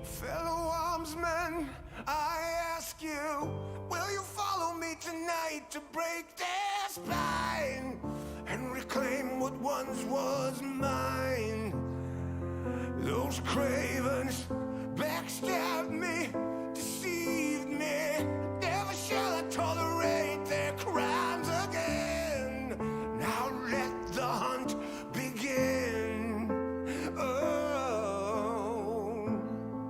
Fellow armsmen, I ask you, will you follow me tonight to break their spine and reclaim what once was mine? Those cravens backstabbed me, deceived me. Never shall I tolerate their crimes again. Now let the hunt begin. Oh,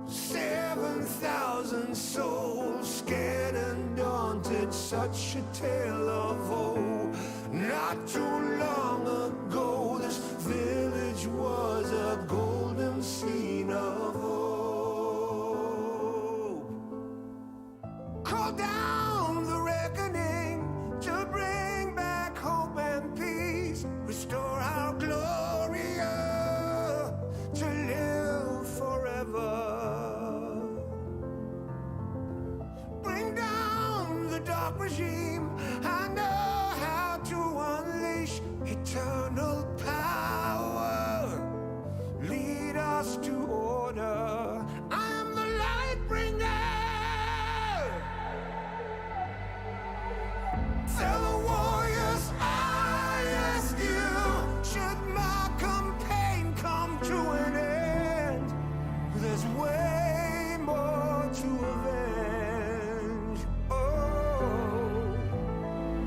7,000 souls scared and daunted, such a tale of woe. Not too long ago, this village was a golden scene of hope. Call down the reckoning to bring back hope and peace. Restore our Gloria to live forever. Bring down the dark regime. I know how to unleash eternal power. Lead us to order. I am the light bringer. Fellow warriors, I ask you, should my campaign come to an end? There's way more to avenge. Oh,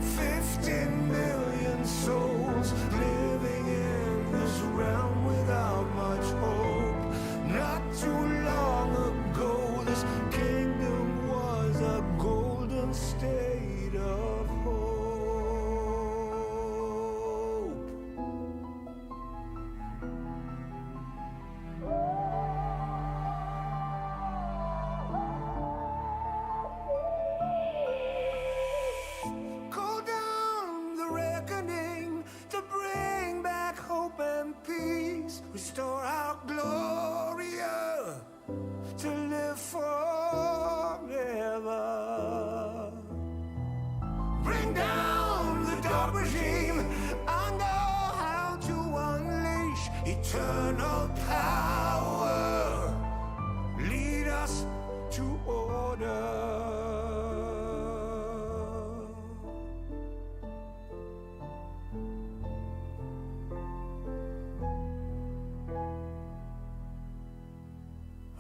15 million souls living in this realm without much hope. Not too long ago, this kingdom was a golden state of hope. Call down the reckoning to bring back hope and peace. Restore our Gloria to live forever. Bring down the dark regime. I know how to unleash eternal power. Lead us to order.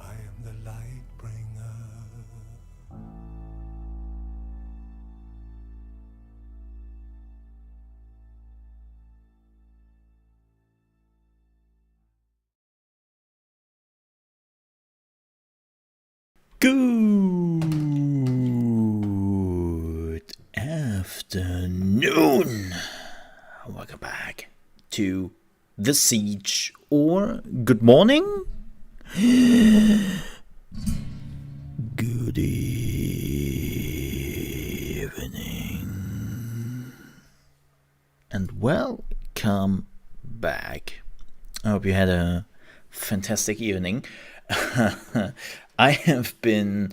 I am the light bringer. Good afternoon. Welcome back to The Siege, or good morning, good evening, and welcome back. I hope you had a fantastic evening. I have been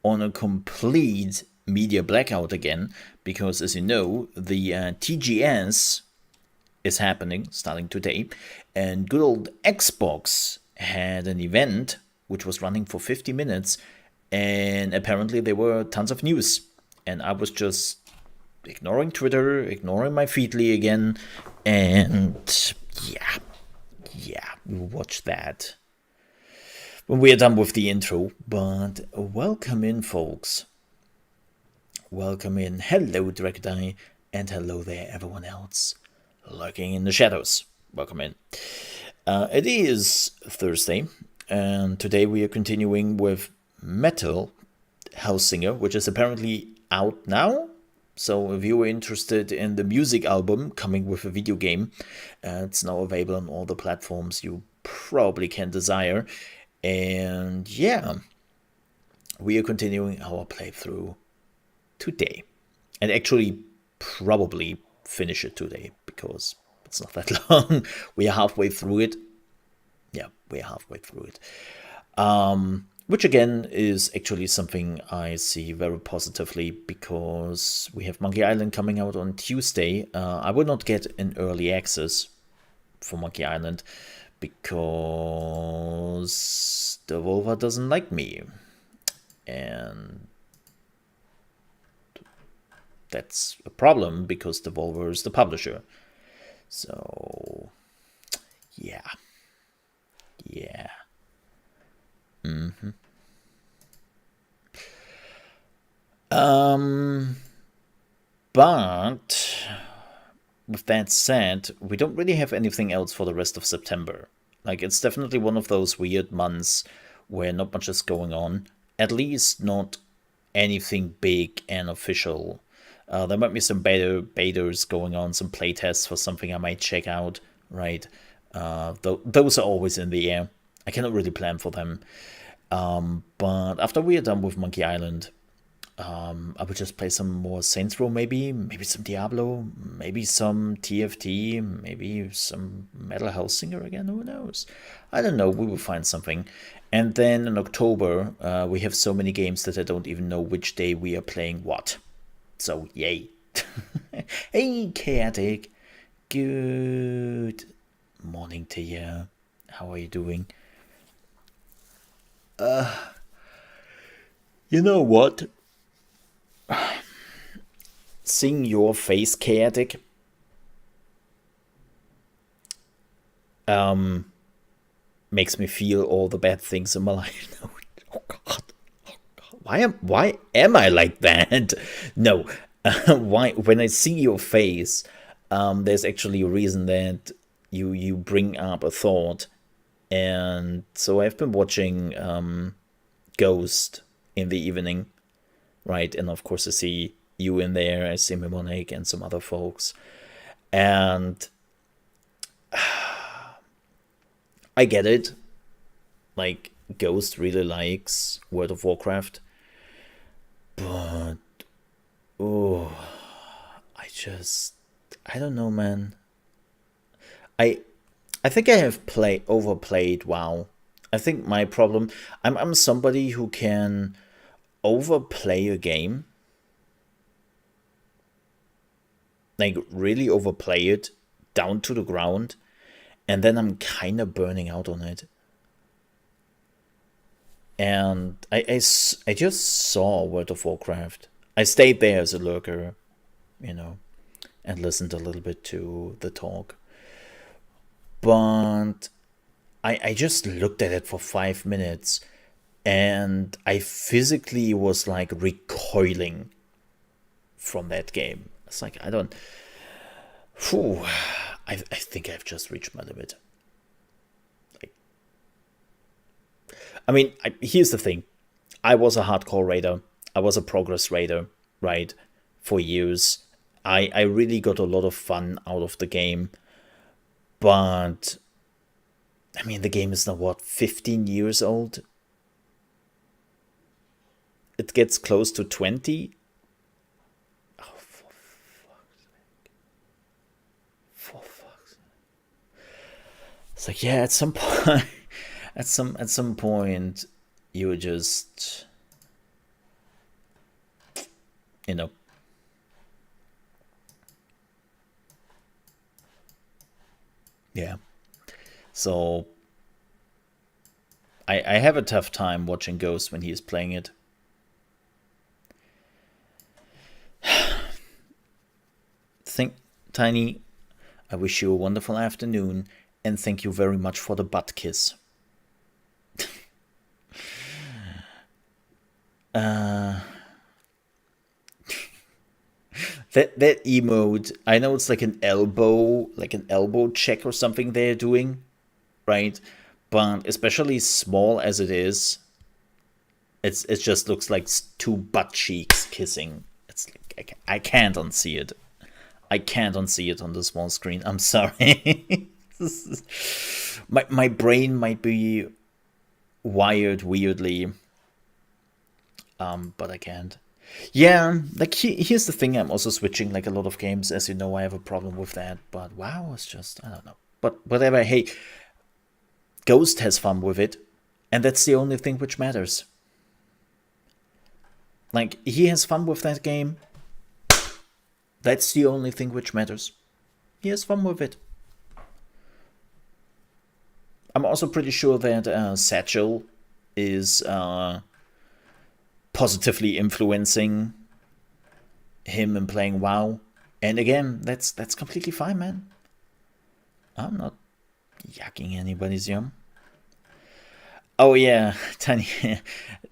on a complete media blackout again because, as you know, the TGS is happening starting today, and good old Xbox had an event which was running for 50 minutes, and apparently there were tons of news, and I was just ignoring Twitter, ignoring my Feedly again, and yeah, we'll watch that when we are done with the intro. But welcome in, folks. Welcome in. Hello, Direct Eye, and hello there, everyone else lurking in the shadows. Welcome in. It is Thursday, and today we are continuing with Metal Hellsinger, which is apparently out now. So if you were interested in the music album coming with a video game, it's now available on all the platforms you probably can desire. And yeah, we are continuing our playthrough today, and actually probably finish it today because it's not that long. We are halfway through it. Yeah, we are halfway through it. Which again is actually something I see very positively, because we have Monkey Island coming out on Tuesday. I will not get an early access for Monkey Island because Devolver doesn't like me. And that's a problem because Devolver is the publisher. So, yeah. Yeah. But with that said, we don't really have anything else for the rest of September. Like, it's definitely one of those weird months where not much is going on. At least not anything big and official. There might be some betas going on, some playtests for something I might check out, right? Those are always in the air. I cannot really plan for them. But after we are done with Monkey Island, I would just play some more Saints Row, maybe some Diablo, maybe some TFT, maybe some Metal Hellsinger again, who knows? I don't know, we will find something. And then in October, we have so many games that I don't even know which day we are playing what. So, yay. Hey, Chaotic. Good morning to you. How are you doing? You know what? Seeing your face, Chaotic, makes me feel all the bad things in my life. Oh God. Why am I like that? No. Why? When I see your face, there's actually a reason that you bring up a thought, and so I've been watching Ghost in the evening, right? And of course I see you in there, I see Mimonic and some other folks, and I get it. Like, Ghost really likes World of Warcraft, but I don't know, man. I think I have overplayed WoW. I think my problem, I'm somebody who can overplay a game, like really overplay it down to the ground, and then I'm kind of burning out on it. And I just saw World of Warcraft. I stayed there as a lurker, and listened a little bit to the talk. But I just looked at it for 5 minutes, and I physically was like recoiling from that game. It's like, I think I've just reached my limit. I mean, here's the thing. I was a hardcore raider. I was a progress raider, right? For years. I really got a lot of fun out of the game. But, I mean, the game is now, 15 years old? It gets close to 20? Oh, for fuck's sake. It's like, yeah, at some point... At some point, you just, yeah. So I have a tough time watching Ghost when he is playing it. Tiny, I wish you a wonderful afternoon, and thank you very much for the butt kiss. That emote, I know it's like an elbow check or something they're doing, right? But especially small as it is, it just looks like two butt cheeks kissing. It's like, I can't unsee it. I can't unsee it on the small screen. I'm sorry. My brain might be wired weirdly, but I can't. Yeah, like here's the thing. I'm also switching like a lot of games, as you know. I have a problem with that. But WoW is just, I don't know. But whatever. Hey, Ghost has fun with it, and that's the only thing which matters. Like, he has fun with that game. That's the only thing which matters. He has fun with it. I'm also pretty sure that Satchel is positively influencing him in playing WoW. And again, that's completely fine, man. I'm not yucking anybody's yum. Oh yeah, Tiny,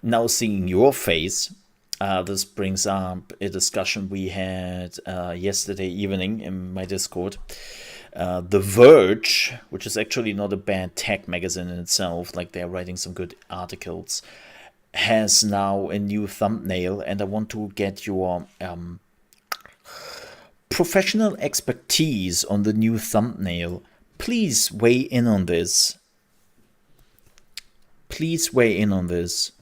now seeing your face, this brings up a discussion we had yesterday evening in my Discord. The Verge, which is actually not a bad tech magazine in itself, like they're writing some good articles, has now a new thumbnail, and I want to get your professional expertise on the new thumbnail. Please weigh in on this. Please weigh in on this.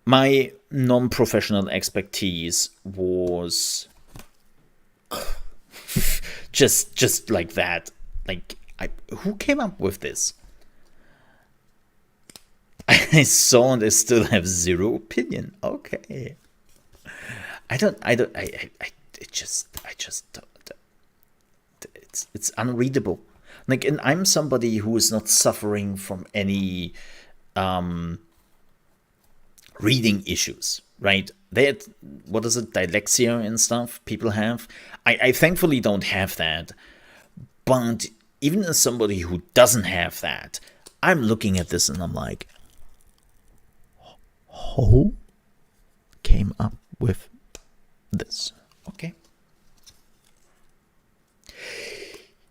My non-professional expertise was just like that. Like, who came up with this? I saw and I still have zero opinion. Okay. I just don't. It's unreadable. Like, and I'm somebody who is not suffering from any reading issues, right? What is it, dyslexia and stuff people have? I thankfully don't have that. But even as somebody who doesn't have that, I'm looking at this and I'm like, who came up with this? Okay.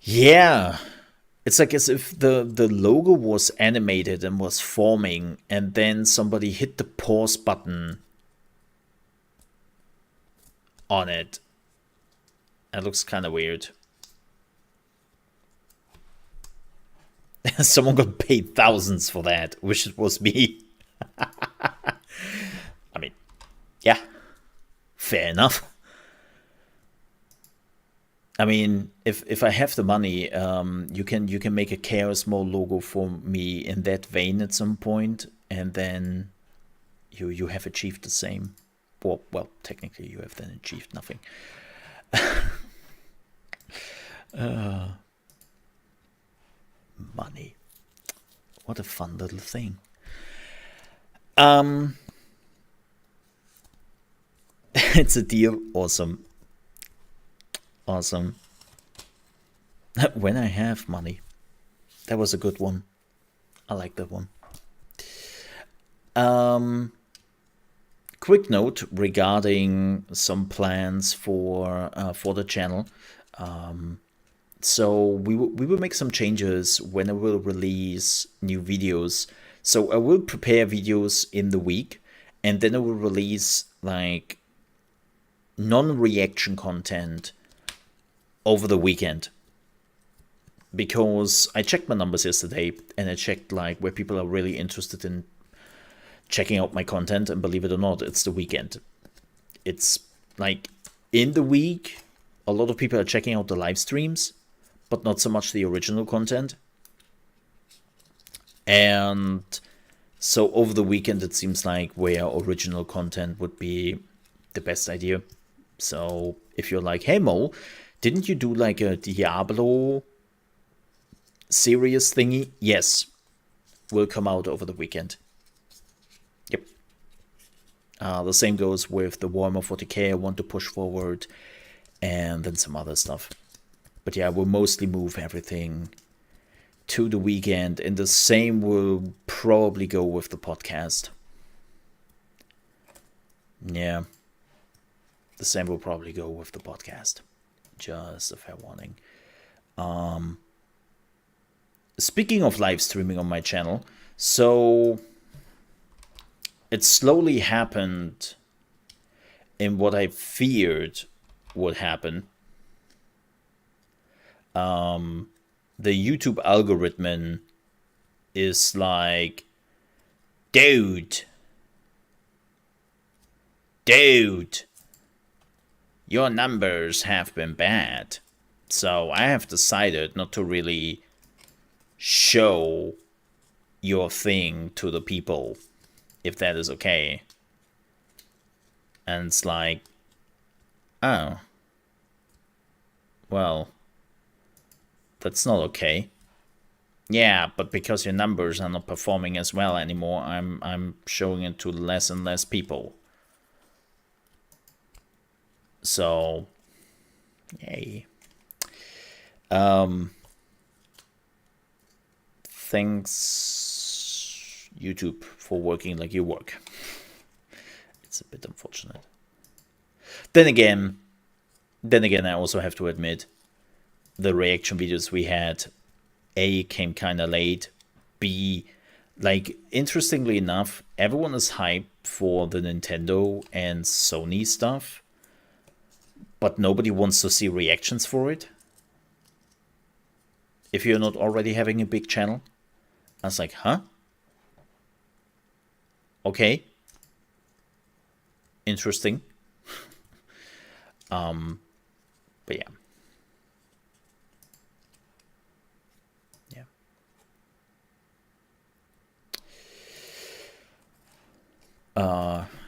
Yeah. It's like as if the logo was animated and was forming, and then somebody hit the pause button on it. That looks kind of weird. Someone got paid thousands for that. Wish it was me. I mean, yeah, fair enough. I mean, if I have the money, you can make a ChaosMole logo for me in that vein at some point, and then you have achieved the same. Well, technically you have then achieved nothing. Money, what a fun little thing. It's a deal. Awesome. Awesome. When I have money. That was a good one. I like that one. Quick note regarding some plans for the channel. So we will make some changes when I will release new videos. So I will prepare videos in the week, and then I will release like non-reaction content over the weekend, because I checked my numbers yesterday and I checked like where people are really interested in checking out my content, and believe it or not, it's the weekend. It's like in the week a lot of people are checking out the live streams, but not so much the original content. And so over the weekend it seems like where original content would be the best idea. So if you're like, hey Mo, didn't you do like a Diablo series thingy? Yes, will come out over the weekend. Yep. The same goes with the Warhammer 40k I want to push forward, and then some other stuff. But yeah, we'll mostly move everything to the weekend, and the same will probably go with the podcast. Yeah. The same will probably go with the podcast. Just a fair warning. Speaking of live streaming on my channel, so it slowly happened in what I feared would happen. The YouTube algorithm is like, dude, your numbers have been bad. So I have decided not to really show your thing to the people, if that is okay. And it's like, oh, well, that's not okay. Yeah, but because your numbers are not performing as well anymore, I'm showing it to less and less people. So, yay. Thanks YouTube for working like you work. It's a bit unfortunate. Then again, I also have to admit, the reaction videos we had, A, came kind of late. B, like, interestingly enough, everyone is hyped for the Nintendo and Sony stuff, but nobody wants to see reactions for it. If you're not already having a big channel, I was like, huh? Okay. Interesting. But yeah.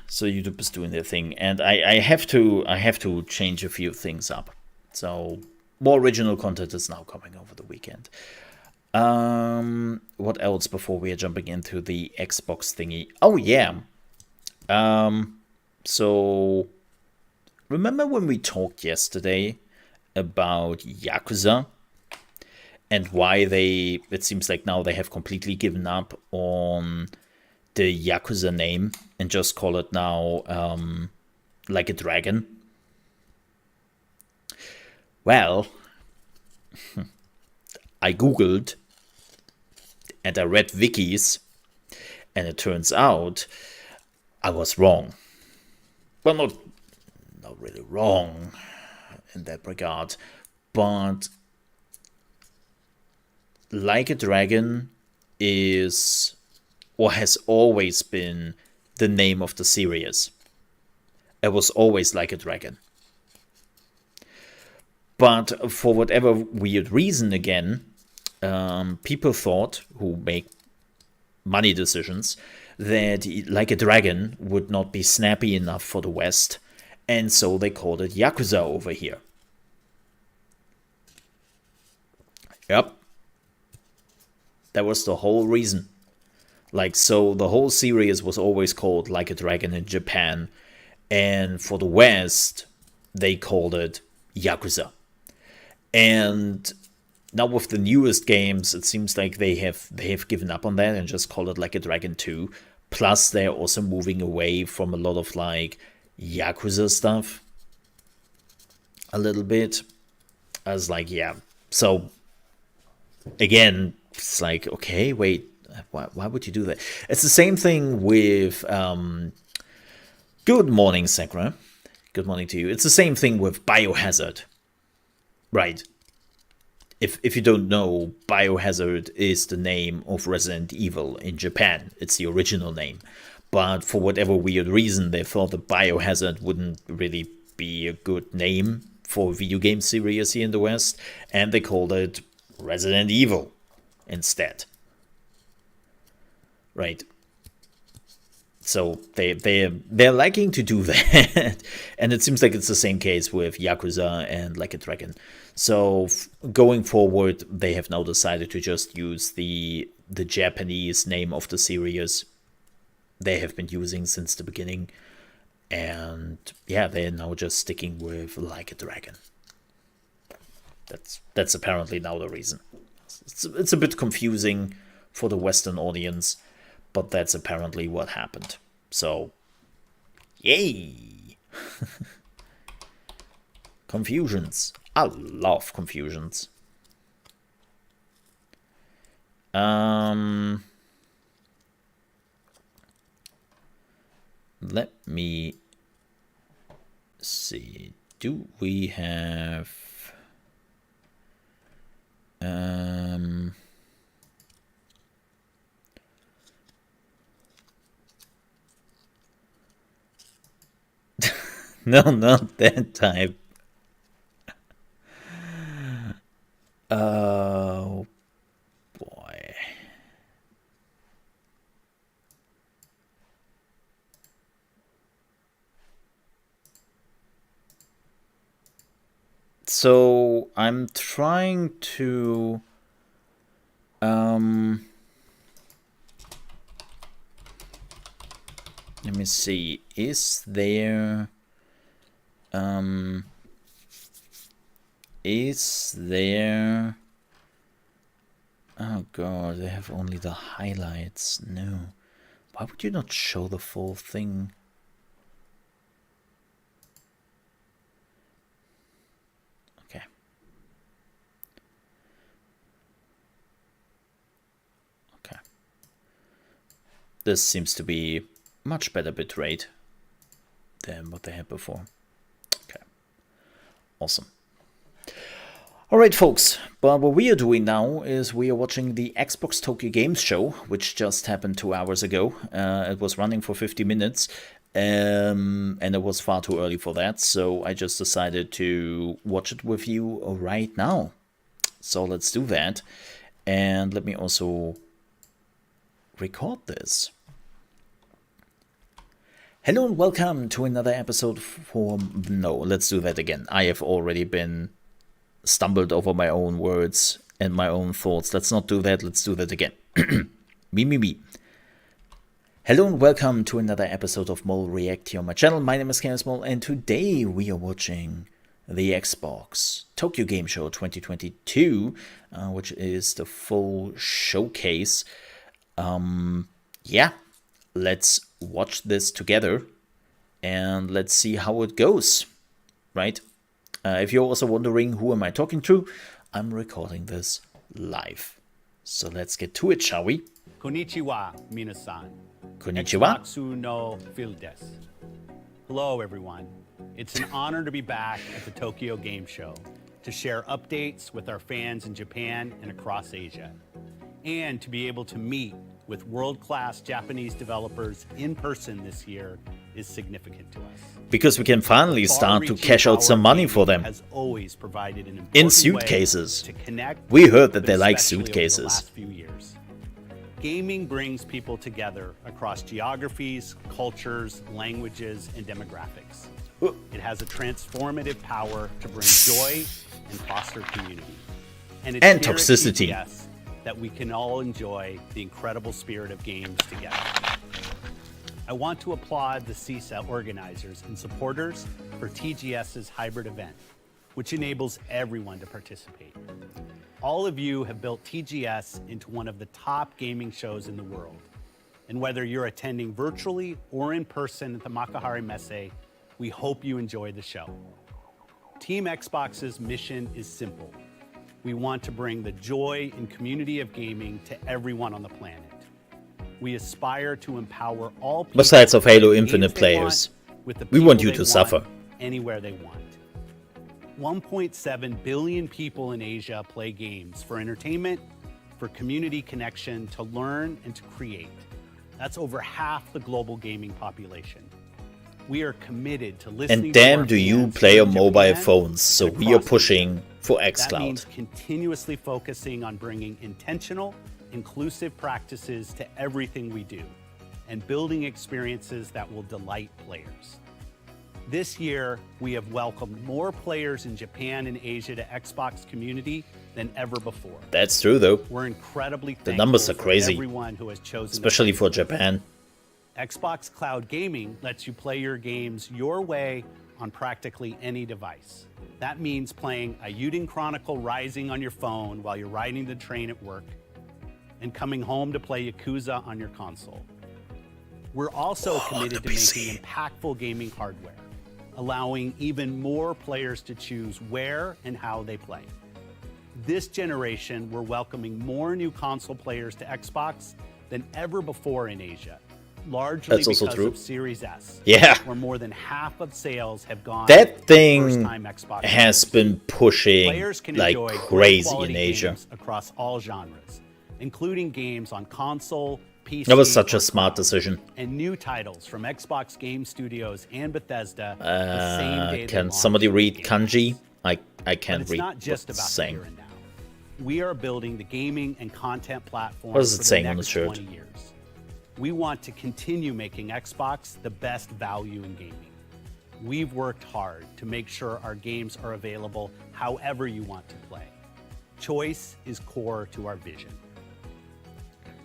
So YouTube is doing their thing, and I have to change a few things up. So more original content is now coming over the weekend. What else before we are jumping into the Xbox thingy? Oh yeah. So remember when we talked yesterday about Yakuza and why it seems like now they have completely given up on the Yakuza name and just call it now Like a Dragon? Well, I googled and I read wikis, and it turns out I was wrong. Well, not really wrong in that regard, but Like a Dragon is, or has always been, the name of the series. It was always Like a Dragon. But for whatever weird reason, again, people thought, who make money decisions, that Like a Dragon would not be snappy enough for the West, and so they called it Yakuza over here. Yep. That was the whole reason. Like, so the whole series was always called Like a Dragon in Japan, and for the West, they called it Yakuza. And now with the newest games, it seems like they have given up on that and just called it Like a Dragon 2. Plus, they're also moving away from a lot of like Yakuza stuff a little bit. I was like, yeah. So again, it's like, okay, wait, why would you do that? It's the same thing with good morning, Sakura. Good morning to you. It's the same thing with Biohazard. Right. If you don't know, Biohazard is the name of Resident Evil in Japan. It's the original name. But for whatever weird reason, they thought that Biohazard wouldn't really be a good name for a video game series here in the West, and they called it Resident Evil instead. Right. So they're liking to do that, and it seems like it's the same case with Yakuza and Like a Dragon. So going forward, they have now decided to just use the Japanese name of the series they have been using since the beginning, and yeah, they're now just sticking with Like a Dragon. That's apparently now the reason. It's a bit confusing for the Western audience, but that's apparently what happened. So, yay! Confusions. I love confusions. Let me see. Do we have no, not that type. Oh boy. So I'm trying to Let me see. Is there oh god, they have only the highlights. No. Why would you not show the full thing? Okay. Okay. This seems to be much better bitrate than what they had before. Okay. Awesome. Alright folks, but what we are doing now is we are watching the Xbox Tokyo Games Show, which just happened 2 hours ago. It was running for 50 minutes, and it was far too early for that, so I just decided to watch it with you right now. So let's do that, and let me also record this. Hello and welcome to another episode for... No, let's do that again. I have already been stumbled over my own words and my own thoughts. Let's not do that. Let's do that again. Me. Hello and welcome to another episode of Mole React here on my channel. My name is ChaosMole, and today we are watching the Xbox Tokyo Game Show 2022, which is the full showcase. Yeah, let's watch this together and let's see how it goes, right? If you're also wondering who am I talking to, I'm recording this live. So let's get to it, shall we? Konnichiwa, minasan. Konnichiwa. Xboxu no Phil desu. Hello, everyone. It's an honor to be back at the Tokyo Game Show to share updates with our fans in Japan and across Asia, and to be able to meet with world-class Japanese developers in person this year is significant to us. Because we can finally start to cash out some money for them. Has always provided an in important suitcases. way to connect, We heard that they but like especially over the suitcases. last few years. Gaming brings people together across geographies, cultures, languages, and demographics. It has a transformative power to bring joy and foster community. And it's And here at toxicity. TGS that we can all enjoy the incredible spirit of games together. I want to applaud the CISA organizers and supporters for TGS's hybrid event, which enables everyone to participate. All of you have built TGS into one of the top gaming shows in the world. And whether you're attending virtually or in person at the Makuhari Messe, we hope you enjoy the show. Team Xbox's mission is simple. We want to bring the joy and community of gaming to everyone on the planet. We aspire to empower all people Besides of to play Halo the Infinite games they players, want with the we want people you they to want, suffer. anywhere they want. 1.7 billion people in Asia play games for entertainment, for community connection, to learn and to create. That's over half the global gaming population. We are committed to listening And to damn our do you fans play in on mobile Japan phones, so and we are across pushing for That xCloud. means continuously focusing on bringing intentional, inclusive practices to everything we do, and building experiences that will delight players. This year, we have welcomed more players in Japan and Asia to Xbox community than ever before. That's true though, We're incredibly thankful numbers are for crazy. everyone who has chosen to especially for participate. Japan. Xbox Cloud Gaming lets you play your games your way on practically any device. That means playing a Yuden Chronicle Rising on your phone while you're riding the train at work, and coming home to play Yakuza on your console. We're also committed to making impactful gaming hardware, allowing even more players to choose where and how they play. This generation, we're welcoming more new console players to Xbox than ever before in Asia, largely That's also because true. of Series S, Yeah. where more than half of sales have gone That to thing first-time Xbox has users. been pushing Players can like enjoy crazy quality in Asia. games across all genres, including games on console, PC, That was such or a smart cloud, decision. and new titles from Xbox Game Studios and Bethesda the same day they Can launch somebody those read games. kanji? I But can't it's read not just what's about the saying. here and now. We are building the gaming and content platform What is it for saying the on the next shirt? 20 years. We want to continue making Xbox the best value in gaming. We've worked hard to make sure our games are available however you want to play. Choice is core to our vision.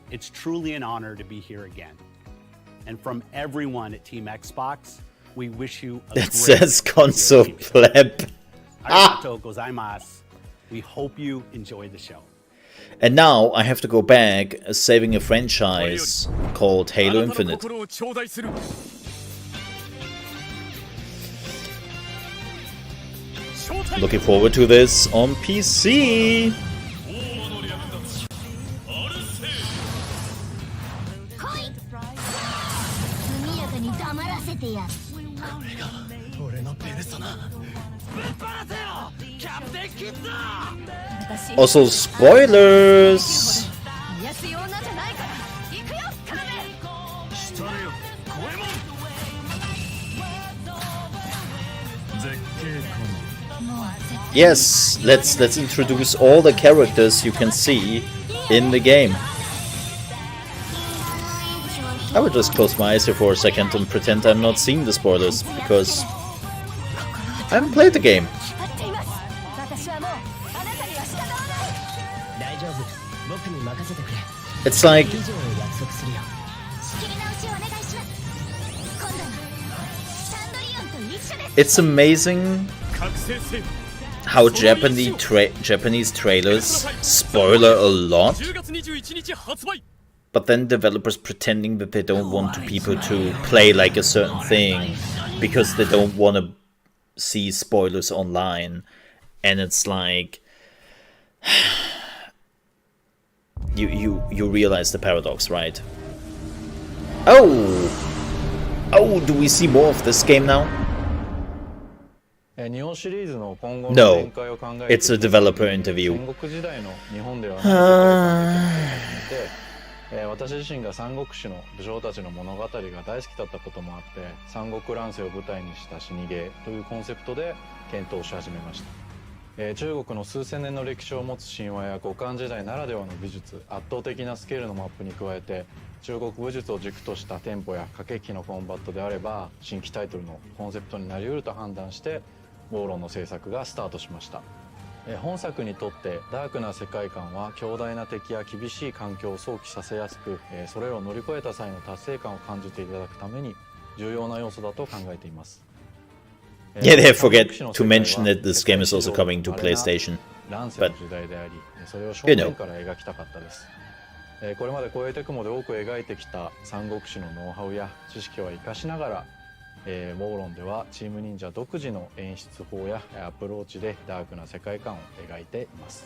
It's truly an honor to be here again. And from everyone at Team Xbox, we wish you a That great says console pleb. Arigatou gozaimasu. We hope you enjoy the show. And now I have to go back saving a franchise called Halo Infinite. Looking forward to this on PC. Also, spoilers! Yes, let's introduce all the characters you can see in the game. I will just close my eyes here for a second and pretend I'm not seeing the spoilers, because I haven't played the game. It's like... It's amazing how Japanese trailers spoiler a lot, but then developers pretending that they don't want people to play like a certain thing because they don't want to see spoilers online, and it's like you realize the paradox, right? Oh, do we see more of this game now? No, it's a developer interview. 私自身が三国志の武将たちの物語が大好きだったこともあって、三国乱世を舞台にした死にゲーというコンセプトで検討し始めました。中国の数千年の歴史を持つ神話や五漢時代ならではの美術、圧倒的なスケールのマップに加えて、中国武術を軸としたテンポや駆け引きのコンバットであれば新規タイトルのコンセプトになり得ると判断して、ウォーロンの制作がスタートしました。本作にとってダークな世界観は強大な敵や厳しい環境を想起させやすく、それらを乗り越えた際の達成感を感じていただくために重要な要素だと考えています。Yeah, they forget to mention that this game is also coming to PlayStation. 乱世の時代であり、それを正面から描きたかったです。これまでコエテクモで多く描いてきた三国志のノウハウや知識は生かしながら、ウォーロンではチーム忍者独自の演出法やアプローチでダークな世界観を描いています。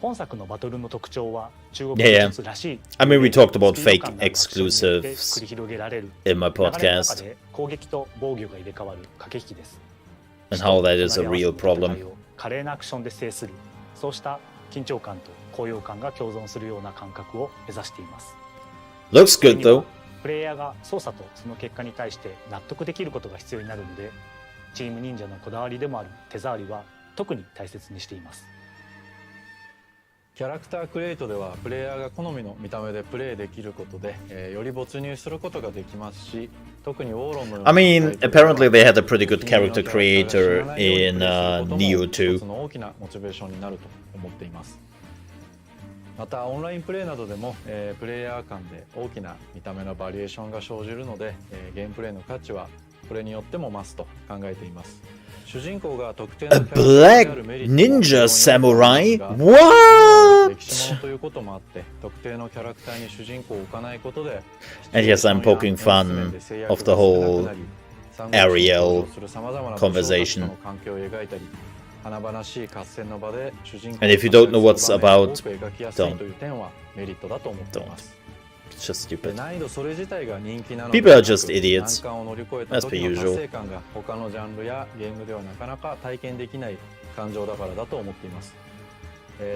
本作のバトルの特徴は中国 Yeah, 武術らしい I mean, we talked about fake exclusives 繰り広げられる in my 流れの中 podcast で攻撃と防御が入れ替わる駆け引きです。 and how that is a real 戦い problem. を華麗なアクションで制する、そうした緊張感と高揚感が共存するような感覚を目指しています。 Looks good though. プレイヤーが操作とその結果に対して納得できることが必要になるので、チーム忍者のこだわりでもある手触りは特に大切にしています。キャラクタークリエイトではプレイヤーが好みの見た目でプレイできることで、より没入することができますし、特にウォーロンのような I mean, apparently they had a pretty good character creator in Neo 2. 一つの大きなモチベーションになると思っています。またオンラインプレイなどでも、プレイヤー間で大きな見た目のバリエーションが生じるので、ゲームプレイの価値はこれによっても増すと考えています。主人公が特定の A black ninja samurai? What? 歴史ものということもあって、特定のキャラクターに主人公を置かないことで、 And yes, I'm poking fun of the whole Ariel conversation. And if you don't know what's about, don't. It's just stupid. People are just idiots, as per usual. 他のジャンルやゲームではなかなか体験できない感情だからだと思っています。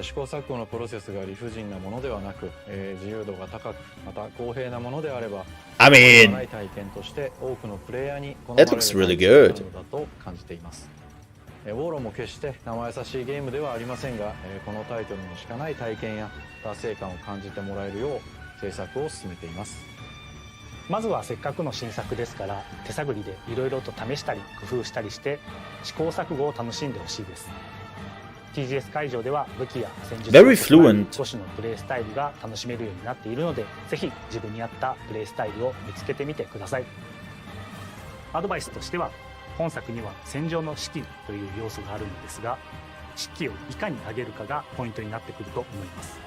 試行錯誤のプロセスが理不尽なものではなく、自由度が高く、また公平なものであれば、 I mean, ない体験として多くのプレイヤーに好ま That れる looks really good. だと感じています。ウォーロンも決して生優しいゲームではありませんが、このタイトルにしかない体験や達成感を感じてもらえるよう制作を進めています。まずはせっかくの新作ですから、手探りでいろいろと試したり工夫したりして試行錯誤を楽しんでほしいです。TGS 会場では武器や戦術 Very fluent 5種のプレイスタイルが楽しめるようになっているので、ぜひ自分に合ったプレイスタイルを見つけてみてください。アドバイスとしては、本作には戦場の士気という要素があるのですが、士気をいかに上げるかがポイントになってくると思います。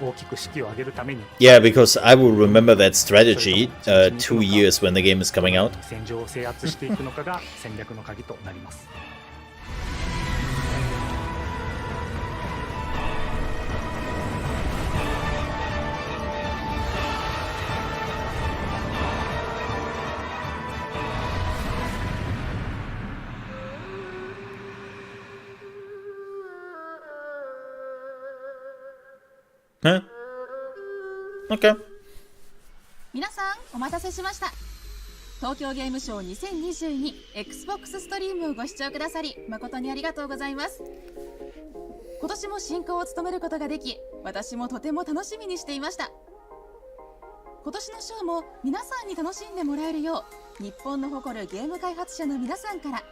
大きく士気を上げるために、 Yeah, because I will remember that strategy 2 years when the game is coming out. 戦場を制圧していくのかが戦略の鍵となります。Huh? Okay. 皆さんお待たせしました。東京ゲームショウ 2022Xbox ストリームをご視聴くださり誠にありがとうございます。今年も進行を務めることができ、私もとても楽しみにしていました。今年のショーも皆さんに楽しんでもらえるよう、日本の誇るゲーム開発者の皆さんから、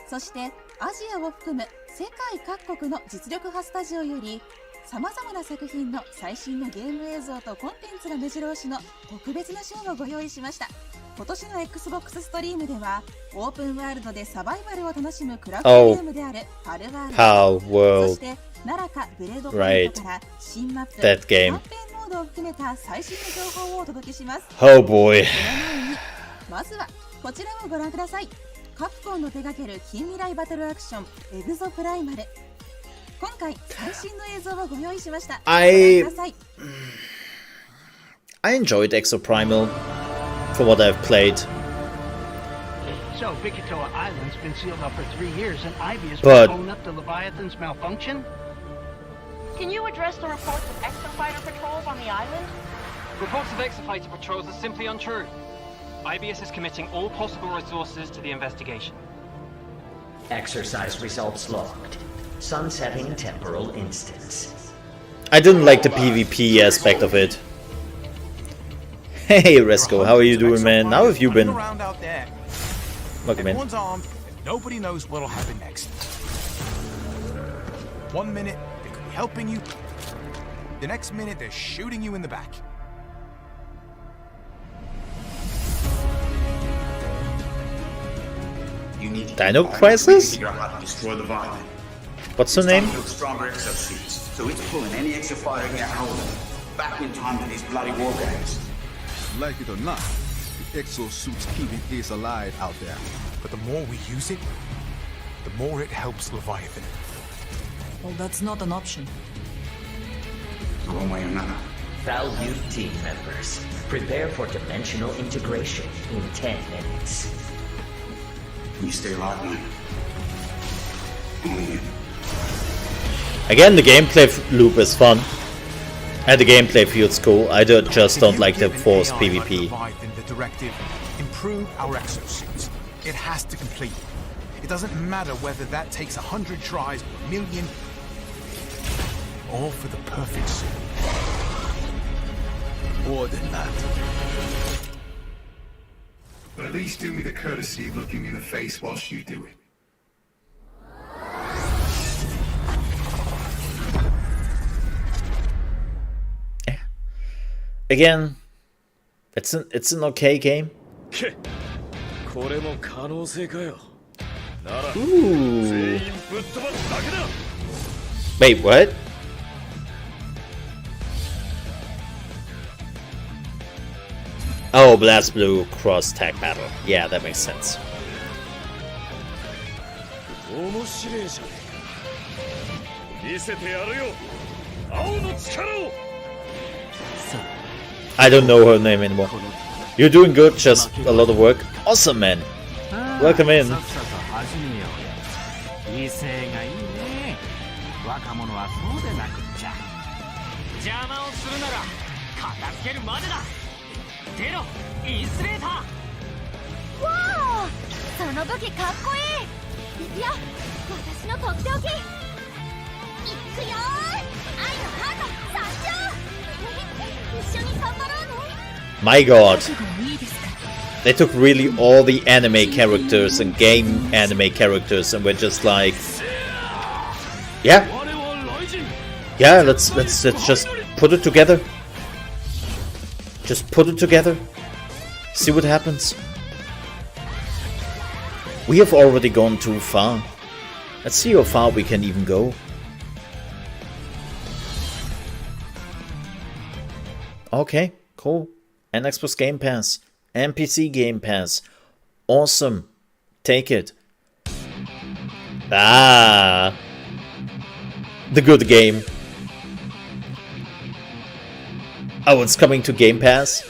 そしてアジアを含む世界各国の実力派スタジオより様々な作品の最新のゲーム映像とコンテンツが目白押しの特別なショーをご用意しました。今年の Xbox ストリームではオープンワールドでサバイバルを楽しむクラフトゲームであるパルワールド、 How そ world して奈良かブレードポイントから新マップ、 that キャ game. ンペーンモードを含めた最新の情報をお届けします。 Oh boy. その前にまずはこちらをご覧ください。カプコンの手掛ける近未来バトルアクションエグゾプライマル、今回最新の映像をご用意しました。ご覧ください。 I enjoyed Exoprimal for what I've played. So, Bikitoa Island's been sealed up for 3 years, and Ivy has But- been owned up to Leviathan's malfunction? Can you address the reports of exofighter patrols on the island? Reports of exofighter patrols are simply untrue. IBS is committing all possible resources to the investigation. Exercise results logged. Sunsetting temporal instance. I didn't like the PvP aspect of it. Hey Resco, how are you doing, man? How have you been? Around out there. Welcome in. Everyone's armed. Nobody knows what'll happen next. 1 minute they could be helping you. The next minute they're shooting you in the back. You need to Dino find a way to Crisis? figure out how to destroy the Leviathan. What's her name? Build stronger exosuits, so it's pulling any exofighter here holding back in time to these bloody war games. Like it or not, the exosuit's keeping Ace alive out there. But the more we use it, the more it helps Leviathan. Well, that's not an option. One way or another. Valued team members, prepare for dimensional integration in 10 minutes. You stay alive, man. Only you. Again, the gameplay loop is fun. And the gameplay feels cool. I just don't like the forced PvP. Leviathan the directive, improve our exosuits. It has to complete. It doesn't matter whether that takes 100 tries, a million, all for the perfect suit. More than that. But at least do me the courtesy of looking me in the face whilst you do it. Again, it's an okay game. Ooh. Wait, what? Oh, Blast Blue cross tag battle. Yeah, that makes sense. I don't know her name anymore. You're doing good, just a lot of work. Awesome, man. Welcome in. 威勢がいいね。若者はそうでなくっちゃ。邪魔をするなら片付けるまでだ。ゼロインスレーター。わあ、その武器かっこいい。いくよ、私のとっておき。いくよー、愛のハート参上。一緒に頑張ろうね。 My god. They took really all the anime characters and game anime characters and were just like, Yeah. Yeah, let's just put it together. Just put it together. See what happens. We have already gone too far. Let's see how far we can even go. Okay, cool. And Xbox Game Pass. And PC Game Pass. Awesome. Take it. Ah. The good game. Oh, it's coming to Game Pass?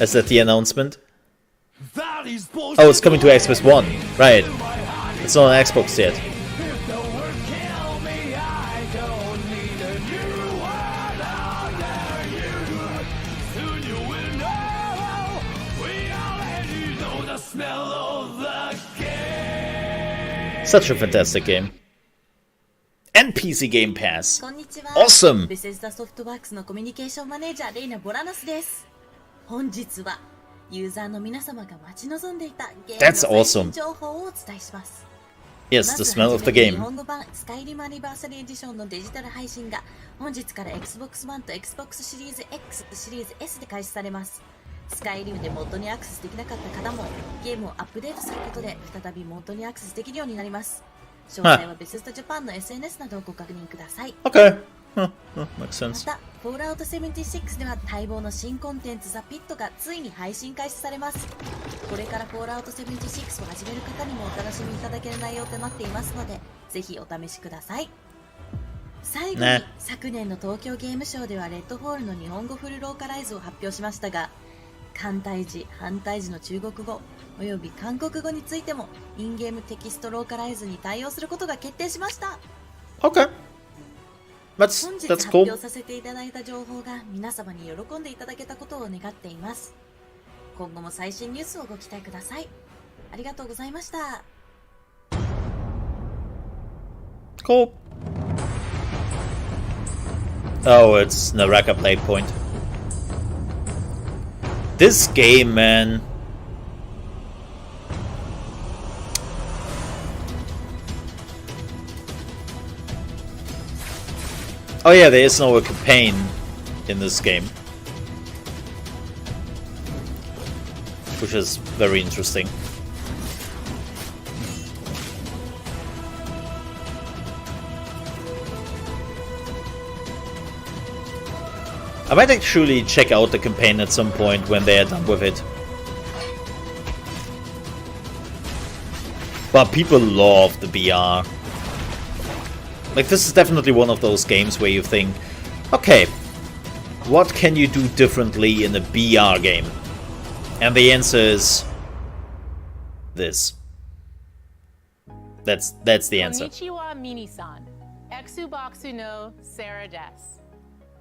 Is that the announcement? Oh, it's coming to Xbox One. Right. It's not on Xbox yet. Such a fantastic game. And PC Game Pass. Awesome! ベセスダソフトワークスのコミュニケーションマネージャーレイナ・ボラナスです。本日はユーザーの皆様が待ち望んでいたゲームの最新情報をお伝えします。Yes, the smell of the game. 日本語版スカイリムアニバーサリーエディションのデジタル配信が本日から Xbox One と Xbox シリーズ X、シリーズ S で開始されます。スカイリムでモッドにアクセスできなかった方もゲームをアップデートすることで再びモッドにアクセスできるようになります。詳細はベセスタジャパンの SNS などをご確認ください。Okay. Makes sense. また、フォールアウト76では待望の新コンテンツザ・ピットがついに配信開始されます。これからフォールアウト76を始める方にもお楽しみいただける内容となっていますので、ぜひお試しください。最後に、昨年の東京ゲームショウではレッドホールの日本語フルローカライズを発表しましたが、簡体字、繁体字の中国語および韓国語についてもインゲームテキストローカライズに対応することが決定しました。 Okay. 本日発 cool. 表させていただいた情報が皆様に喜んでいただけたことを願っています。今後も最新ニュースをご期待ください。ありがとうございました。 Cool. Oh, it's Naraka Play Point. This game, man. Oh yeah, there is no campaign in this game, which is very interesting. I might actually check out the campaign at some point when they are done with it. But people love the BR. Like, this is definitely one of those games where you think, okay, what can you do differently in a BR game? And the answer is this. That's the answer. Konnichiwa, Mini-san. Exuboxu no Sarah des.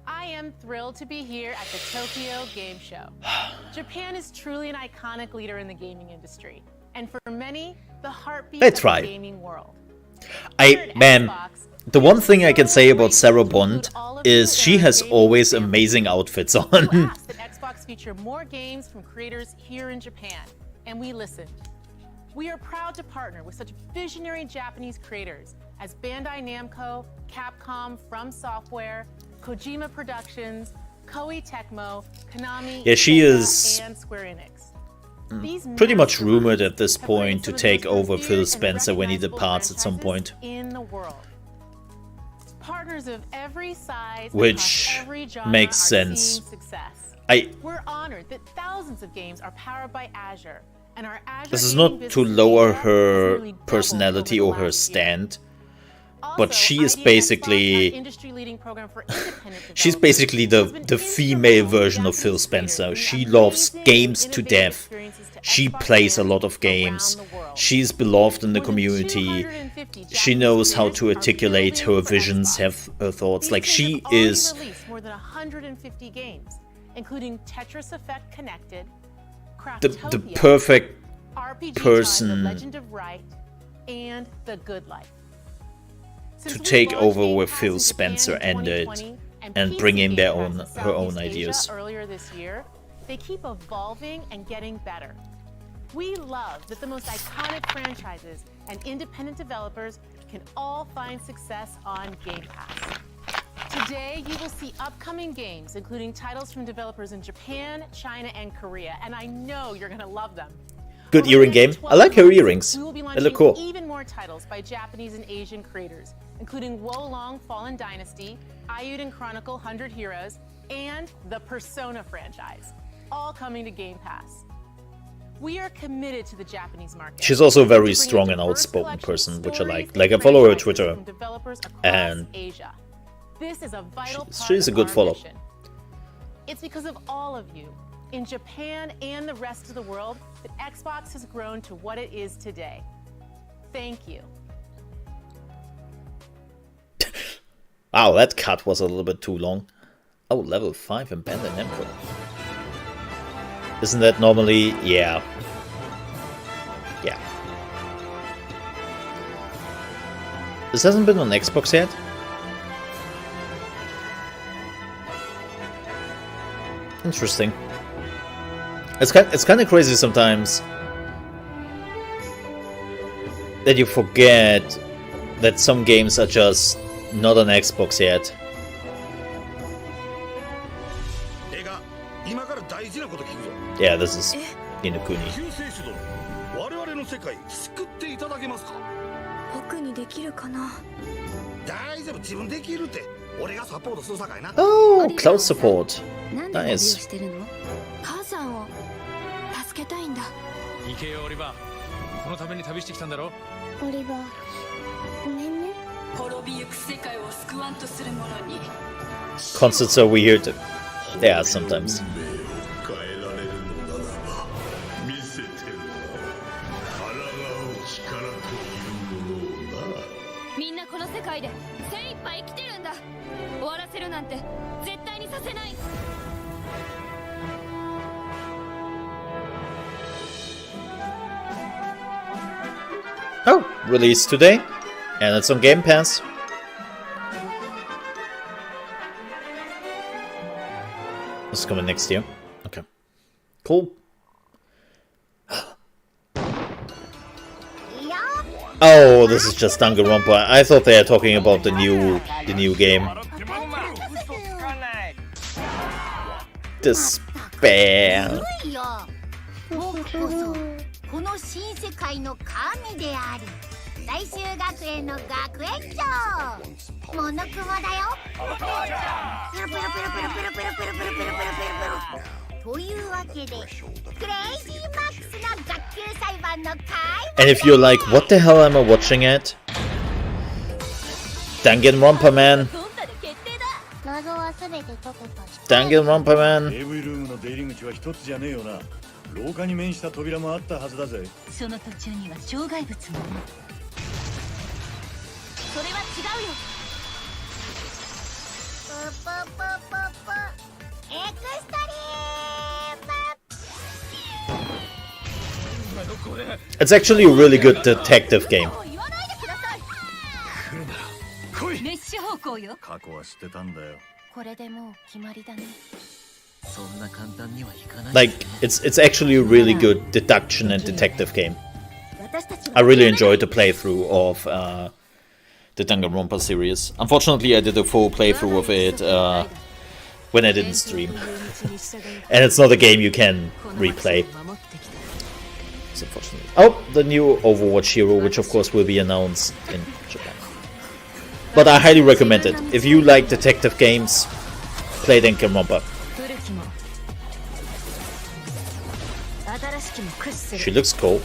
I am thrilled to be here at the Tokyo Game Show. Japan is truly an iconic leader in the gaming industry, and for many, the heartbeat of the gaming world. Man, the one thing I can say about Sarah Bond is she has always amazing outfits on. That Xbox feature more games from creators here in Japan, and we listened. We are proud to partner with such visionary Japanese creators as Bandai Namco, Capcom, From Software, Kojima Productions, Koei Tecmo, Konami, Yeah, she is and Square Enix. Pretty much rumored at this point to take over Phil Spencer when he departs at some point. In the world. Partners of every size, which every genre makes are sense. seeing success. We're honored that thousands of games are powered by Azure, and our Azure This is gaming not to business lower area has her nearly doubled personality over or the her last year. stand, Also, but she is ID Xbox, basically our industry-leading program for independent she's developers, basically has been the female version of Phil Spencer. She loves games to death. She plays a lot of games. She's beloved in the community. She knows how to articulate her visions, have her thoughts. Like, she is more than 150 games, including Tetris Effect Connected, the Craftopia, perfect RPG person Time, The Legend of Wright, and The Good Life. to take over where Phil Spencer ended and bring in their own her own ideas. Earlier this year, they keep evolving and getting better. We love that the most iconic franchises and independent developers can all find success on Game Pass. Today, you will see upcoming games, including titles from developers in Japan, China, and Korea, and I know you're going to love them. Good earring game. I like her earrings. We will be They launching look cool. even more titles by Japanese and Asian creators, including Wolong Fallen Dynasty, Ayuden Chronicle 100 Heroes, and the Persona franchise, all coming to Game Pass. We are committed to the Japanese market. She's also a very strong and outspoken person, which I like. Like, I follow her Twitter, and Asia. This is a vital part she's a of good our follow. mission. It's because of all of you in Japan and the rest of the world that Xbox has grown to what it is today. Thank you. Wow, that cut was a little bit too long. Oh, level 5 in Bandai Namco. Isn't that normally... Yeah. Yeah. This hasn't been on Xbox yet? Interesting. It's kind of crazy sometimes that you forget that some games are just not on Xbox yet. Yeah, this is Inukuni. 我々の世界救っていただけますか僕にできるかな大丈夫自分できるって俺がサポートするさかいな Oh, cloud support. なんで旅を Nice. してるの母さんを助けたいんだ行けよオリバーこのために旅してきたんだろオリバーごめんね Concerts are weird. They are sometimes. 変えられるのならば見せても抗う力というものをなみんなこの世界で精一杯生きてるんだ終わらせるなんて絶対にさせない Oh, released today, and it's on Game Pass. It's coming next year. Okay, cool. Oh, this is just Danganronpa. I thought they were talking about the new game. Despair. この新世界の神であり大衆学園の学園長モノクモだよペロペロペロペロペロペロペロペロペロペロペロというわけでクレイジーマックスな学級裁判の会 And if you're like, what the hell am I watching at? Danganronpa, man. 謎はすべて解けた Danganronpa, man. AV ルームの出入り口は一つじゃねえよな廊下に面した扉もあったはずだぜその途中には障害物もそれは違うよポポポポポエクストリーム It's actually a really good detective game. メッシュ方向よ過去は知ってたんだよこれでもう決まりだね Like, it's actually a really good deduction and detective game. I really enjoyed the playthrough of the Danganronpa series. Unfortunately, I did a full playthrough of it when I didn't stream. And it's not a game you can replay. It's unfortunate. Oh, the new Overwatch hero, which of course will be announced in Japan. But I highly recommend it. If you like detective games, play Danganronpa. She looks cool.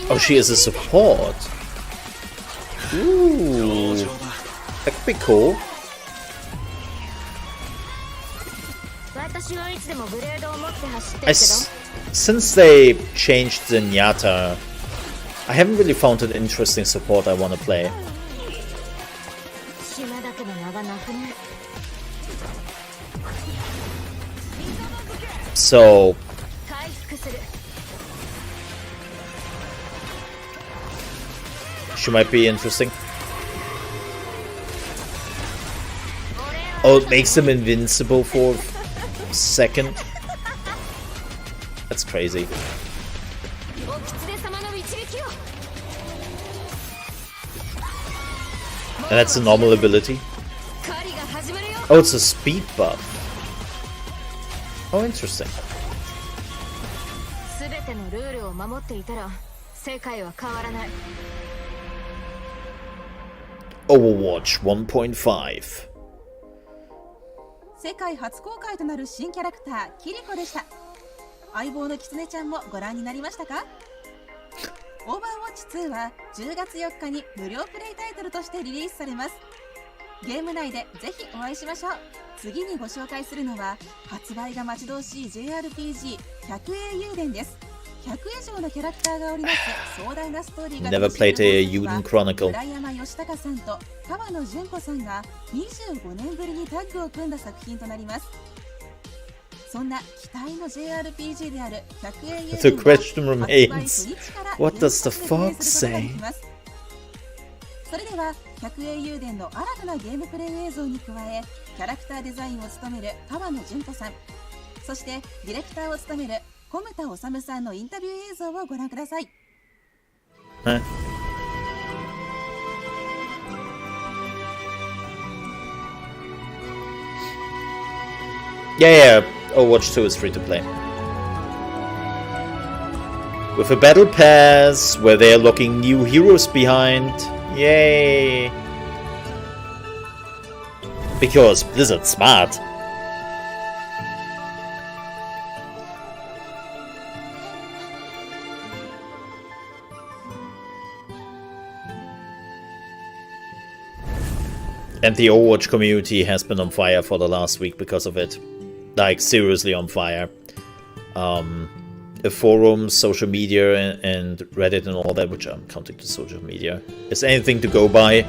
Oh, she is a support. Ooh, that could be cool. Since they changed Zenyatta, I haven't really found an interesting support I want to play. So she might be interesting. Oh, it makes them invincible for a second. That's crazy. And that's a normal ability. Oh, it's a speed buff. Oh, interesting. Overwatch 1.5. 世界初公開となる新キャラクターキリコでした。相棒のキツネちゃんもご覧になりましたか？オーバーウォッチ2は10月4日に無料プレイタイトルとしてリリースされます。ゲーム内でぜひお会いしましょう。次にご紹介するのは発売が待ち遠しい JRPG 百栄雄伝です。100以上のキャラクターが織りなす壮大なストーリーが Never played a Euden Chronicle. 村山義孝さんと川野純子さんが25年ぶりにタッグを組んだ作品となります。そんな期待の JRPG である百栄雄伝 The question remains, what does the fox say? それでは百栄雄伝の新たなゲームプレイ映像に加え、キャラクターデザインを務める川野純子さん、そしてディレクターを務める小牟田治さんのインタビュー映像をご覧ください。Yeah, Overwatch 2 is free to play. With a battle pass where they are locking new heroes behind. Yay! Because Blizzard's smart. And the Overwatch community has been on fire for the last week because of it. Like, seriously on fire. The forums, social media, and Reddit and all that, which I'm counting to social media, is anything to go by.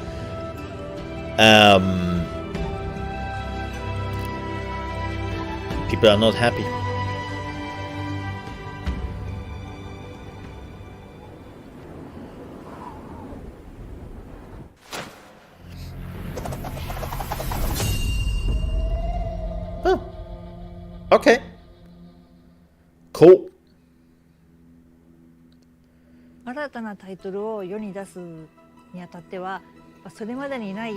People are not happy. Okay. Cool. 新たなタイトルを世に出すにあたっては、それまでにない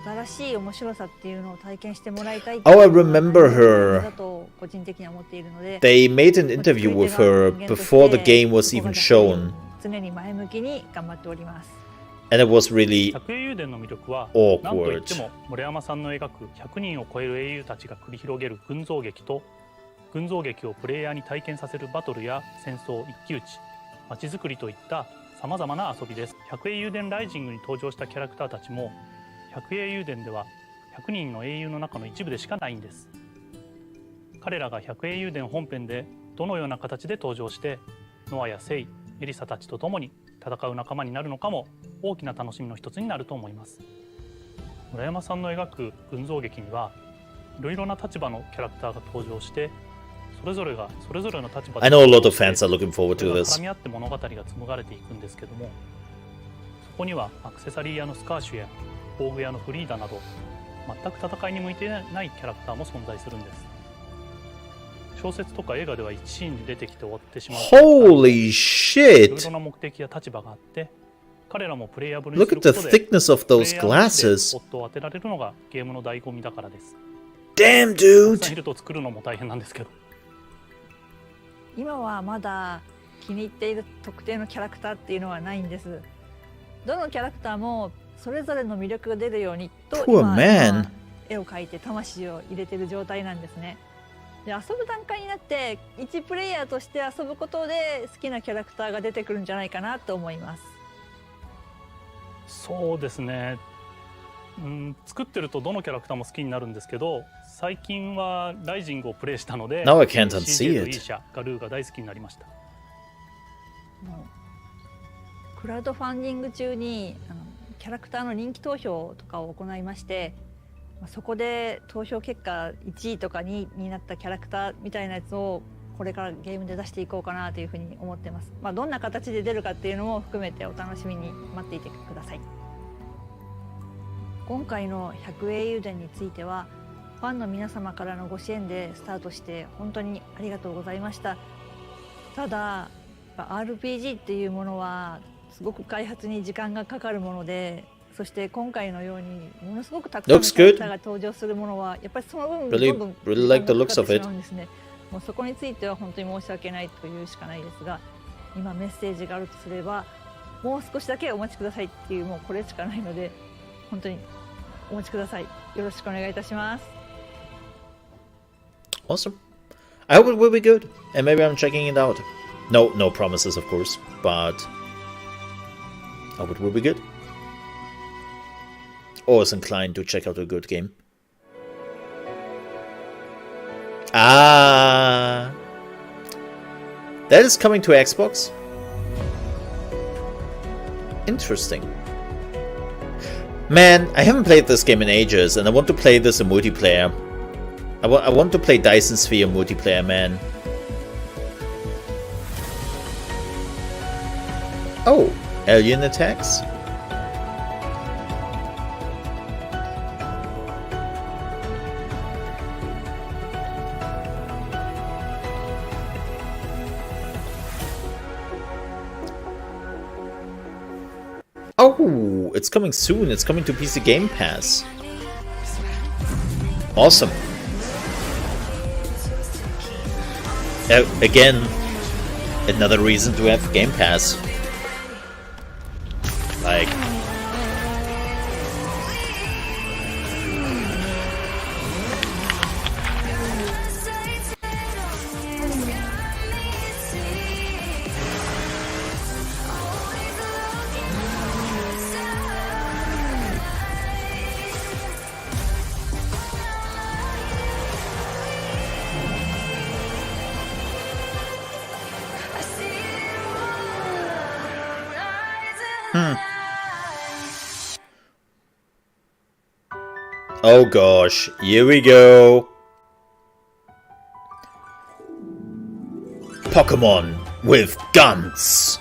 新しい面白さっていうのを体験してもらいたい。Oh, I remember her. だと個人的には思っているので。They made an interview with her before the game was even shown. 常に前向きに頑張っております。And it was really 百栄雄伝の魅力は、 awkward. なんといっても村山さんの描く100人を超える英雄たちが繰り広げる群像劇と、群像劇をプレイヤーに体験させるバトルや戦争、一騎打ち、街づくりといったさまざまな遊びです。百栄雄伝ライジングに登場したキャラクターたちも、百栄雄伝では100人の英雄の中の一部でしかないんです。彼らが百栄雄伝本編でどのような形で登場して、ノアやセイ、エリサたちと共に戦う仲間になるのかも大きな楽しみの一つになると思います。村山さんの描く群像劇にはいろいろな立場のキャラクターが登場して、それぞれがそれぞれの立場で I know a lot of fans are looking forward to this. 絡み合って物語が紡がれていくんですけども、そこにはアクセサリー屋のスカーシュや防具屋のフリーダなど全く戦いに向いてないキャラクターも存在するんです。小説とか映画では1シーンに出てきて終わってしまう。Holy shit! いろいろな目的や立場があって、彼らもプレイヤブルに Look する at こ the とで、 thickness of those プレイヤー glasses. でポットを当てられるのがゲームの醍醐味だからです。Damn, た dude! くさんいると作るのも大変なんですけど。今はまだ気に入っている特定のキャラクターっていうのはないんです。どのキャラクターもそれぞれの魅力が出るようにと Poor 今 man. 絵を描いて魂を入れてる状態なんですね。で、遊ぶ段階になって一プレイヤーとして遊ぶことで好きなキャラクターが出てくるんじゃないかなと思います。そうですね、作ってるとどのキャラクターも好きになるんですけど、最近はライジングをプレイしたので Now I can't unsee CJ と it. イーシャ、ガルーが大好きになりました。クラウドファンディング中にキャラクターの人気投票とかを行いまして、そこで投票結果1位とか2位になったキャラクターみたいなやつをこれからゲームで出していこうかなというふうに思ってます。どんな形で出るかっていうのも含めてお楽しみに待っていてください。今回の百栄雄伝についてはファンの皆様からのご支援でスタートして本当にありがとうございました。ただRPG っていうものはすごく開発に時間がかかるもので、そして今回のようにものすごくたくさんのキャラクターが登場するものはやっぱりその分どんどん really like the 時間が looks か of かって it. しまうんですね。もうそこについては本当に申し訳ないというしかないですが、今メッセージがあるとすればもう少しだけお待ちくださいっていう、もうこれしかないので本当にお待ちください。よろしくお願いいたします。 Awesome. I hope it will be good, and maybe I'm checking it out. No promises, of course, but I hope it will be good. Always inclined to check out a good game. Ah, that is coming to Xbox. Interesting. Man, I haven't played this game in ages, and I want to play this in multiplayer. I want to play Dyson Sphere multiplayer, man. Oh, alien attacks? Oh, it's coming soon. It's coming to PC Game Pass. Awesome. Again, another reason to have Game Pass. Like... Oh gosh, here we go. Pokemon with guns.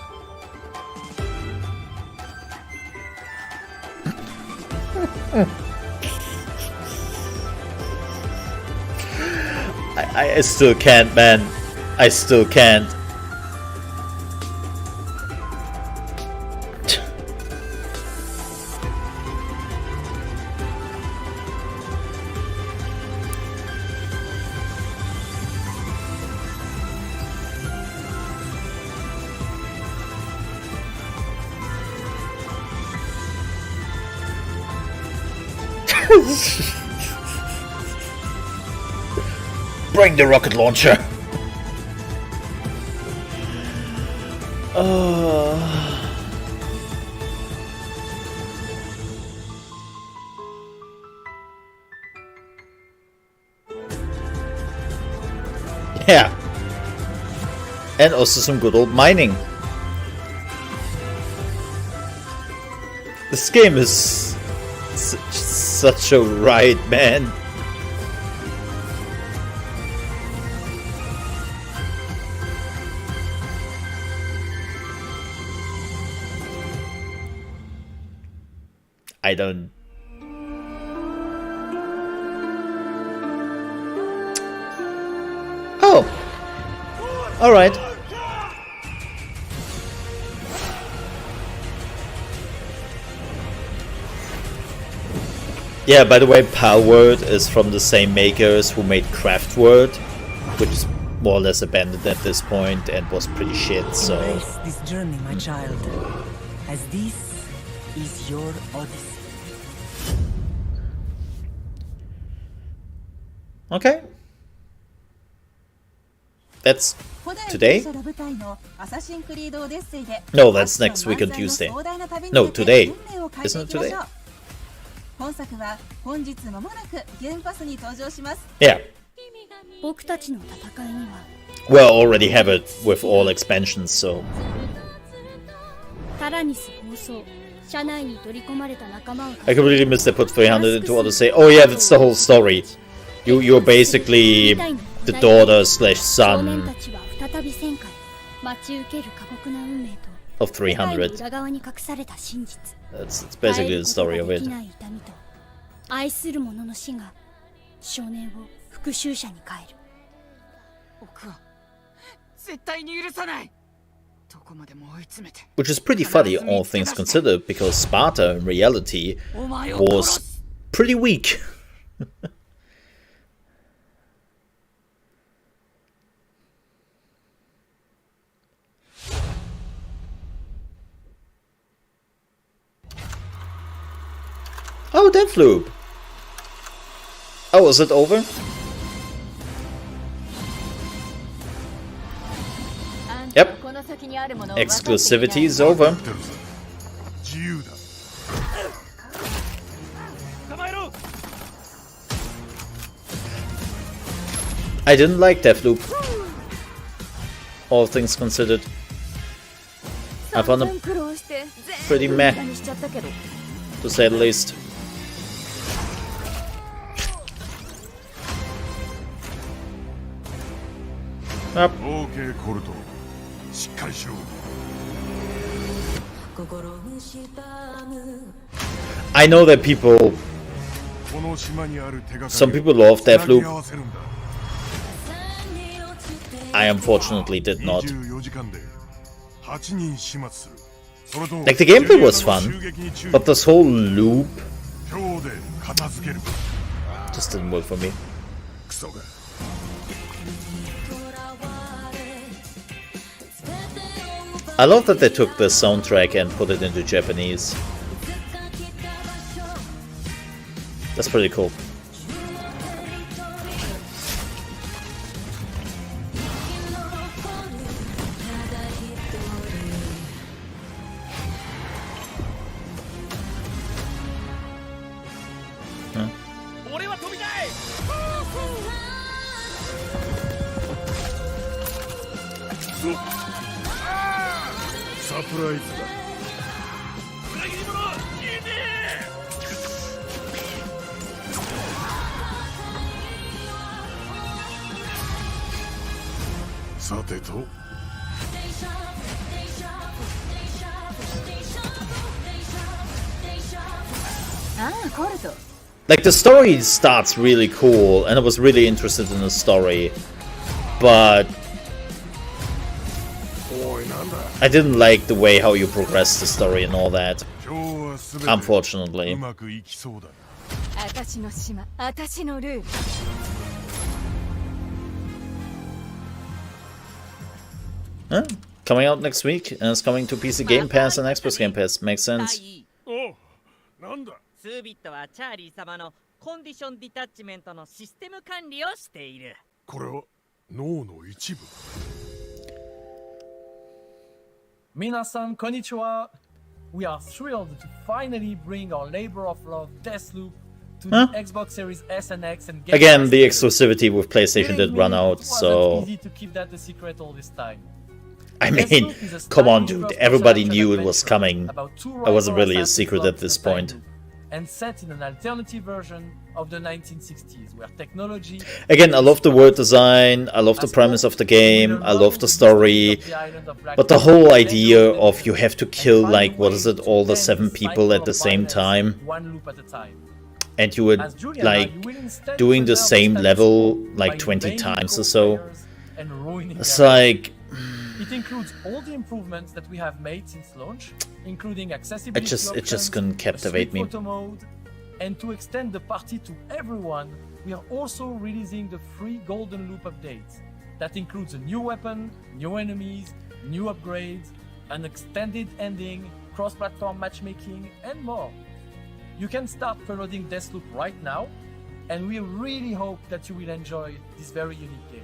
I still can't, man. I still can't. Bring the rocket launcher. Yeah. And also some good old mining. This game is such a ride, man. I don't... Oh! Alright. Yeah, by the way, Palworld is from the same makers who made Craftworld, which is more or less abandoned at this point and was pretty shit, so... Embrace this journey, my child, as this is your odyssey. Okay. That's today? No, that's next week on Tuesday. No, today. Isn't it today? Yeah. Well, already have it with all expansions, so... I completely missed they put 300 into Odyssey. Oh yeah, that's the whole story. You're basically the daughter slash son of 300. That's basically the story of it. 愛する者の死が少年を復讐者に変える。僕は絶対に許さない。Which is pretty funny, all things considered, because Sparta, in reality, was pretty weak. Oh, Deathloop! Oh, is it over? Yep. Exclusivity is over. I didn't like Deathloop. All things considered. I found him pretty meh, to say the least. Yep. I know that some people love Deathloop. I unfortunately did not. Like, the gameplay was fun, but this whole loop just didn't work for me. I love that they took the soundtrack and put it into Japanese. That's pretty cool. Huh? Like, the story starts really cool, and I was really interested in the story, but I didn't like the way how you progress the story and all that, unfortunately. Huh? Coming out next week, and it's coming to PC Game Pass and Xbox Game Pass. Makes sense. ツービットはチャーリー様のコンディションディタッチメントのシステム管理をしている。これは脳の一部。皆さんこんにちは。We are thrilled to finally bring our labor of love Deathloop to the Xbox Series S and X and again, the exclusivity with PlayStation did run out, so easy to keep that a secret all this time. I mean, come on, dude. Everybody knew it was coming. It wasn't really a secret at this point. And set in an alternative version of the 1960s, where technology... Again, I love the world design, I love the premise of the game, I love the story, but the whole idea of you have to kill, like, what is it, all the 7 people at the same time, and you were, like, doing the same level, like, 20 times or so. It's like... It includes all the improvements that we have made since launch, including accessibility it just couldn't captivate me. Photo mode, and to extend the party to everyone, we are also releasing the free Golden Loop update. That includes a new weapon, new enemies, new upgrades, an extended ending, cross-platform matchmaking, and more. You can start preloading Deathloop right now, and we really hope that you will enjoy this very unique game.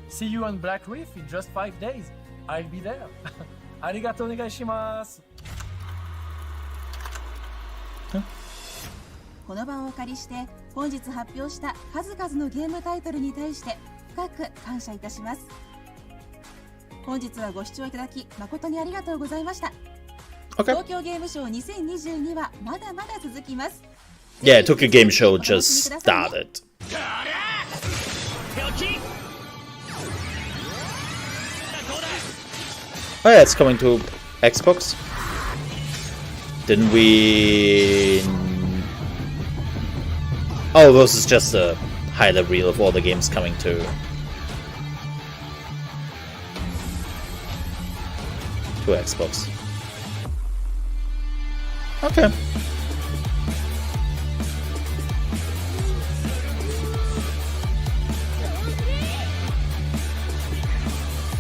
See you on Black Reef in just 5 days. I'll be there. ありがとうお願いします。この場をお借りして本日発表した数々のゲームタイトルに対して深く感謝いたします。本日はご視聴いただき誠にありがとうございました。東京ゲームショウ2022はまだまだ続きます。Yeah, Tokyo Game Show just started. Oh yeah, it's coming to Xbox. Didn't we... Oh, this is just a highlight reel of all the games coming to to Xbox. Okay.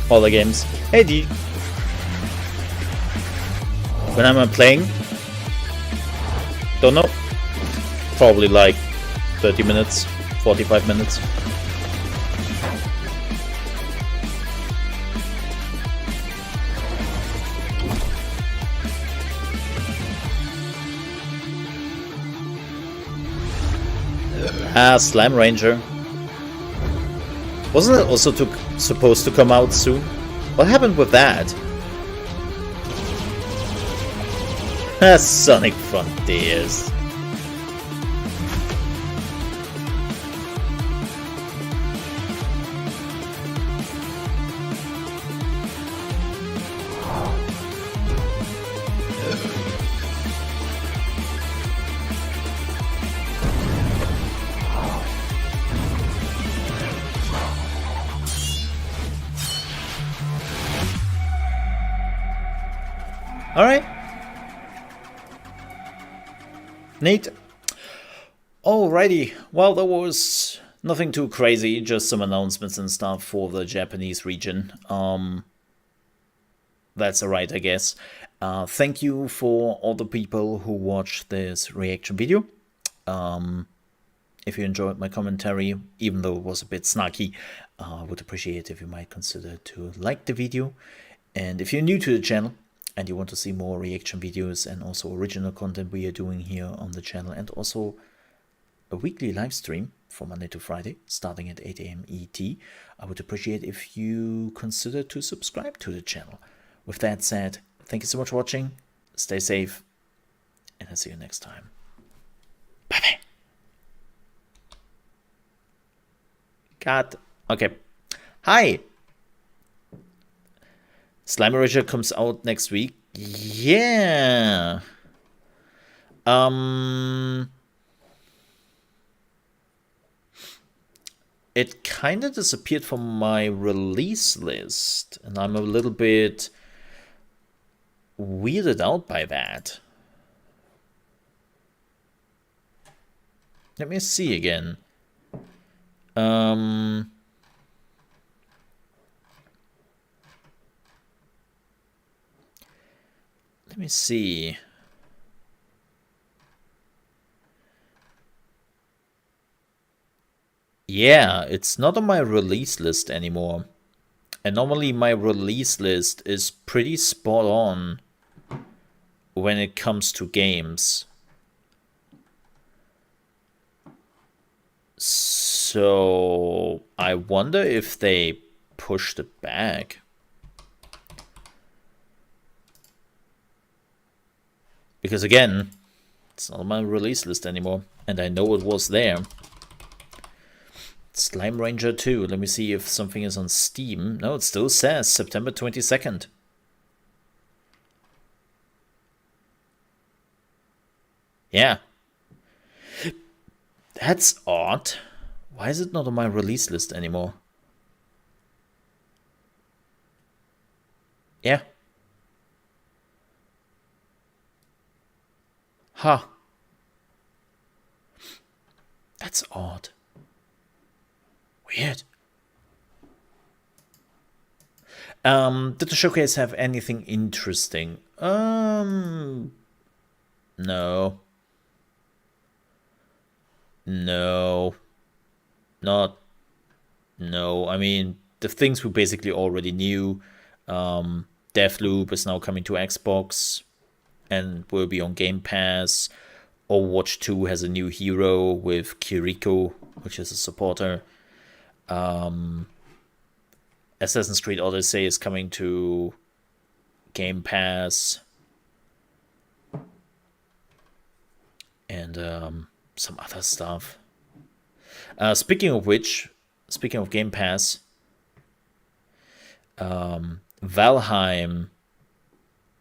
All the games. Hey, when I'm playing, don't know, probably like 30 minutes, 45 minutes. Slime Ranger. Wasn't it also supposed to come out soon? What happened with that? Sonic Frontiers. Alright. Neat. Alrighty. Well, there was nothing too crazy, just some announcements and stuff for the Japanese region. That's alright, I guess. Thank you for all the people who watched this reaction video. If you enjoyed my commentary, even though it was a bit snarky, I would appreciate if you might consider to like the video. And if you're new to the channel, and you want to see more reaction videos and also original content we are doing here on the channel, and also a weekly live stream from Monday to Friday starting at 8 AM ET, I would appreciate if you consider to subscribe to the channel. With that said, thank you so much for watching, stay safe, and I'll see you next time. Bye bye. Cut. Okay. Hi. Slime Ranger comes out next week. Yeah. It kind of disappeared from my release list, and I'm a little bit weirded out by that. Let me see again. Let me see. Yeah, it's not on my release list anymore. And normally my release list is pretty spot on when it comes to games. So I wonder if they pushed it back. Because again, it's not on my release list anymore, and I know it was there. Slime Ranger 2, let me see if something is on Steam. No, it still says September 22nd. Yeah. That's odd. Why is it not on my release list anymore? Yeah. Huh. That's odd. Weird. Did the showcase have anything interesting? No. No. Not. No. I mean, the things we basically already knew. Deathloop is now coming to Xbox and will be on Game Pass. Overwatch 2 has a new hero with Kiriko, which is a supporter. Assassin's Creed Odyssey is coming to Game Pass. And some other stuff. Speaking of which, speaking of Game Pass, Valheim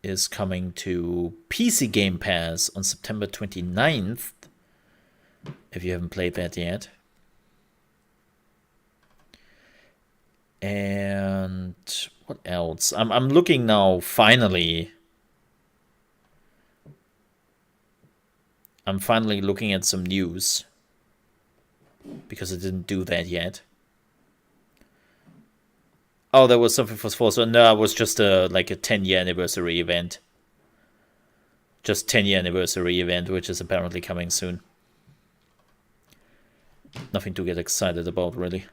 is coming to PC Game Pass on September 29th, if you haven't played that yet. And what What else? I'm looking now, finally. I'm finally looking at some news. Because I didn't do that yet. Oh, there was something for Forza. No, it was just like a 10-year anniversary event. Just 10-year anniversary event, which is apparently coming soon. Nothing to get excited about, really.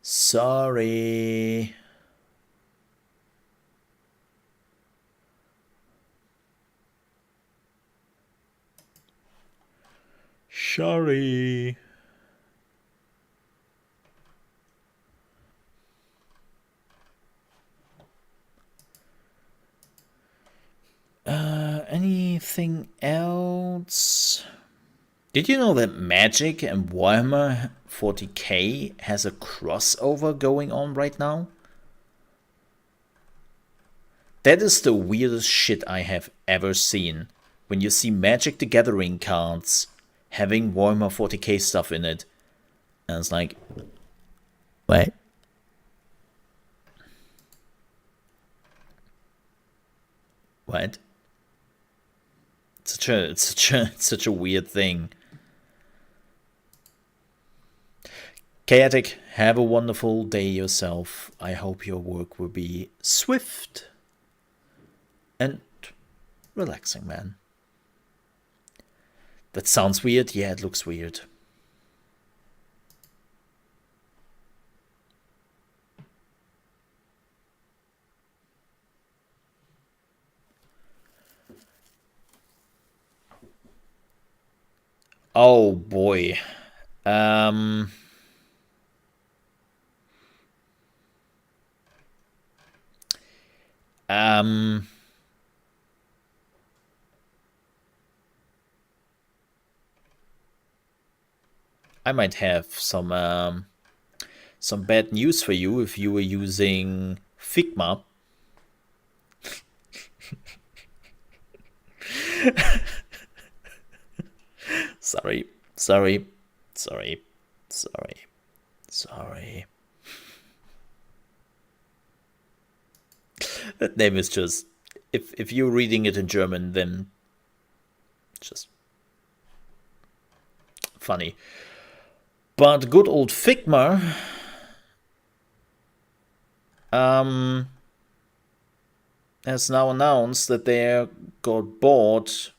Sorry. Sorry. Anything else? Did you know that Magic and Warhammer 40k has a crossover going on right now? That is the weirdest shit I have ever seen. When you see Magic the Gathering cards having Warhammer 40k stuff in it. And it's like, what? What? It's such a weird thing. Chaotic, have a wonderful day yourself. I hope your work will be swift and relaxing, man. That sounds weird. Yeah, it looks weird. Oh boy. I might have some bad news for you if you were using Figma. Sorry. That name is just, if you're reading it in German, then it's just funny. But good old Figma has now announced that they got bought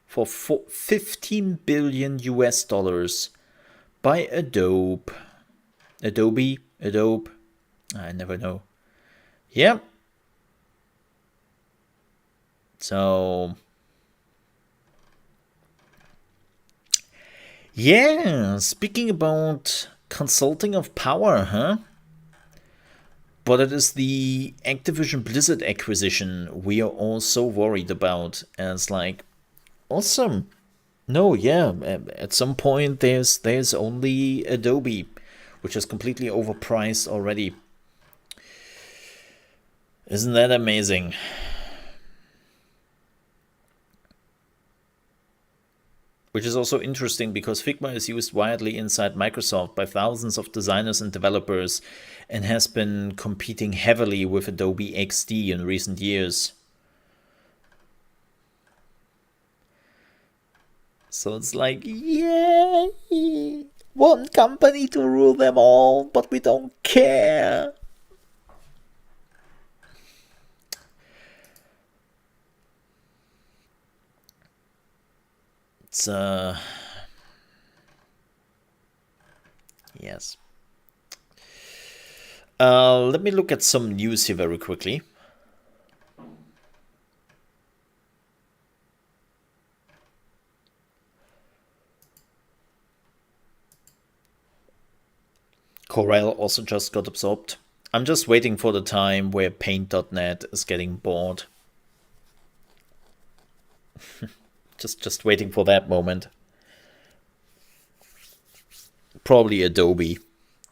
for $15 billion by Adobe. Adobe? I never know. Yeah. So, yeah, speaking about consulting of power, huh? But it is the Activision Blizzard acquisition we are all so worried about. And it's like, awesome. No, yeah, at some point there's only Adobe, which is completely overpriced already. Isn't that amazing? Which is also interesting because Figma is used widely inside Microsoft by thousands of designers and developers and has been competing heavily with Adobe XD in recent years. So it's like, yay! One company to rule them all, but we don't care. It's yes. Let me look at some news here very quickly. Growl also just got absorbed. I'm just waiting for the time where Paint.net is getting bored. just waiting for that moment. Probably Adobe.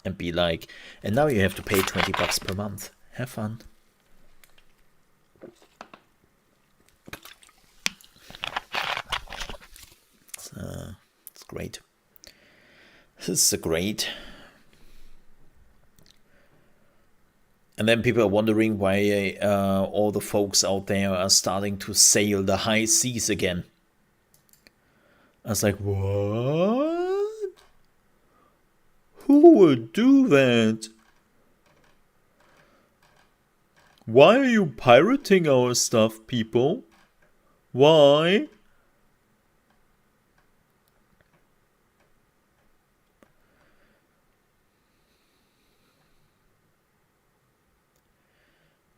And be like, and now you have to pay $20 per month. Have fun. It's great. This is great. And then people are wondering why all the folks out there are starting to sail the high seas again. I was like, what? Who would do that? Why are you pirating our stuff, people? Why?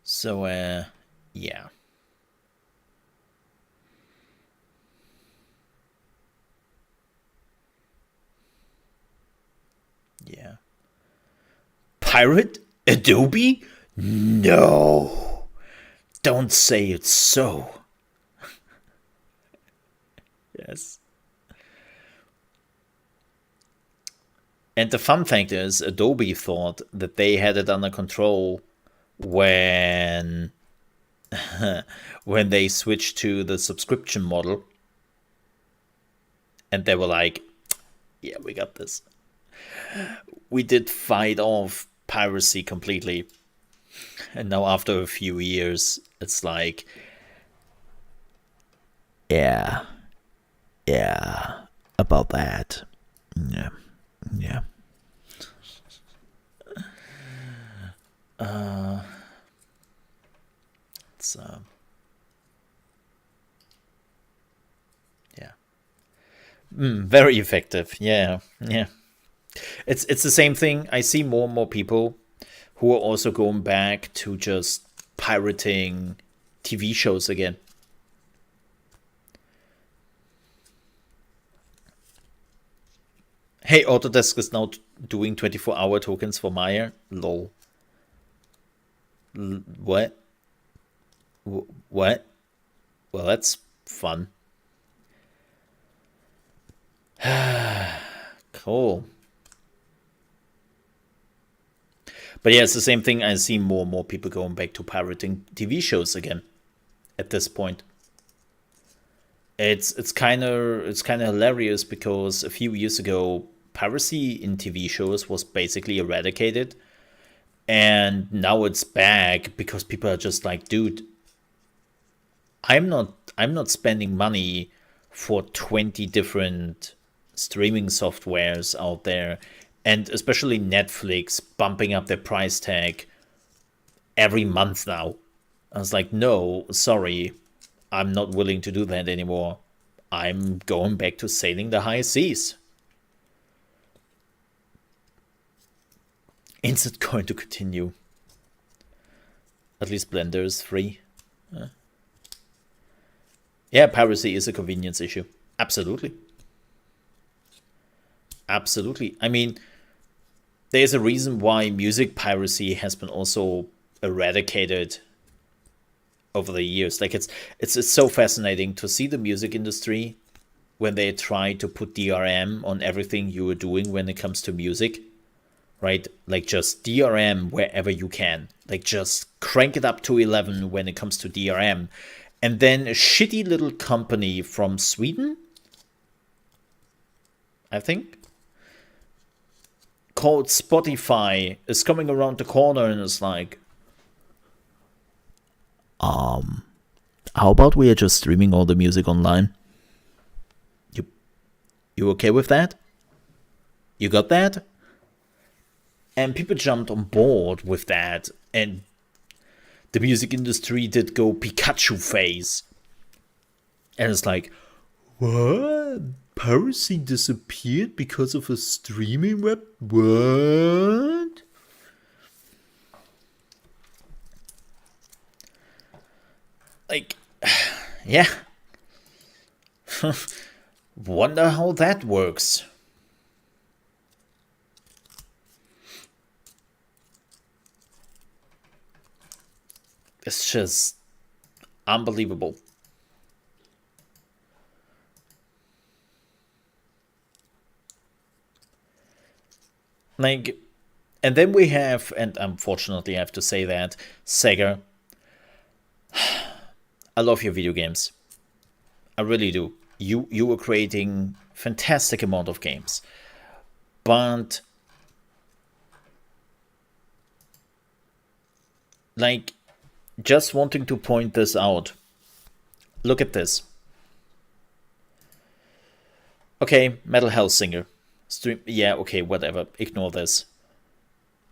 So, yeah. Yeah. Pirate Adobe? No. Don't say it's so. Yes. And the fun fact is, Adobe thought that they had it under control when when they switched to the subscription model. And they were like, yeah, we got this. We did fight off piracy completely. And now after a few years, it's like, yeah, about that. Yeah. It's yeah. Very effective. Yeah. It's the same thing. I see more and more people who are also going back to just pirating TV shows again. Hey, Autodesk is now doing 24-hour tokens for Maya. Lol. What? What? Well, that's fun. Cool. But yeah, it's the same thing. I see more and more people going back to pirating TV shows again at this point. It's kind of hilarious because a few years ago, piracy in TV shows was basically eradicated, and now it's back because people are just like, dude, I'm not spending money for 20 different streaming softwares out there, and especially Netflix bumping up their price tag every month now. I was like, no, sorry, I'm not willing to do that anymore. I'm going back to sailing the high seas. Is it going to continue? At least Blender is free. Yeah, piracy is a convenience issue. Absolutely. Absolutely. I mean, there's a reason why music piracy has been also eradicated over the years. Like it's so fascinating to see the music industry when they try to put DRM on everything you are doing when it comes to music, right? Like just DRM wherever you can. Like just crank it up to 11 when it comes to DRM. And then a shitty little company from Sweden, I think, called Spotify is coming around the corner and is like, how about we are just streaming all the music online? You okay with that? You got that? And people jumped on board with that, and the music industry did go Pikachu phase. And it's like, what? Piracy disappeared because of a streaming web? What? Like, yeah. Wonder how that works. It's just unbelievable. Like, and then we have, and unfortunately I have to say that, Sega. I love your video games. I really do. You were creating fantastic amount of games. But Like, just wanting to point this out. Look at this. Okay, Metal Hellsinger. Stream. Yeah, okay, whatever. Ignore this.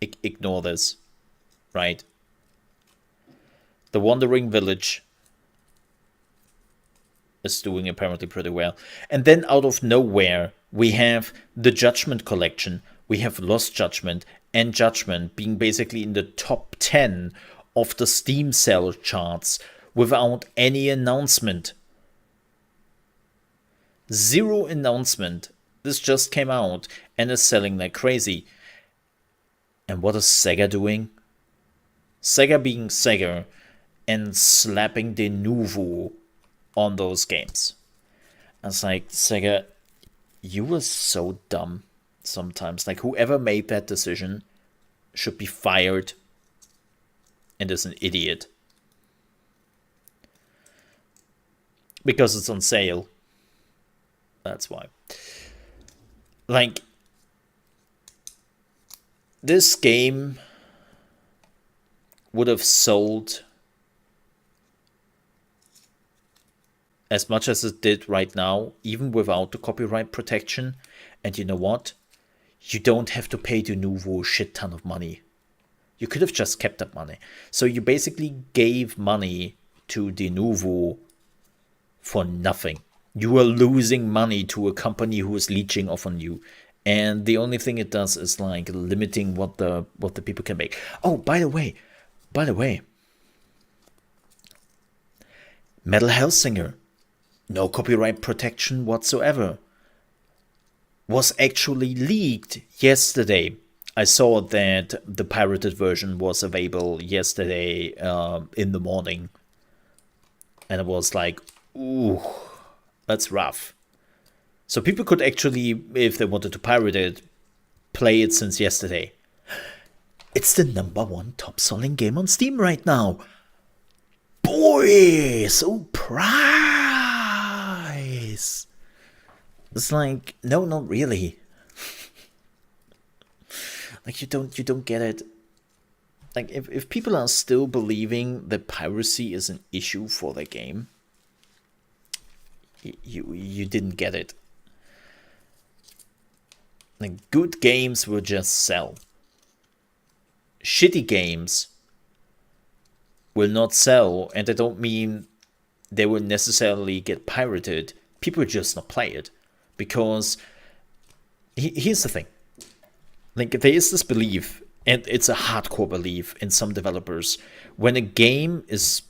Ignore this. Right. The Wandering Village is doing apparently pretty well. And then out of nowhere, we have the Judgment Collection. We have Lost Judgment and Judgment being basically in the top 10 of the Steam sell charts without any announcement. Zero announcement. This just came out and is selling like crazy. And what is Sega doing? Sega being Sega and slapping de nouveau on those games. I was like, Sega, you were so dumb sometimes. Like, whoever made that decision should be fired and is an idiot. Because it's on sale. That's why. Like, this game would have sold as much as it did right now, even without the copyright protection. And you know what? You don't have to pay de nouveau a shit ton of money. You could have just kept that money. So you basically gave money to de nouveau for nothing. You are losing money to a company who is leeching off on you. And the only thing it does is like limiting what the people can make. Oh, by the way, Metal Hellsinger, no copyright protection whatsoever, was actually leaked yesterday. I saw that the pirated version was available yesterday in the morning. And it was like, ooh, that's rough. So people could actually, if they wanted to pirate it, play it since yesterday. It's the #1 top-selling game on Steam right now. Boy, so price. It's like, no, not really. Like, you don't get it. Like, if people are still believing that piracy is an issue for the game, you didn't get it. Like, good games will just sell. Shitty games will not sell, and I don't mean they will necessarily get pirated. People just not play it. Because here's the thing. Like, there is this belief, and it's a hardcore belief in some developers, when a game is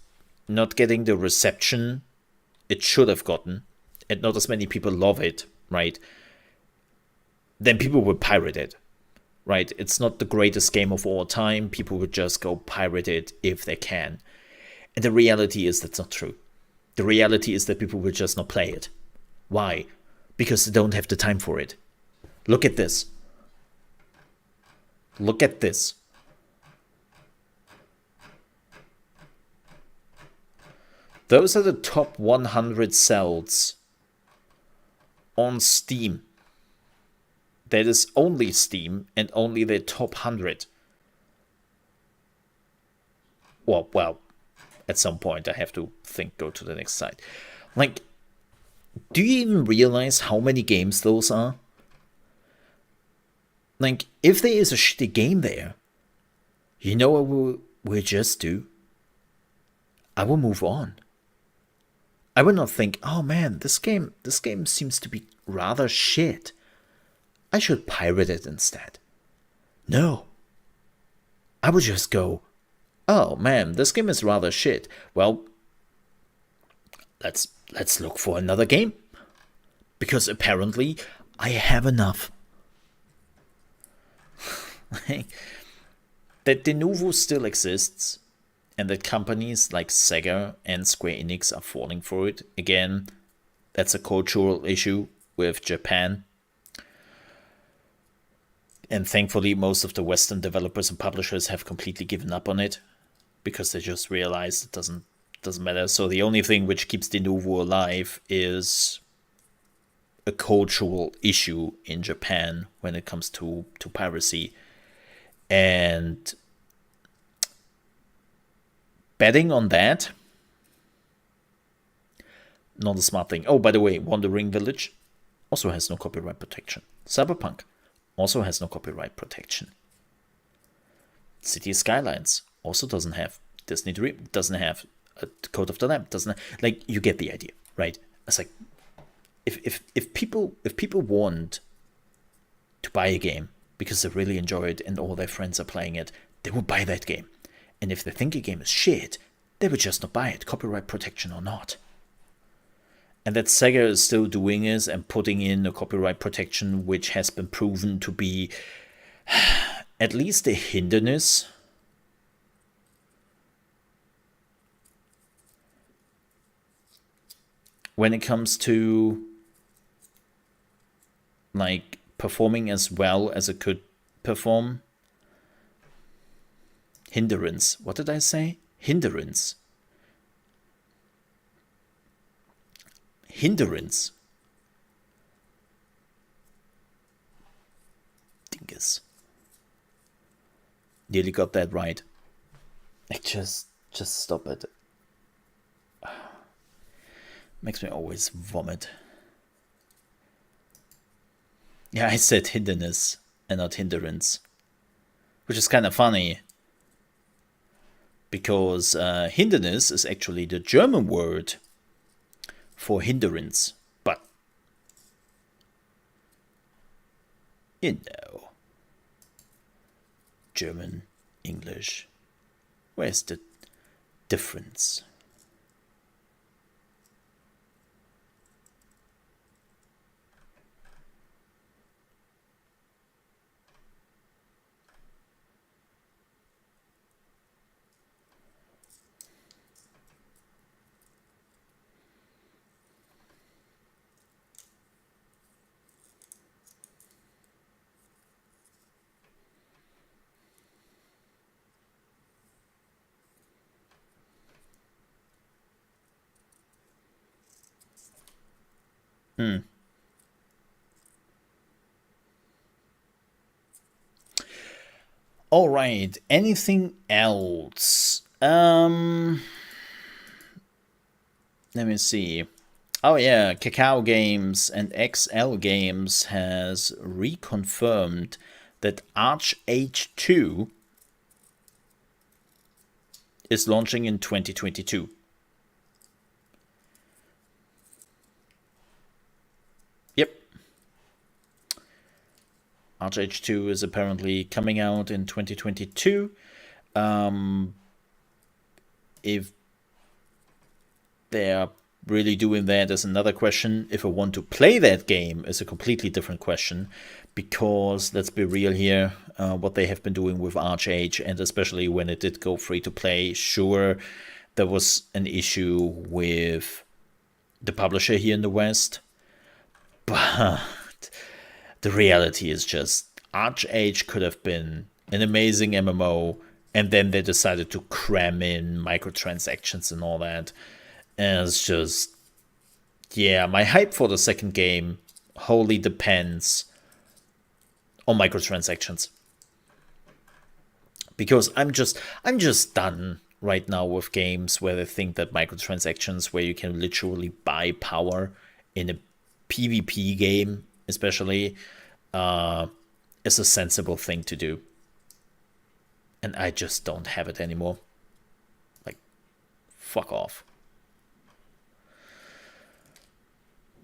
not getting the reception it should have gotten, and not as many people love it, right? Then people will pirate it, right? It's not the greatest game of all time. People would just go pirate it if they can. And the reality is that's not true. The reality is that people will just not play it. Why? Because they don't have the time for it. Look at this. Look at this. Those are the top 100 sales on Steam. That is only Steam and only the top 100. Well, at some point I have to go to the next site. Like, do you even realize how many games those are? Like, if there is a shitty game there, you know what we'll just do? I will move on. I will not think, oh man, this game seems to be rather shit. I should pirate it instead. No. I would just go, oh man, this game is rather shit. Well, let's look for another game. Because apparently I have enough. That de nouveau still exists, and that companies like Sega and Square Enix are falling for it. Again, that's a cultural issue with Japan. And thankfully, most of the Western developers and publishers have completely given up on it, because they just realize it doesn't matter. So the only thing which keeps de nouveau alive is a cultural issue in Japan when it comes to piracy. And betting on that, not a smart thing. Oh, by the way, Wandering Village also has no copyright protection. Cyberpunk also has no copyright protection. City Skylines also doesn't have. Disney Dream doesn't have. A Code of the Lamb doesn't have, like, you get the idea, right? It's like if people want to buy a game because they really enjoy it and all their friends are playing it, they will buy that game. And if they think a game is shit, they would just not buy it, copyright protection or not. And that Sega is still doing is and putting in a copyright protection which has been proven to be at least a hindrance when it comes to like performing as well as it could perform. Hindrance. What did I say? Hindrance. Hindrance. Dingus. Nearly got that right. Just stop it. Makes me always vomit. Yeah, I said hinderness and not hindrance, which is kind of funny because hinderness is actually the German word for hindrance, but you know, German, English, where's the difference? All right. Anything else? Let me see. Oh yeah, Kakao Games and XL Games has reconfirmed that Arch-Age 2 is launching in 2022. Yep. Arch-Age 2 is apparently coming out in 2022. If they're really doing that is another question. If I want to play that game is a completely different question, because let's be real here, what they have been doing with Arch-Age, and especially when it did go free to play, sure, there was an issue with the publisher here in the West, but the reality is just Arch-Age could have been an amazing MMO, and then they decided to cram in microtransactions and all that. And it's just, yeah, my hype for the second game wholly depends on microtransactions. Because I'm just done right now with games where they think that microtransactions, where you can literally buy power in a PvP game, especially, is a sensible thing to do. And I just don't have it anymore. Like, fuck off.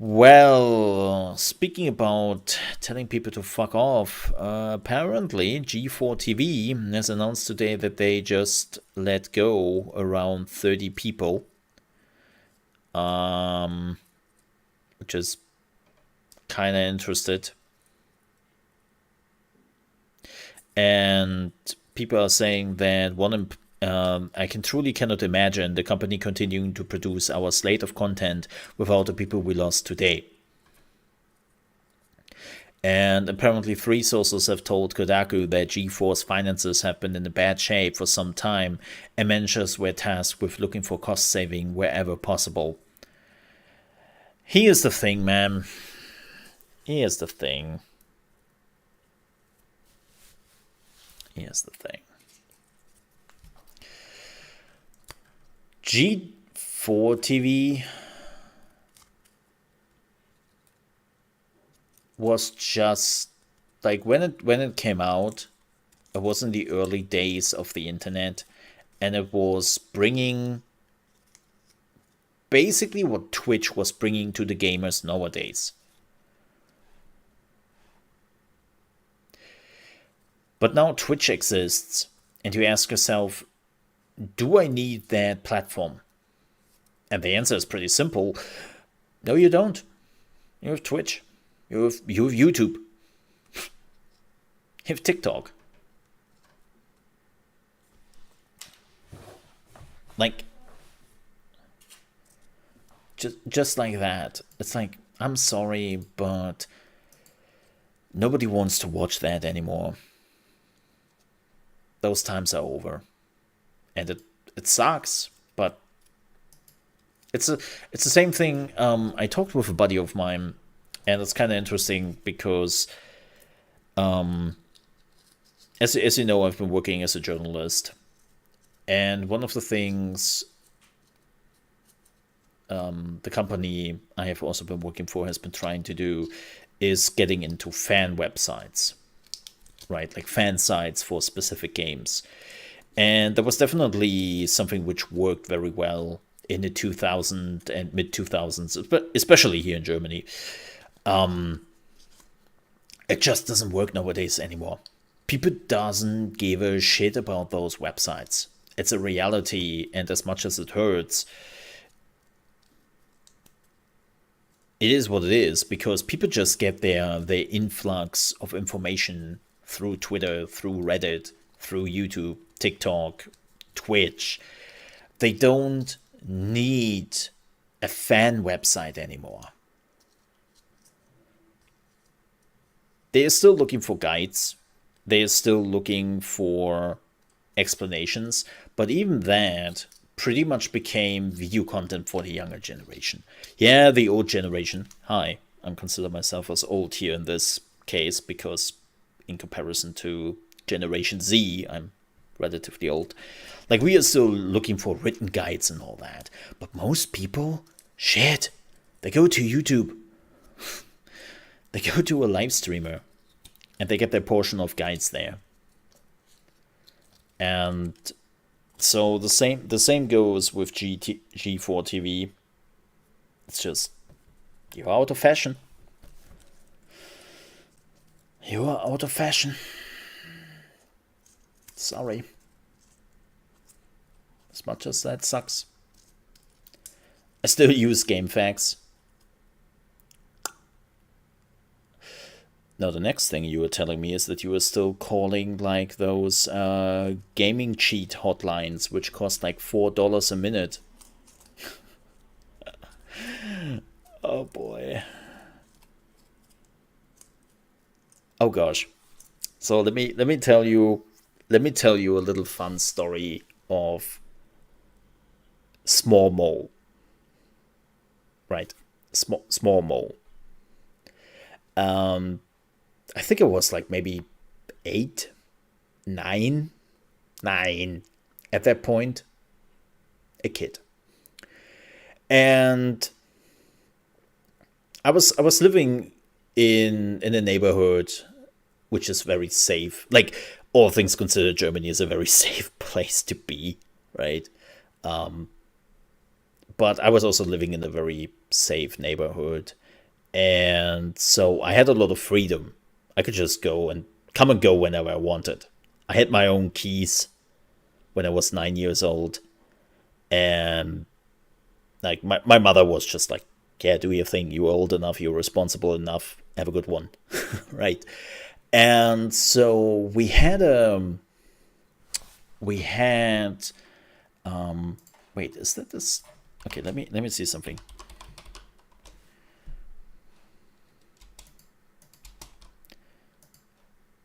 Well, speaking about telling people to fuck off, apparently G4 TV has announced today that they just let go around 30 people, which is kind of interesting. And people are saying that I truly cannot imagine the company continuing to produce our slate of content without the people we lost today. And apparently 3 sources have told Kodaku that G4's finances have been in a bad shape for some time, and managers were tasked with looking for cost saving wherever possible. Here's the thing, man. Here's the thing. G4 TV was just like when it came out, it was in the early days of the internet, and it was bringing basically what Twitch was bringing to the gamers nowadays. But now Twitch exists, and you ask yourself, do I need that platform? And the answer is pretty simple. No, you don't. You have Twitch. You have YouTube. You have TikTok. Like, just like that. It's like, I'm sorry, but nobody wants to watch that anymore. Those times are over. And it sucks, but it's the same thing. I talked with a buddy of mine, and it's kind of interesting because as you know, I've been working as a journalist, and one of the things the company I have also been working for has been trying to do is getting into fan websites, right? Like fan sites for specific games. And that was definitely something which worked very well in the 2000s and mid-2000s, but especially here in Germany. It just doesn't work nowadays anymore. People doesn't give a shit about those websites. It's a reality, and as much as it hurts, it is what it is, because people just get their influx of information through Twitter, through Reddit, through YouTube, TikTok, Twitch. They don't need a fan website anymore. They're still looking for guides. They're still looking for explanations. But even that pretty much became video content for the younger generation. Yeah, the old generation. Hi, I consider myself as old here in this case, because in comparison to Generation Z, I'm relatively old. Like, we are still looking for written guides and all that. But most people, shit, they go to YouTube. They go to a live streamer, and they get their portion of guides there. And so the same goes with G4 TV. It's just, you're out of fashion. You are out of fashion. Sorry. As much as that sucks. I still use GameFAQs. Now, the next thing you were telling me is that you were still calling like those gaming cheat hotlines, which cost like $4 a minute. Oh boy. Oh gosh. So let me tell you a little fun story of small mole. Right, small mole. I think it was like maybe 8, 9 at that point. A kid. And I was living in a neighborhood which is very safe. Like, all things considered, Germany is a very safe place to be, right? But I was also living in a very safe neighborhood. And so I had a lot of freedom. I could just go and come and go whenever I wanted. I had my own keys when I was 9 years old. And like my mother was just like, yeah, do your thing. You're old enough. You're responsible enough. Have a good one. Right. And so we had wait, is that this? Okay, let me see something.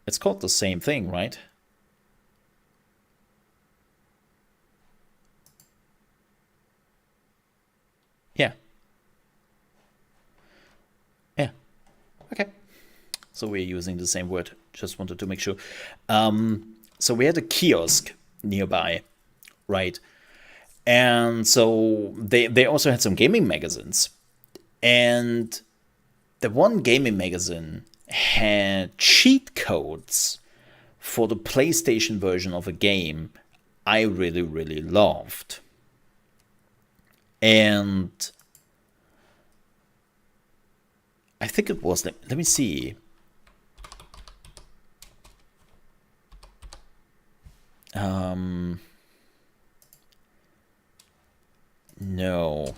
It's called the same thing, right? Yeah. Yeah. Okay. So we're using the same word. Just wanted to make sure. So we had a kiosk nearby, right? And so they also had some gaming magazines. And the one gaming magazine had cheat codes for the PlayStation version of a game I really, really loved. And I think it was, let me see. No.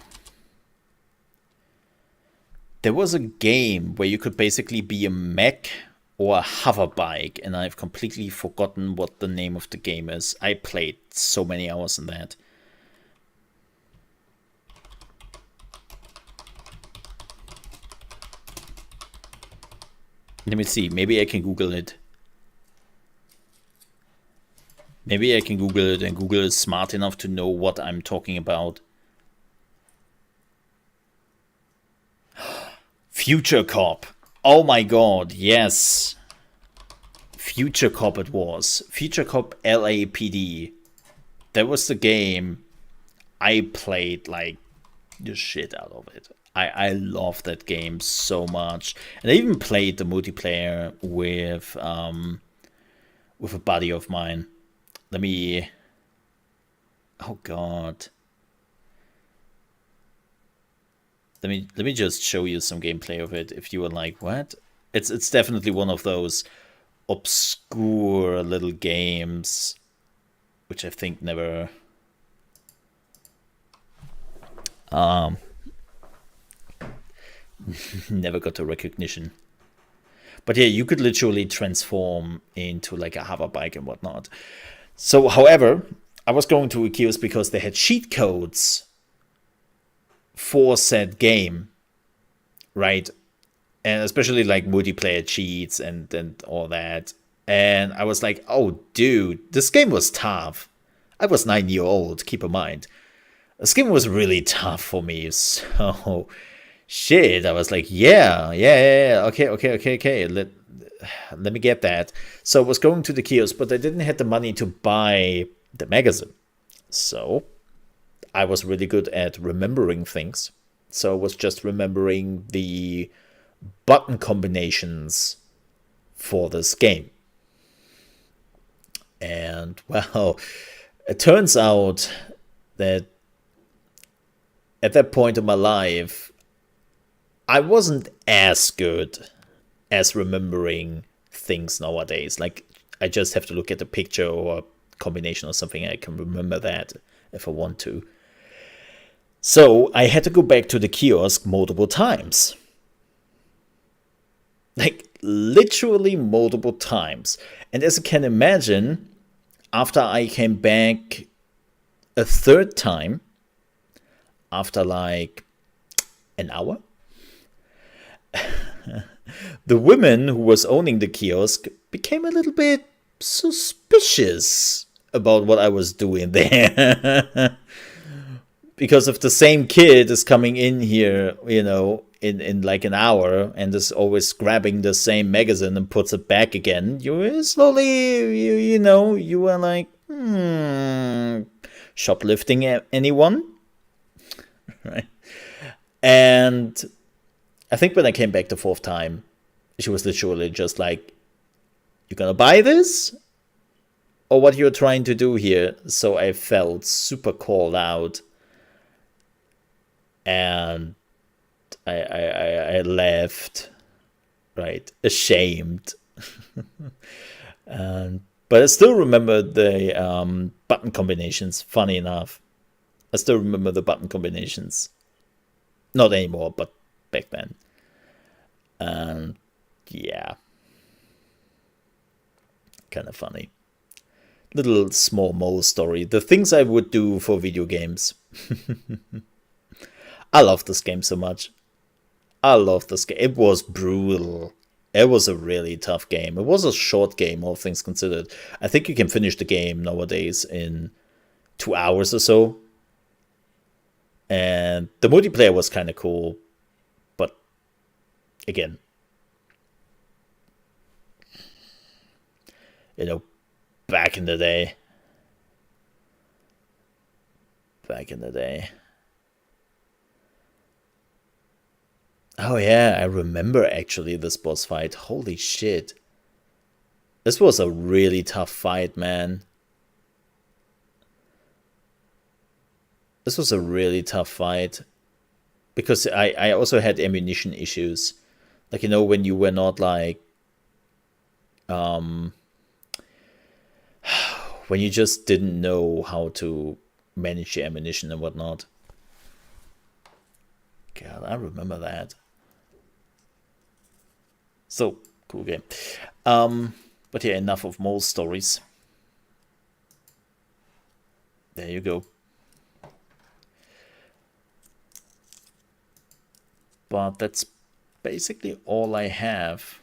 There was a game where you could basically be a mech or a hoverbike, and I've completely forgotten what the name of the game is. I played so many hours in that. Let me see, maybe I can Google it. Maybe I can Google it, and Google is smart enough to know what I'm talking about. Future Cop. Oh my god, yes. Future Cop it was. Future Cop LAPD. That was the game I played like the shit out of it. I love that game so much. And I even played the multiplayer with a buddy of mine. Let me... Oh god. Let me just show you some gameplay of it if you were like, what? It's definitely one of those obscure little games which I think never never got the recognition. But yeah, you could literally transform into like a hoverbike and whatnot. So, however, I was going to a kiosk because they had cheat codes for said game, right? And especially like multiplayer cheats and all that. And I was like, oh, dude, this game was tough. I was 9 years old, keep in mind. This game was really tough for me. So, shit, I was like, yeah, okay. Let me get that. So I was going to the kiosk, but I didn't have the money to buy the magazine. So I was really good at remembering things. So I was just remembering the button combinations for this game. And, well, it turns out that at that point in my life, I wasn't as good as remembering things nowadays. Like, I just have to look at a picture or a combination or something. I can remember that if I want to. So I had to go back to the kiosk multiple times. Like, literally multiple times. And as you can imagine, after I came back a third time, after like an hour, the woman who was owning the kiosk became a little bit suspicious about what I was doing there. Because if the same kid is coming in here, you know, in like an hour and is always grabbing the same magazine and puts it back again, you slowly, you know, you are like, shoplifting anyone? Right? And I think when I came back the fourth time, she was literally just like, you gonna buy this? Or what you're trying to do here? So I felt super called out. And I left, right, ashamed. But I still remember the button combinations, funny enough. I still remember the button combinations. Not anymore, but back then. And yeah. Kind of funny. Little small mole story. The things I would do for video games. I love this game so much. I love this game. It was brutal. It was a really tough game. It was a short game, all things considered. I think you can finish the game nowadays in 2 hours or so. And the multiplayer was kind of cool. But, again, you know, back in the day. back in the day. Oh yeah, I remember actually this boss fight. Holy shit. This was a really tough fight, man. This was a really tough fight. Because I also had ammunition issues. Like, you know, when you were not like... when you just didn't know how to manage your ammunition and whatnot. God, I remember that. So, cool game. But yeah, enough of Mole stories. There you go. But that's basically all I have.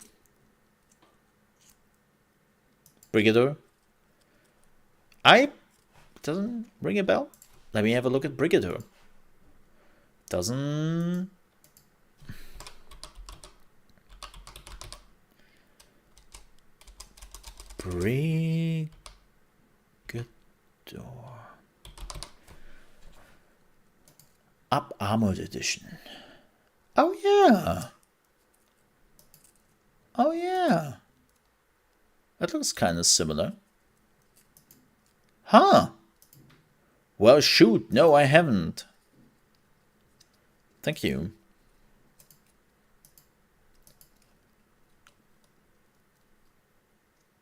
Brigadier? Doesn't ring a bell? Let me have a look at Brigadier. Doesn't... Brigadier. Up Armored Edition. Oh yeah. Oh yeah. That looks kind of similar. Huh. Well, shoot. No, I haven't. Thank you.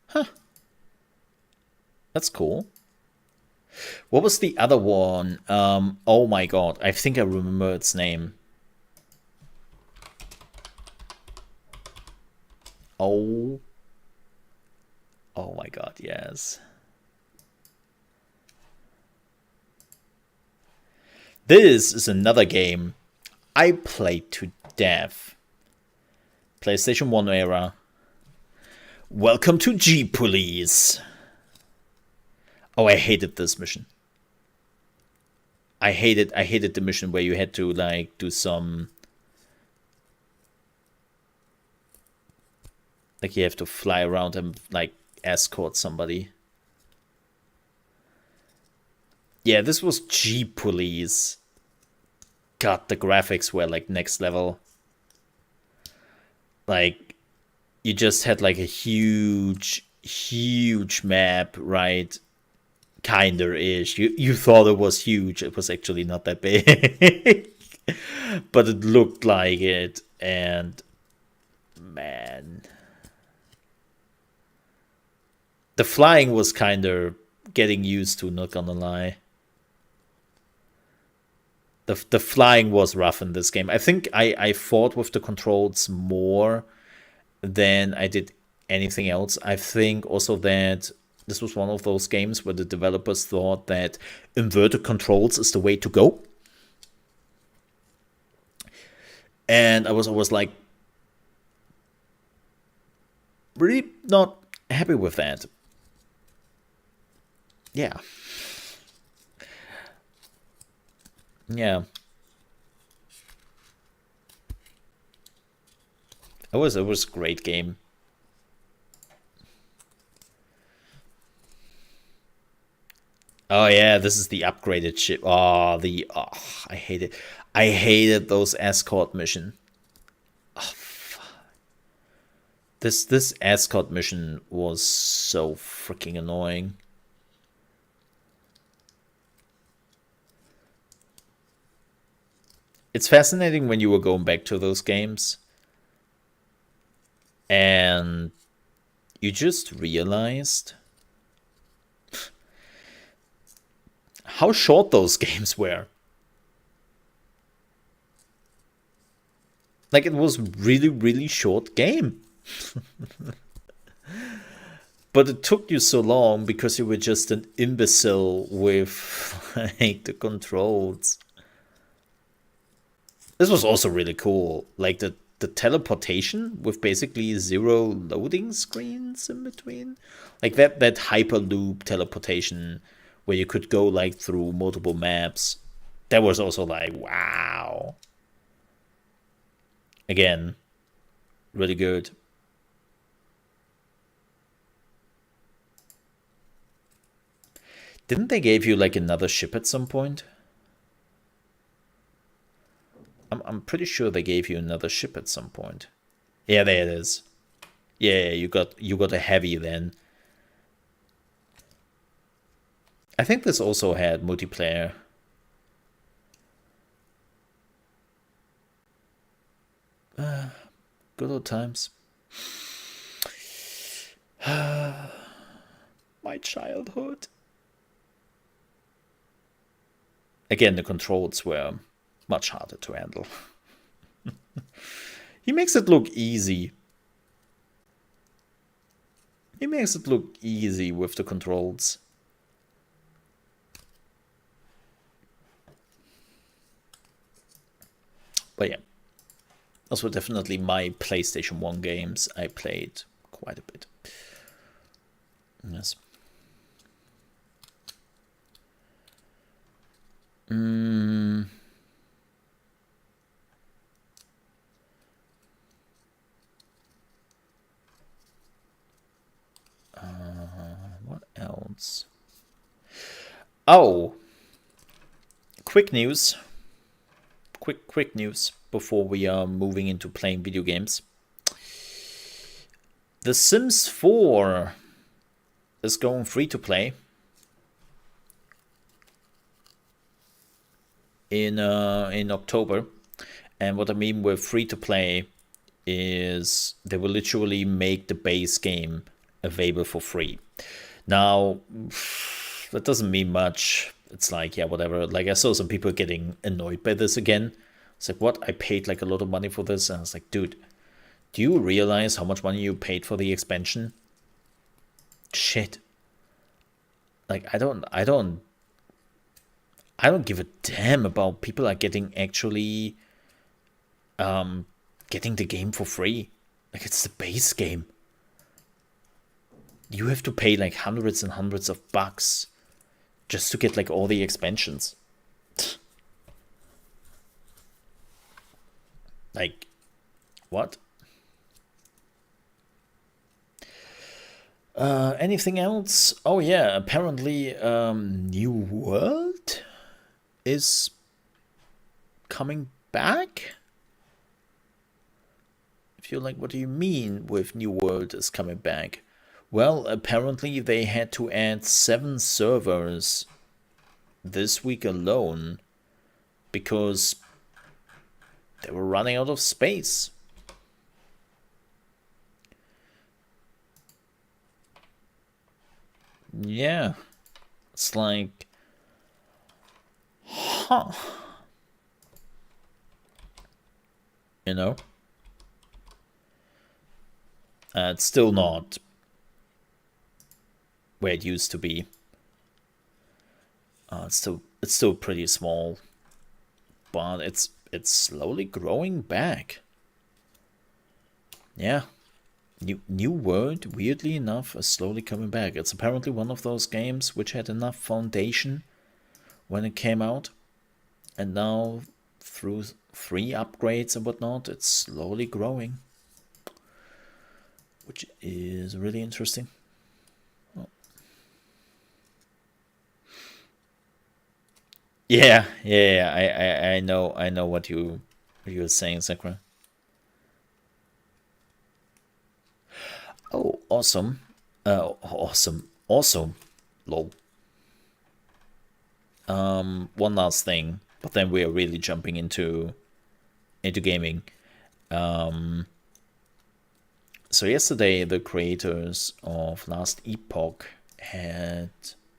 Huh. That's cool. What was the other one? Oh my god. I think I remember its name. Oh my god, yes. This is another game I played to death. PlayStation 1 era. Welcome to G-Police. Oh, I hated this mission. I hated the mission where you had to like do some... Like you have to fly around and like escort somebody. Yeah, this was G-Police. God, the graphics were like next level. Like, you just had like a huge map, right? Kinda-ish. You thought it was huge. It was actually not that big. But it looked like it. And, man... The flying was kind of getting used to, not gonna lie. The flying was rough in this game. I think I fought with the controls more than I did anything else. I think also that this was one of those games where the developers thought that inverted controls is the way to go. And I was always like, really not happy with that. Yeah. Yeah. It was a great game. Oh yeah, this is the upgraded ship. I hate it. I hated those escort mission. Oh, fuck. This escort mission was so freaking annoying. It's fascinating when you were going back to those games and you just realized how short those games were. Like, it was really short game. But it took you so long because you were just an imbecile with like the controls. This was also really cool, like the teleportation with basically 0 loading screens in between. Like that Hyperloop teleportation where you could go like through multiple maps. That was also like, wow. Again, really good. Didn't they give you like another ship at some point? I'm pretty sure they gave you another ship at some point. Yeah, there it is. Yeah, you got a heavy then. I think this also had multiplayer. Good old times. My childhood. Again, the controls were much harder to handle. He makes it look easy. He makes it look easy with the controls. But yeah, those were definitely my PlayStation 1 games. I played quite a bit. Yes. What else? Oh, quick news. Quick news before we are moving into playing video games. The Sims 4 is going free to play in October, and what I mean with free to play is they will literally make the base game available for free. Now, that doesn't mean much. It's like, yeah, whatever. Like, I saw some people getting annoyed by this again. It's like, what? I paid like a lot of money for this? And I was like, dude, do you realize how much money you paid for the expansion? Shit. Like, I don't give a damn about people are getting actually getting the game for free. Like, it's the base game. You have to pay like hundreds and hundreds of bucks just to get like all the expansions. Like, what? Anything else? Oh yeah, apparently New World is coming back. If you're like, what do you mean with New World is coming back? Well, apparently they had to add 7 servers this week alone because they were running out of space. Yeah, it's like, huh? You know, it's still not where it used to be. It's still pretty small, but it's slowly growing back. Yeah. New World, weirdly enough, is slowly coming back. It's apparently one of those games which had enough foundation when it came out, and now through 3 upgrades and whatnot, it's slowly growing, which is really interesting. Oh. Yeah, I know what you were saying, Sakura. Oh, awesome. Awesome. Lol. One last thing, but then we are really jumping into gaming. So yesterday, the creators of Last Epoch had,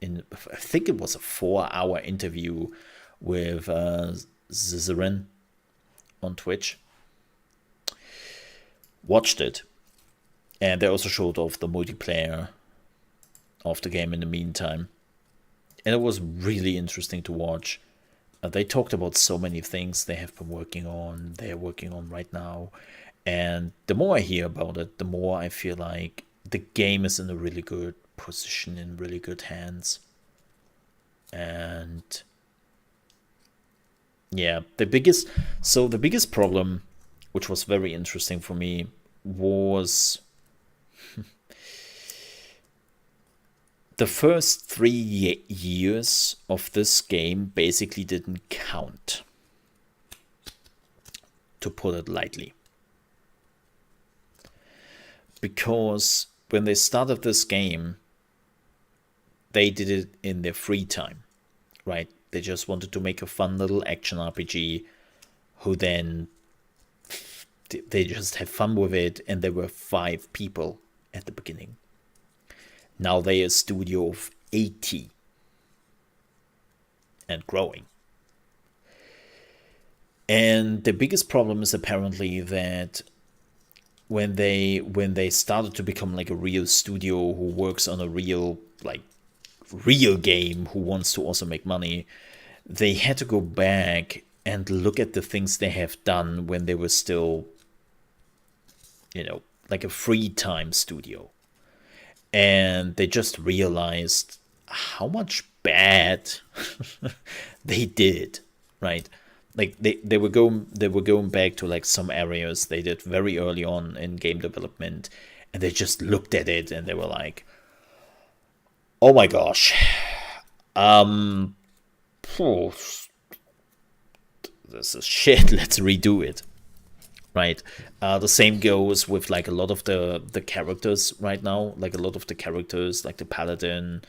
I think it was a 4-hour interview with Zizarin on Twitch. Watched it. And they also showed off the multiplayer of the game in the meantime. And it was really interesting to watch. They talked about so many things they have been working on, they're working on right now. And the more I hear about it, the more I feel like the game is in a really good position, in really good hands. And yeah, the biggest problem, which was very interesting for me, was the first 3 years of this game basically didn't count. to put it lightly. Because when they started this game, they did it in their free time, right? They just wanted to make a fun little action RPG who then they just had fun with it, and there were 5 people at the beginning. Now they're a studio of 80 and growing. And the biggest problem is apparently that when they started to become like a real studio who works on a real game, who wants to also make money, they had to go back and look at the things they have done when they were still, you know, like a free time studio. And they just realized how much bad they did, right? Like they were going back to like some areas they did very early on in game development, and they just looked at it and they were like, oh my gosh, this is shit, let's redo it, right? The same goes with like a lot of the characters right now. Like a lot of the characters, like the paladin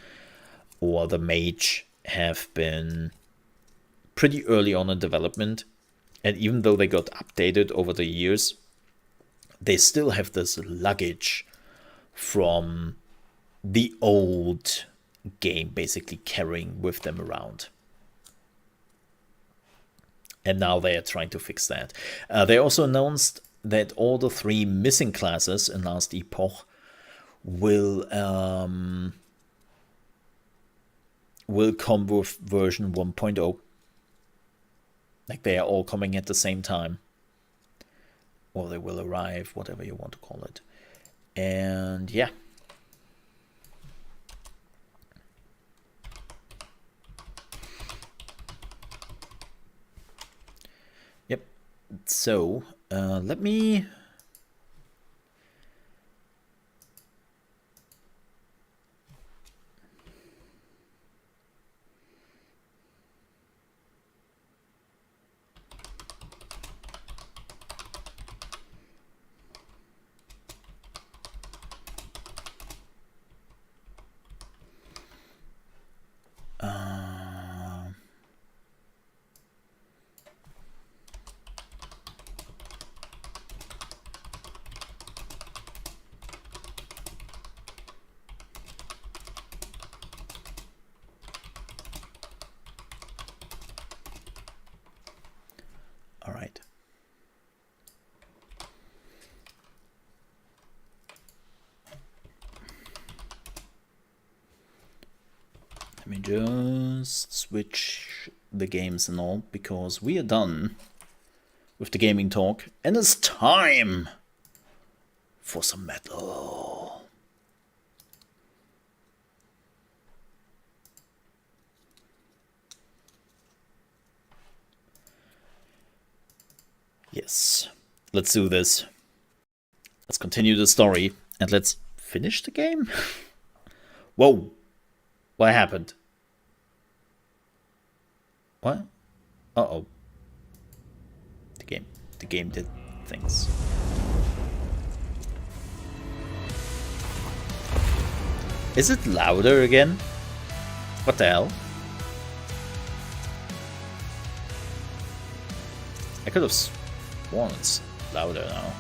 or the mage, have been pretty early on in development, and even though they got updated over the years, they still have this luggage from the old game basically carrying with them around. And now they are trying to fix that. They also announced that all the 3 missing classes in Last Epoch will come with version 1.0. Like they are all coming at the same time. Or they will arrive, whatever you want to call it. And yeah. Yep. So, let me... All right. Let me just switch the games and all, because we are done with the gaming talk, and it's time for some metal. Yes, let's do this. Let's continue the story, and let's finish the game. Whoa, what happened? What? Uh-oh. The game did things. Is it louder again? What the hell? I could have sworn it's louder now.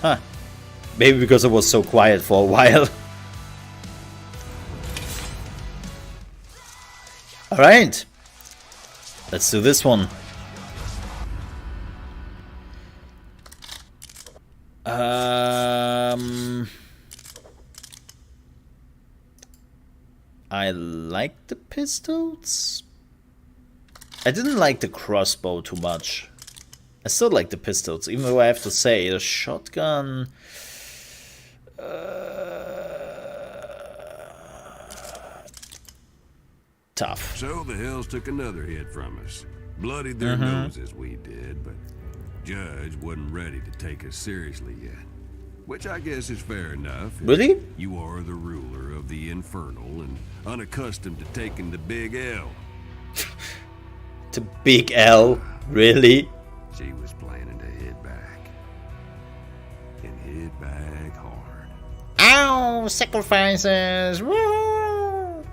Huh. Maybe because it was so quiet for a while. Alright. Let's do this one. I like the pistols. I didn't like the crossbow too much. I still like the pistols, even though I have to say the shotgun. Tough. So the Hells took another hit from us. Bloodied their noses, we did, but Judge wasn't ready to take us seriously yet. Which I guess is fair enough. Really? You are the ruler of the Infernal and unaccustomed to taking the big L. to Big L. Really? She was planning to hit back. And hit back hard. Ow! Sacrifices! Woo!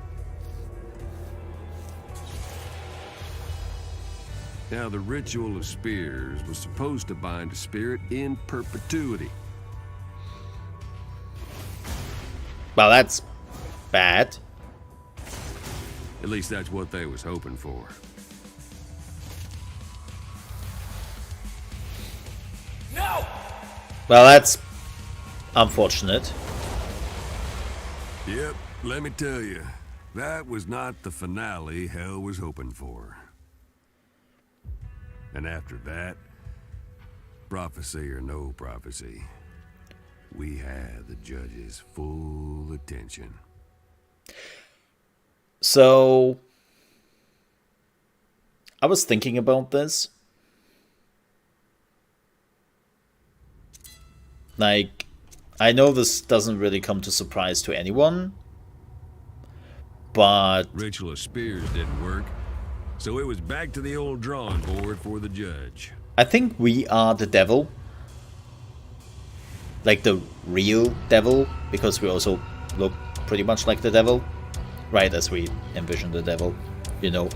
Now, the ritual of spears was supposed to bind a spirit in perpetuity. Well, that's bad. At least that's what they was hoping for. No! Well, that's unfortunate. Yep, let me tell you, that was not the finale Hell was hoping for. And after that, prophecy or no prophecy, we had the judge's full attention. So, I was thinking about this. Like, I know this doesn't really come to surprise to anyone, but... Ritual of spears didn't work, so it was back to the old drawing board for the judge. I think we are the devil. Like the real devil, because we also look pretty much like the devil. Right, as we envision the devil, you know.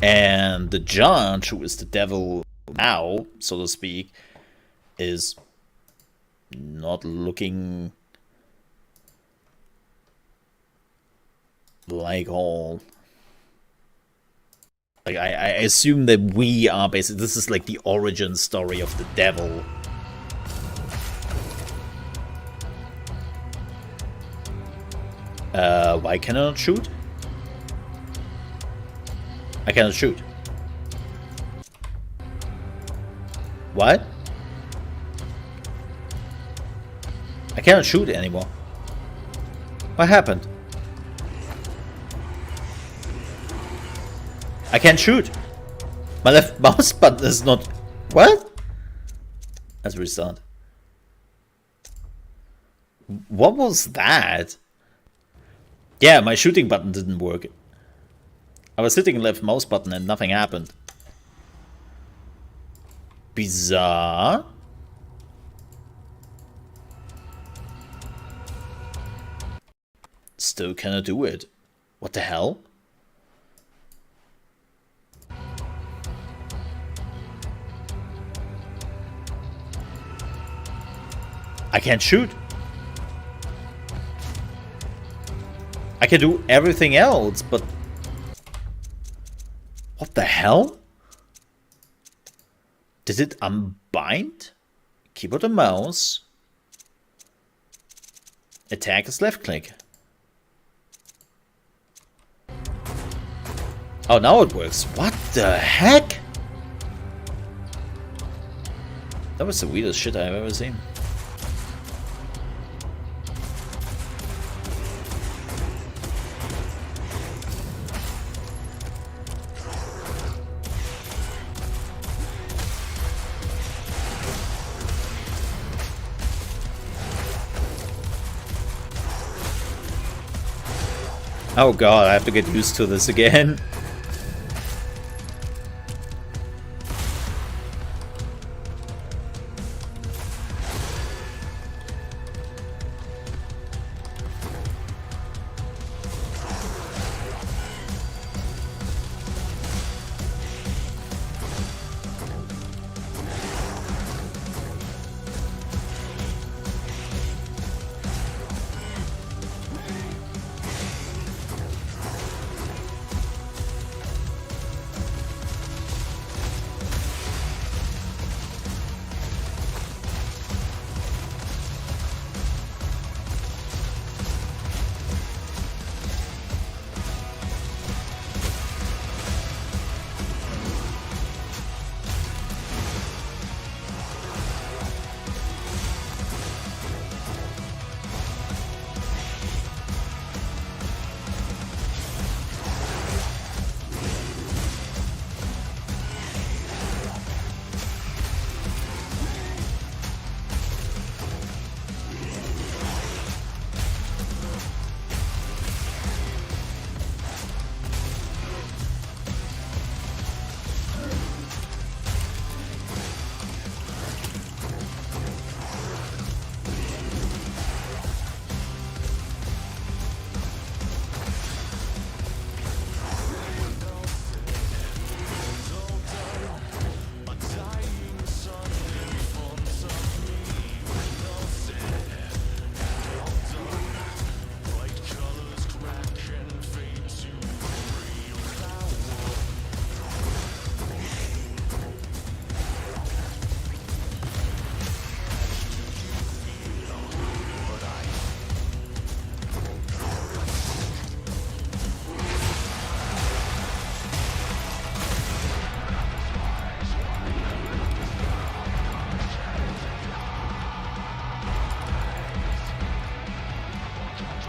And the judge, who is the devil now, so to speak, is not looking like all... Like, I assume that we are basically... This is like the origin story of the devil. Why can I not shoot? I cannot shoot. What? I cannot shoot anymore. What happened? I can't shoot. My left mouse button is not... What? Let's restart. What was that? Yeah, my shooting button didn't work. I was hitting left mouse button and nothing happened. Bizarre. Still cannot do it. What the hell? I can't shoot. I can do everything else, but... What the hell? Did it unbind? Keyboard and mouse. Attack is left click. Oh, now it works. What the heck? That was the weirdest shit I've ever seen. Oh god, I have to get used to this again.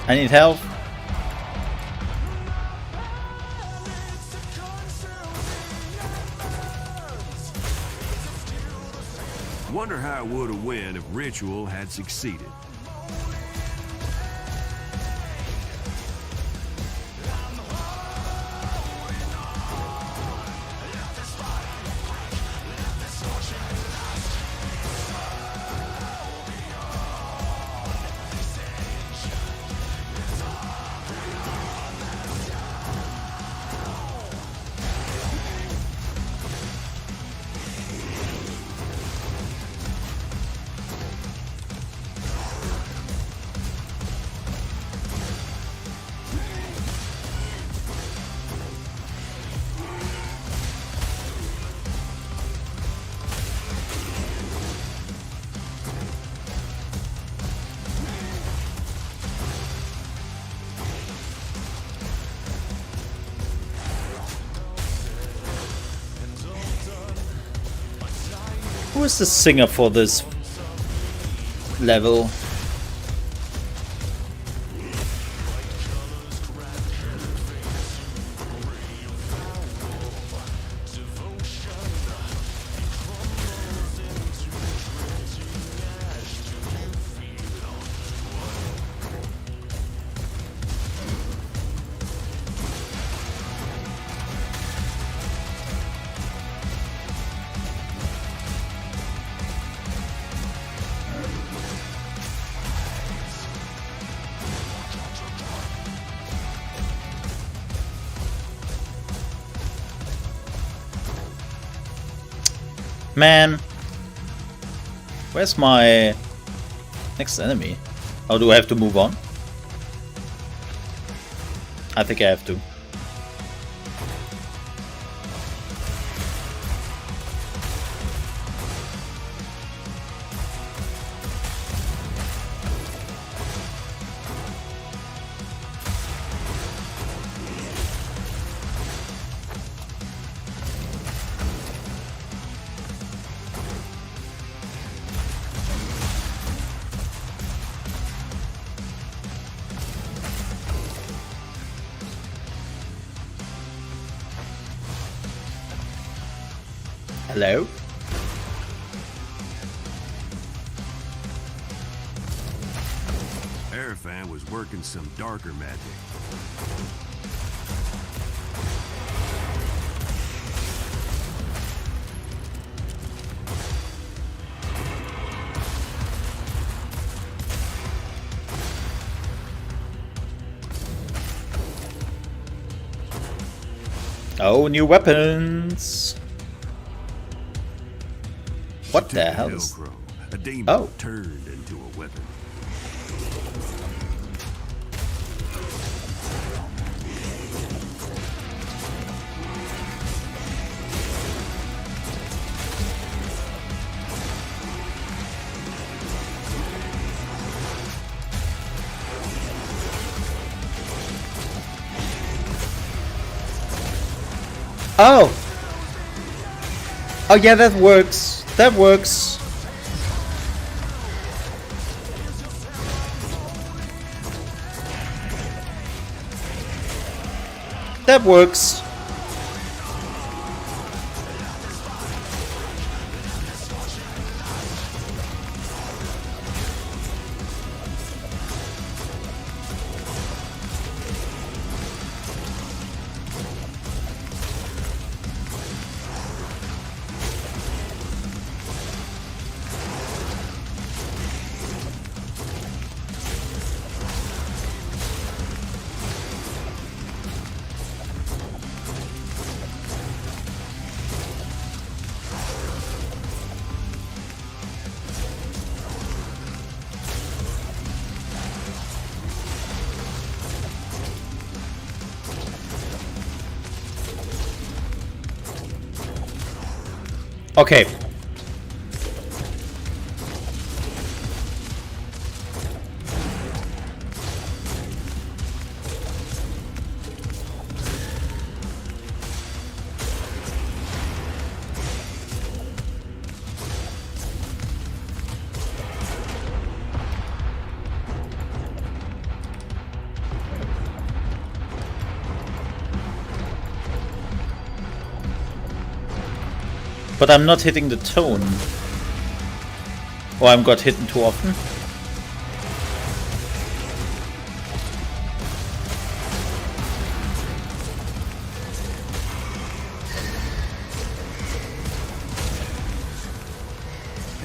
I need help. Wonder how it would have went if Ritual had succeeded. Who is the singer for this level? Man, where's my next enemy? Oh, do I have to move on? I think I have to. Hello? Arafan was working some darker magic. Oh, new weapons! What the hell is... A demon oh. turned into a weapon. Oh! Oh yeah, that works. That works. That works. Okay. But I'm not hitting the tone. Or I'm got hit too often.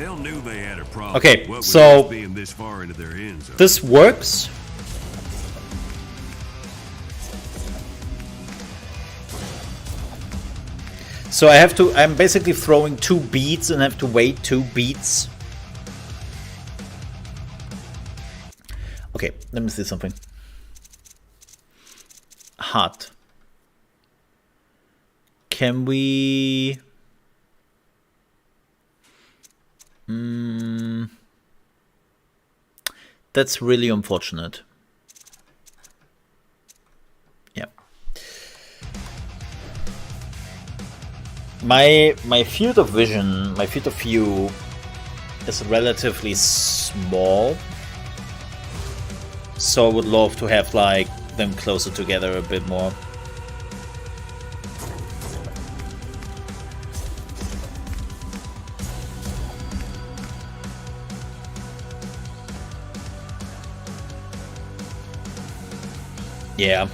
Hell knew they had a problem. Okay, What with so us being this far into their end zone. this works. So I'm basically throwing 2 beats and have to wait 2 beats. Okay, let me see something. Hot. Can we... That's really unfortunate. Yeah. My field of vision, my field of view is relatively small. So I would love to have like them closer together a bit more. Yeah,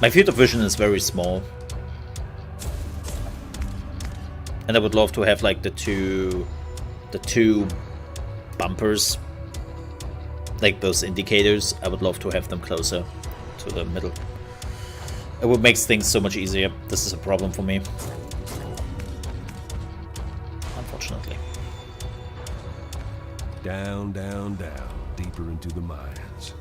my field of vision is very small. And I would love to have like the two bumpers, like those indicators. I would love to have them closer to the middle. It would make things so much easier. This is a problem for me, unfortunately. Down, down, down, deeper into the mines.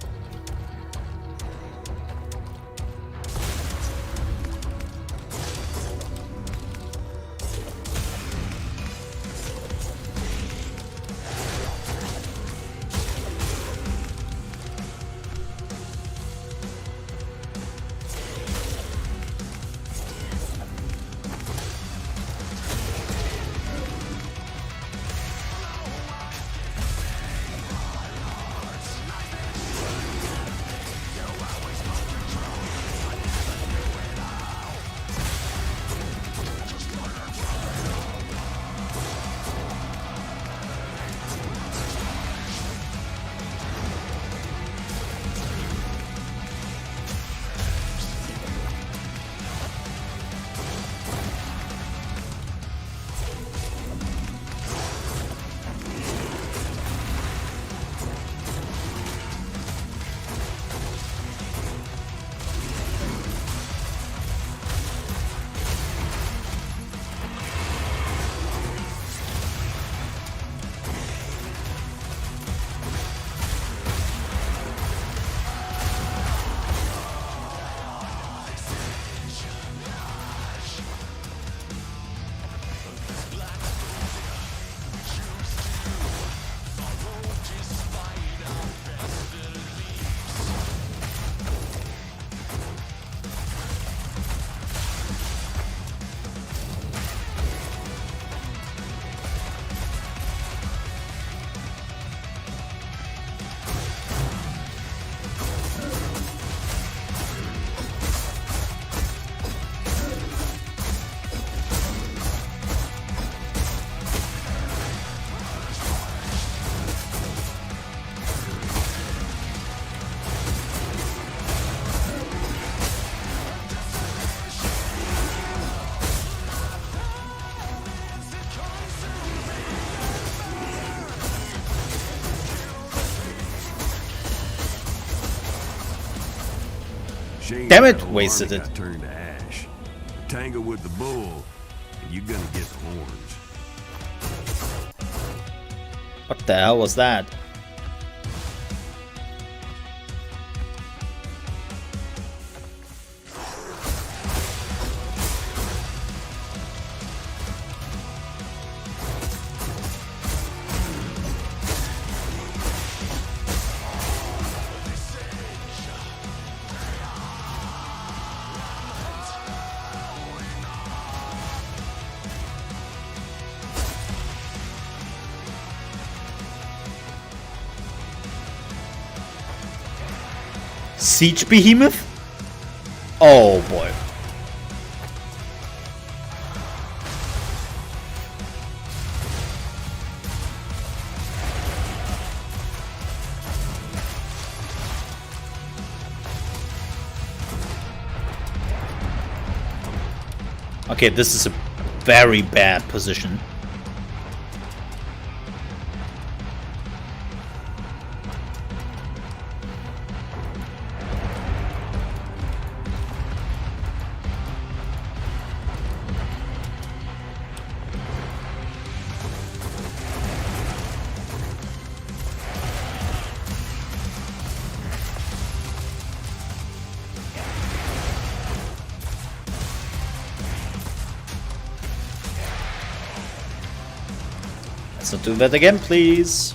Damn it, wasted it. Turned to ash. Tangle with the bull, and you're gonna get the horns. What the hell was that? Siege Behemoth? Oh boy. Okay, this is a very bad position. Let's not do that again, please.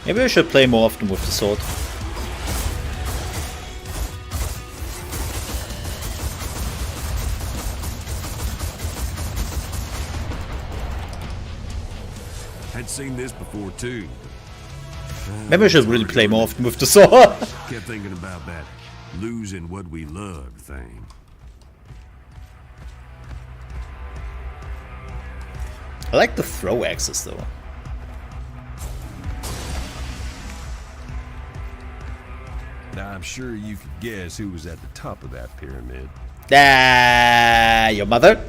Maybe I should play more often with the sword. I'd seen this before too. Maybe I should really play more often with the sword. Kept thinking about that losing what we loved thing. I like the throw axes though. Now I'm sure you could guess who was at the top of that pyramid. Your mother?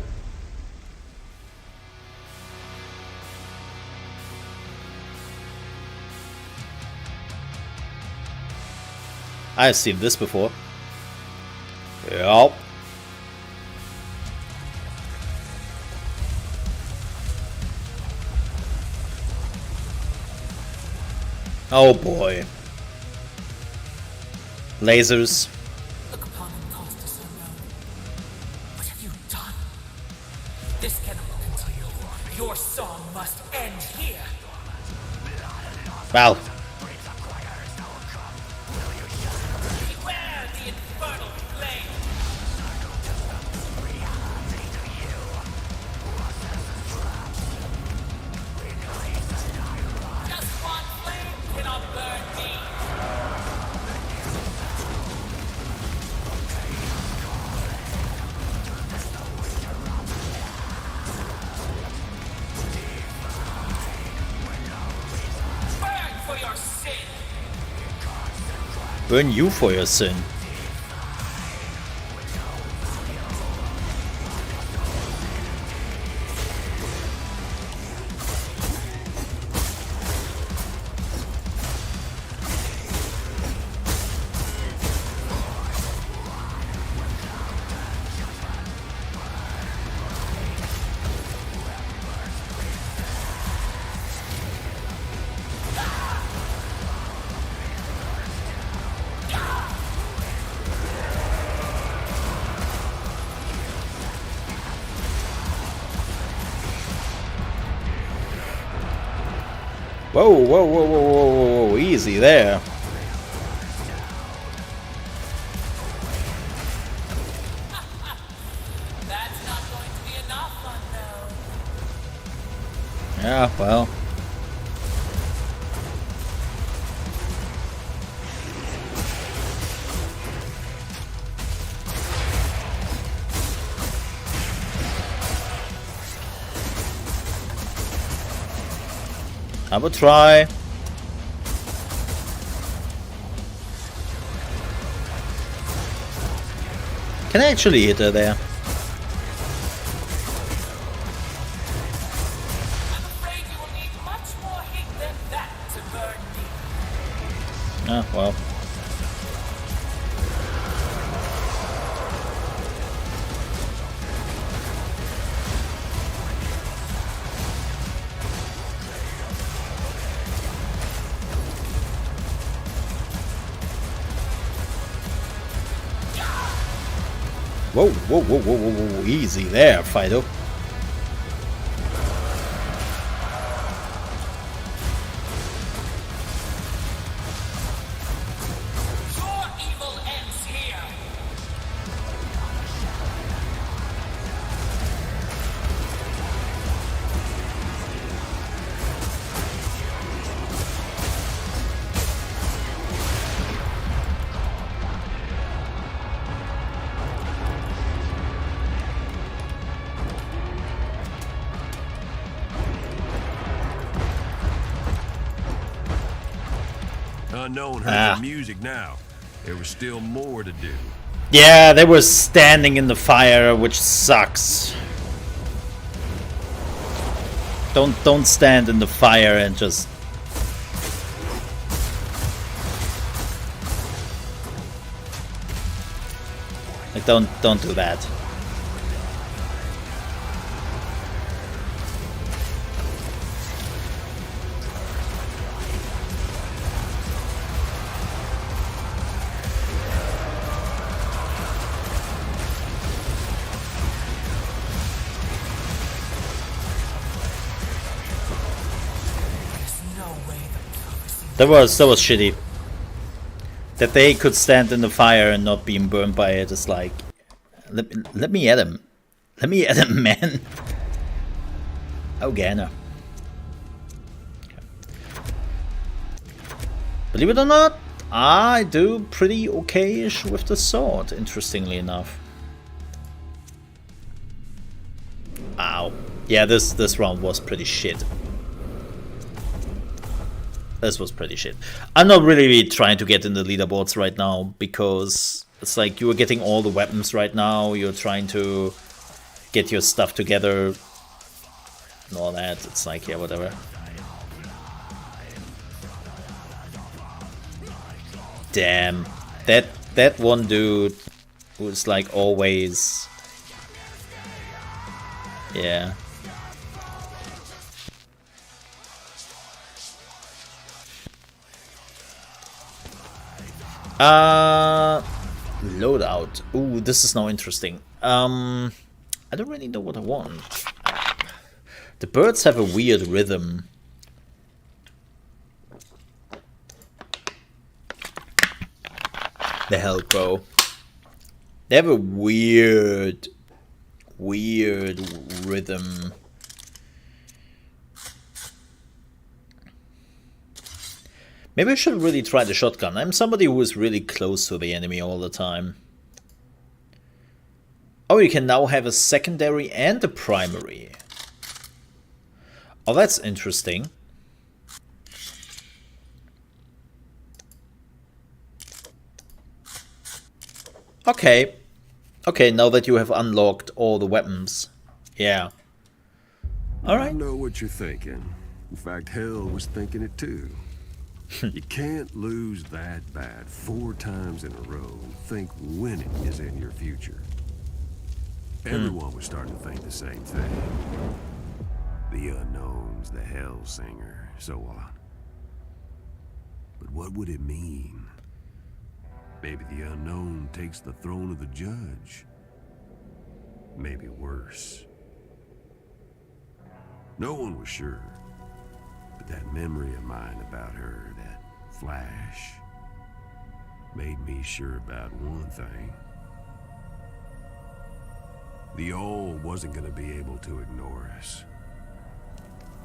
I've seen this before. Yep. Oh boy. Lasers. Look upon impostors unknown. What have you done? This cannot continue. Your song must end here. Well. Beware the infernal flame. Just one flame cannot burn me. Burn you for your sin. Whoa, whoa, whoa, whoa, whoa, whoa, easy there. That's not going to be enough, unknown. Yeah, well. I will try. Can I actually hit her there? Ah, well. Whoa, whoa, whoa, whoa, whoa, whoa, easy there, Fido. Unknown heard the music now. There was still more to do. Yeah, they were standing in the fire, which sucks. Don't stand in the fire and just... Like, don't do that. That was shitty. That they could stand in the fire and not being burned by it is like, let me at him. Let me at him, man. Oh, Ganner. Believe it or not, I do pretty okay-ish with the sword, interestingly enough. Ow. Yeah, this round was pretty shit. This was pretty shit. I'm not really trying to get in the leaderboards right now because it's like you're getting all the weapons right now. You're trying to get your stuff together and all that. It's like, yeah, whatever. Damn. That one dude who's like always... Yeah. Loadout. Ooh, this is now interesting. I don't really know what I want. The birds have a weird rhythm. The hell, bro. They have a weird rhythm. Maybe I should really try the shotgun. I'm somebody who is really close to the enemy all the time. Oh, you can now have a secondary and a primary. Oh, that's interesting. Okay. Okay, now that you have unlocked all the weapons. Yeah. Alright. I know what you're thinking. In fact, Hell was thinking it too. You can't lose that bad 4 times in a row and think winning is in your future. Everyone was starting to think the same thing. The unknowns, the Hellsinger, so on. But what would it mean? Maybe the unknown takes the throne of the judge. Maybe worse. No one was sure. But that memory of mine about her, that flash, made me sure about one thing. The All wasn't going to be able to ignore us.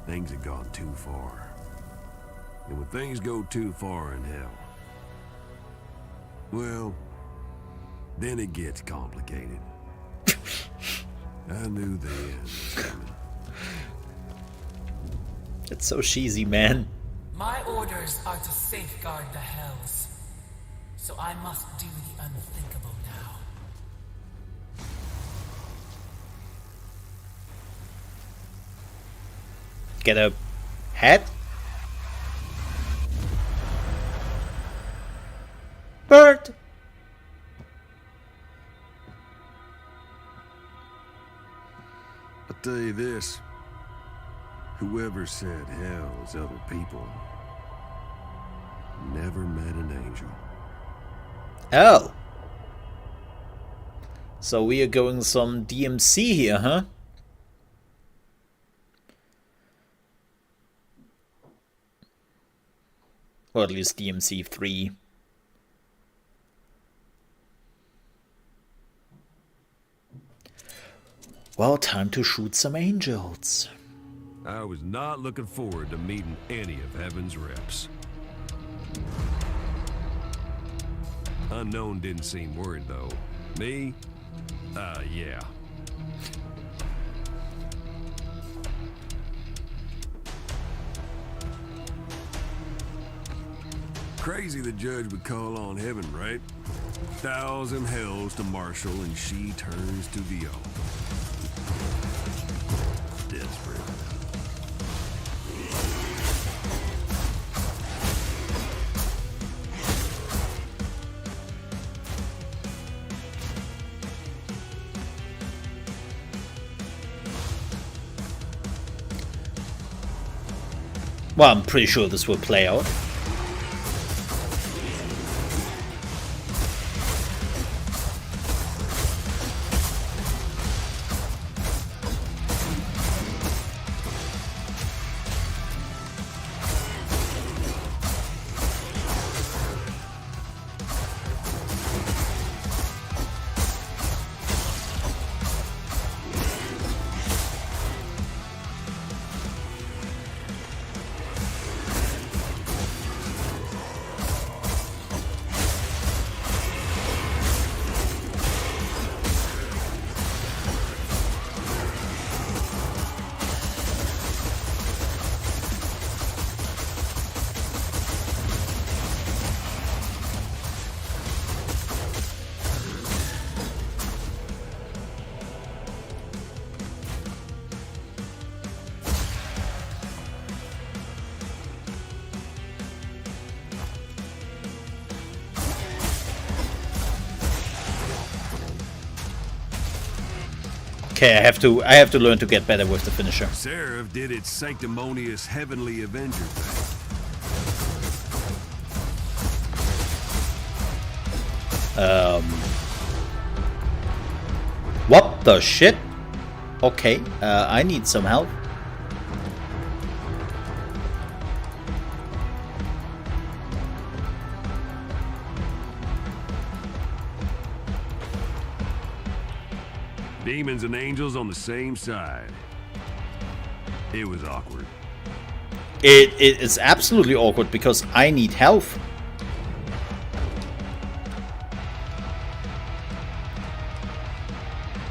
Things had gone too far. And when things go too far in Hell, well, then it gets complicated. I knew the end was coming. It's so cheesy, man. My orders are to safeguard the Hells, so I must do the unthinkable now. Get a hat? Bird! I'll tell you this. Whoever said hell is other people never met an angel. Oh. So we are going some DMC here, huh? Or at least DMC 3. Well, time to shoot some angels. I was not looking forward to meeting any of Heaven's reps. Unknown didn't seem worried, though. Me? Yeah. Crazy the judge would call on Heaven, right? 1,000 hells to marshal and she turns to VO. Desperate. Well, I'm pretty sure this will play out. Okay, I have to learn to get better with the finisher. Seraph did its sanctimonious heavenly avenger thing. What the shit? Okay, I need some help. Demons and angels on the same side. It was awkward. It is absolutely awkward because I need health.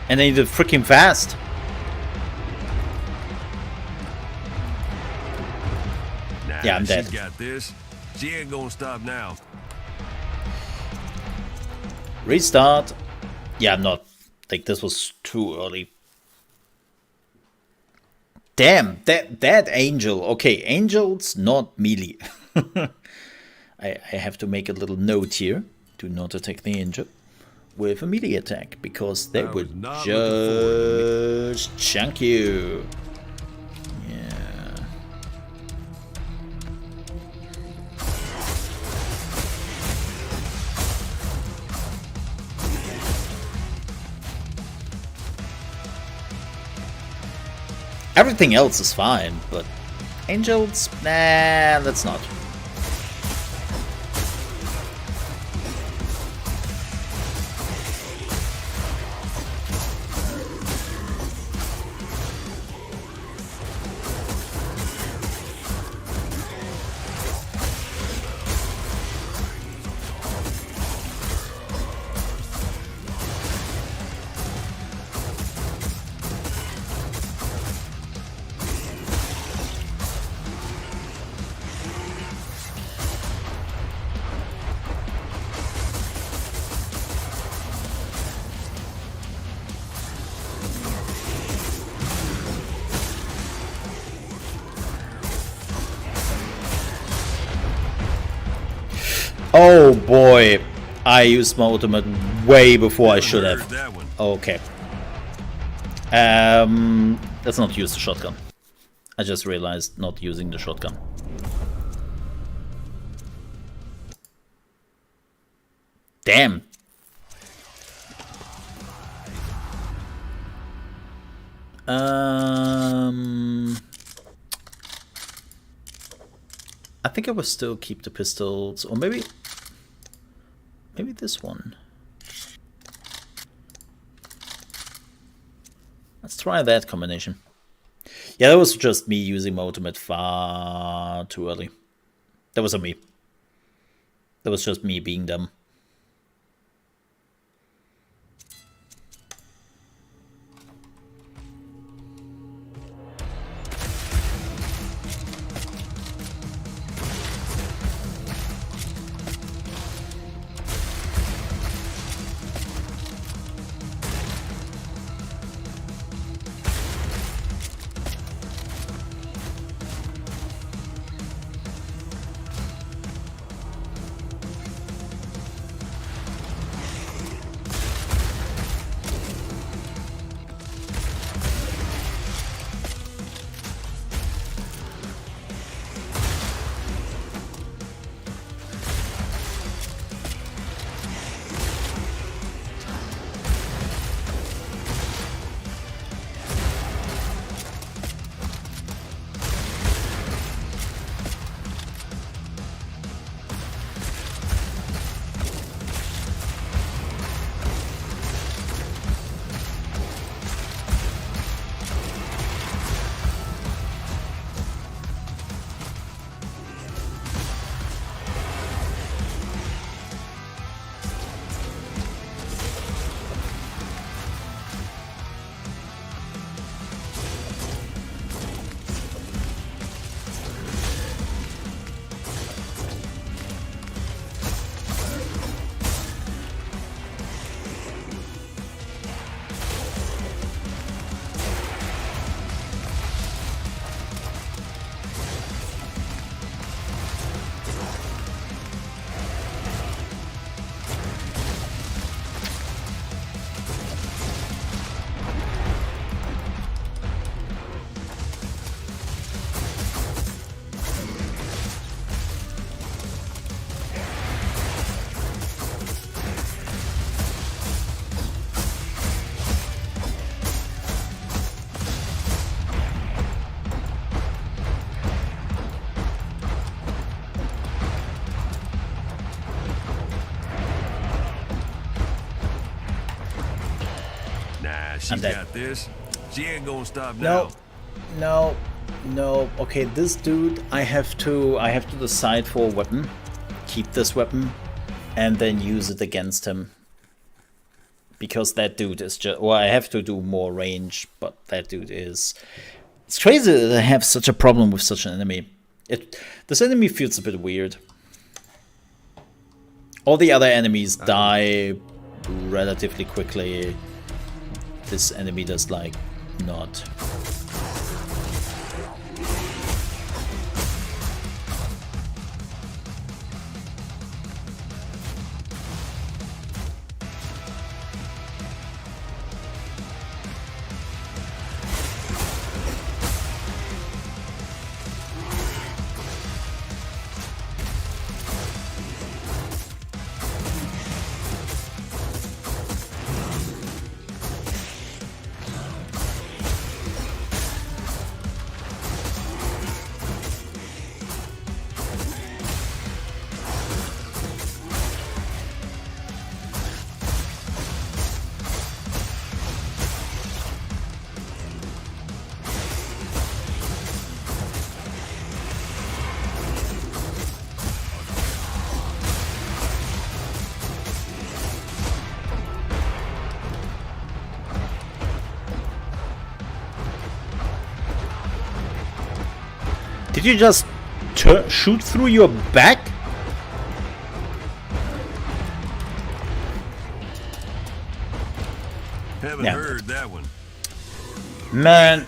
And I need it freaking fast. Nah, Yeah, I'm dead. She's got this. She ain't gonna stop now. Restart. Yeah, I'm not. Like, this was too early. Damn, that angel. Okay, angels, not melee. I have to make a little note here. Do not attack the angel with a melee attack, because they would just chunk you. Yeah. Everything else is fine, but angels, nah, let's not. Oh boy, I used my ultimate way before I should have. Okay. Let's not use the shotgun. I just realized not using the shotgun. Damn. I think I will still keep the pistols, or maybe this one. Let's try that combination. Yeah, that was just me using my ultimate far too early. That was on me. That was just me being dumb. She got this. She ain't gonna stop now. No. Okay, this dude, I have to decide for a weapon, keep this weapon, and then use it against him. Because that dude is just, well, I have to do more range, but that dude is. It's crazy that I have such a problem with such an enemy. This enemy feels a bit weird. All the other enemies die relatively quickly. This enemy does like not. Did you just shoot through your back? Haven't heard that one. Man.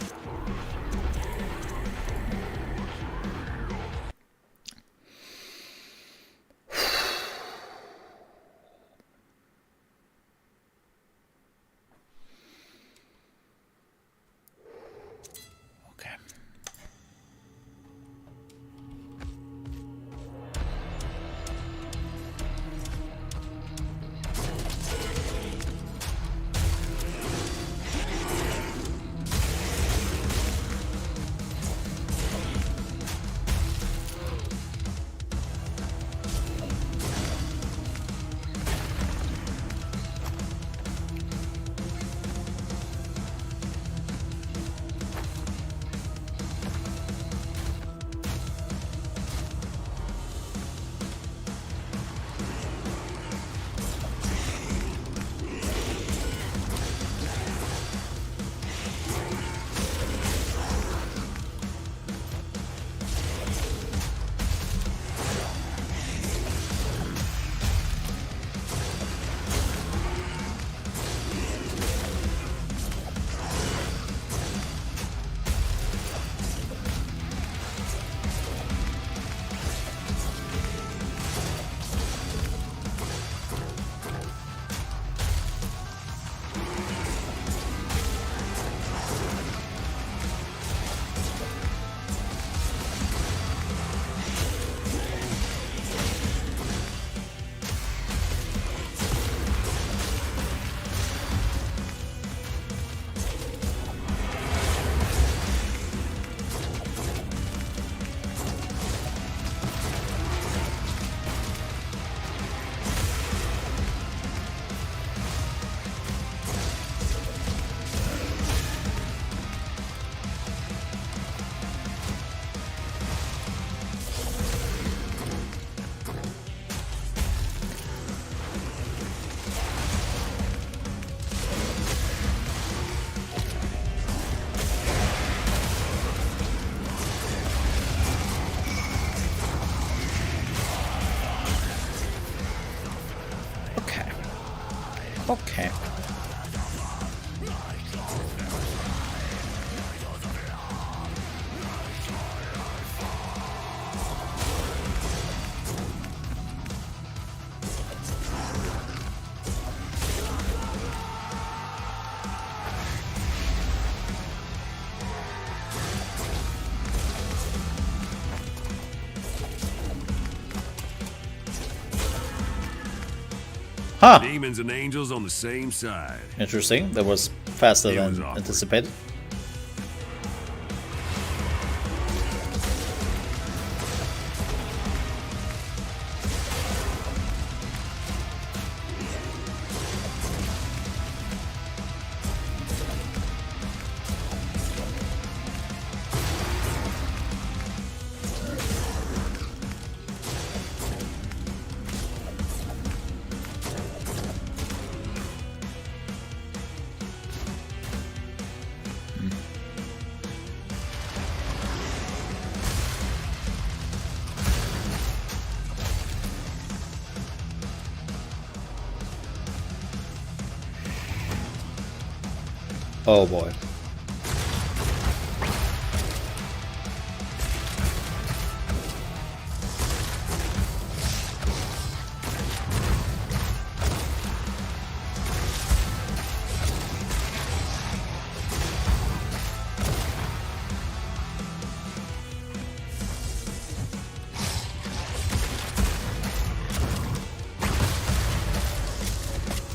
Huh. Demons and angels on the same side. Interesting. That was faster than anticipated. Oh boy.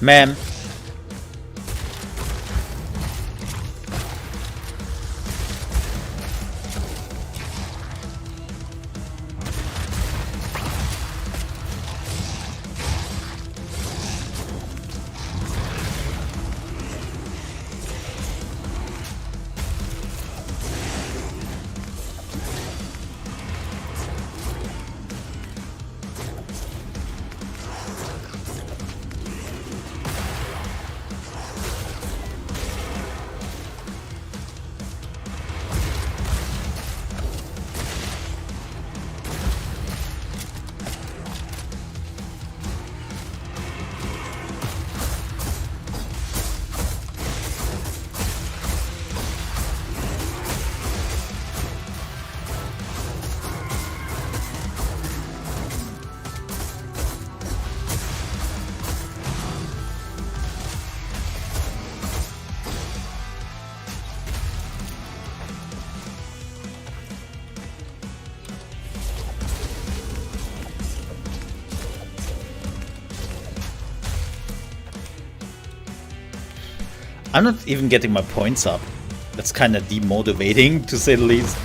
Man. I'm not even getting my points up. That's kind of demotivating, to say the least.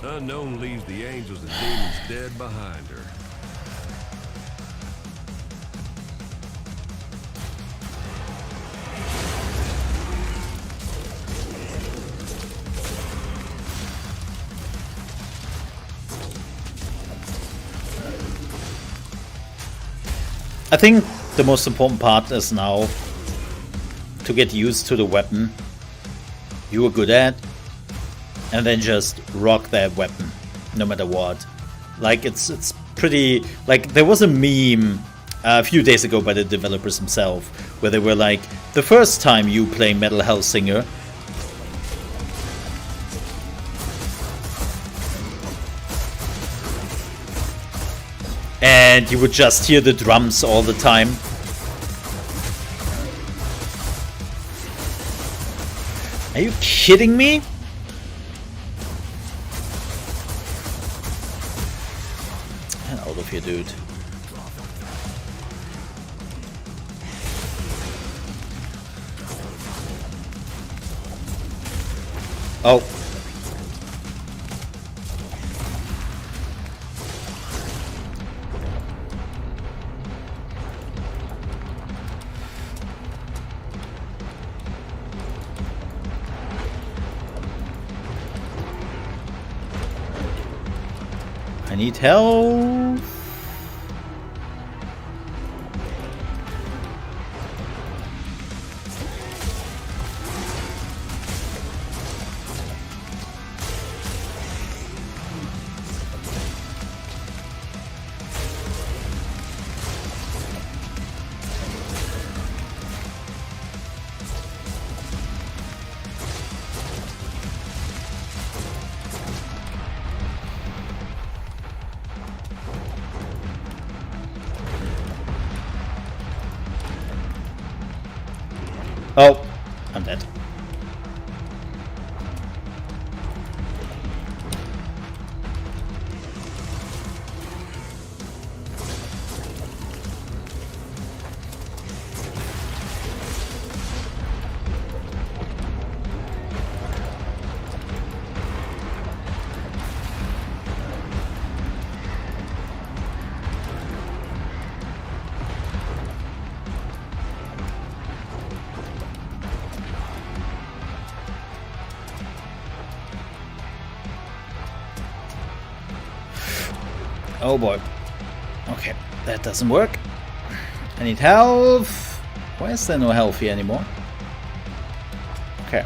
Unknown leaves the angels and demons dead behind her. I think the most important part is now to get used to the weapon you were good at, and then just rock that weapon, no matter what. Like, it's pretty... Like, there was a meme a few days ago by the developers themselves, where they were like, the first time you play Metal Hellsinger, and you would just hear the drums all the time. Are you kidding me? Get out of here, dude. Oh. I need help. Oh, I'm dead. Oh boy. Okay, that doesn't work. I need health. Why is there no health here anymore? Okay.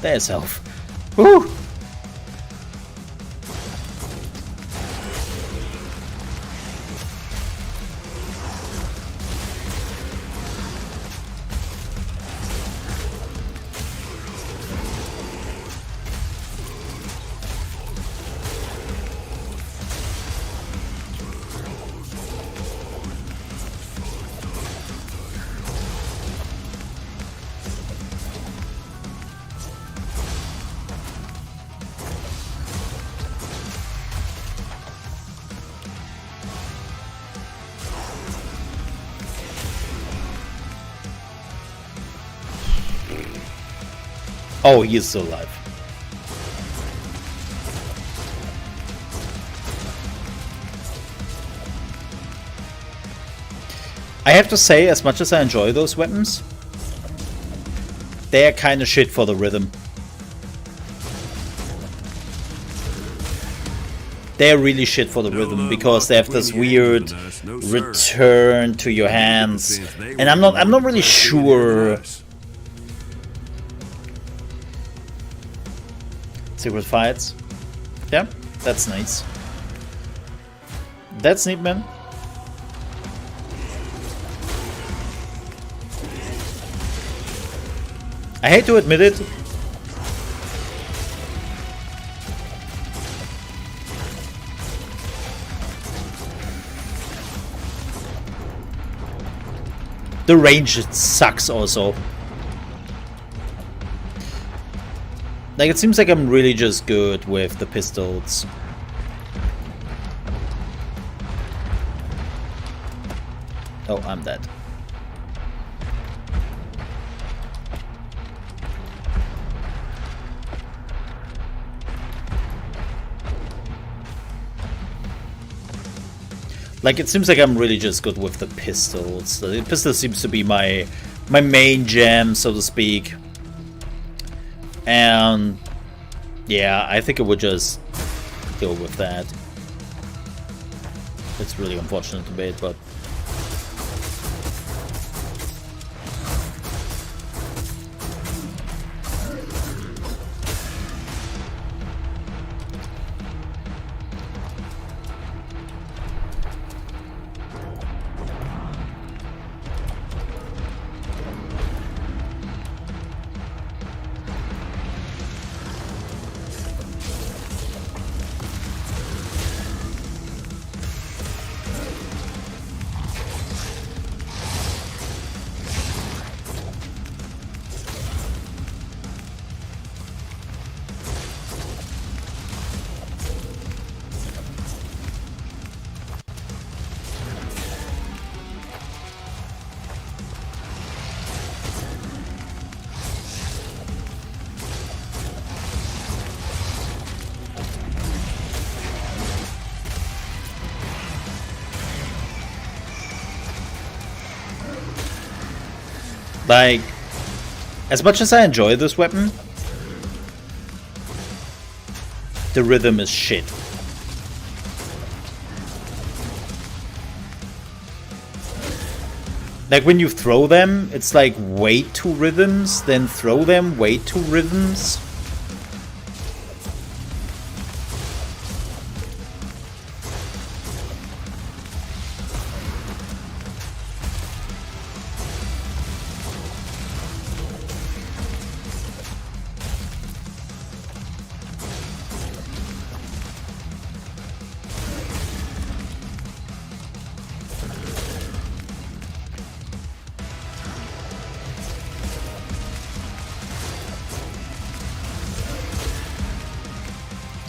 There's health. Woo! Oh, he is still alive. I have to say, as much as I enjoy those weapons, they're kind of shit for the rhythm. They're really shit for the rhythm because they have this weird return to your hands, and I'm not really sure. Secret fights. Yeah, that's nice. That's neat, man. I hate to admit it. The range sucks also. Like, it seems like I'm really just good with the pistols. Oh, I'm dead. Like, it seems like I'm really just good with the pistols. The pistol seems to be my main jam, so to speak. And yeah, I think it would just go with that. It's really unfortunate to be, but like, as much as I enjoy this weapon, the rhythm is shit. Like, when you throw them, it's like wait 2 rhythms, then throw them, wait 2 rhythms.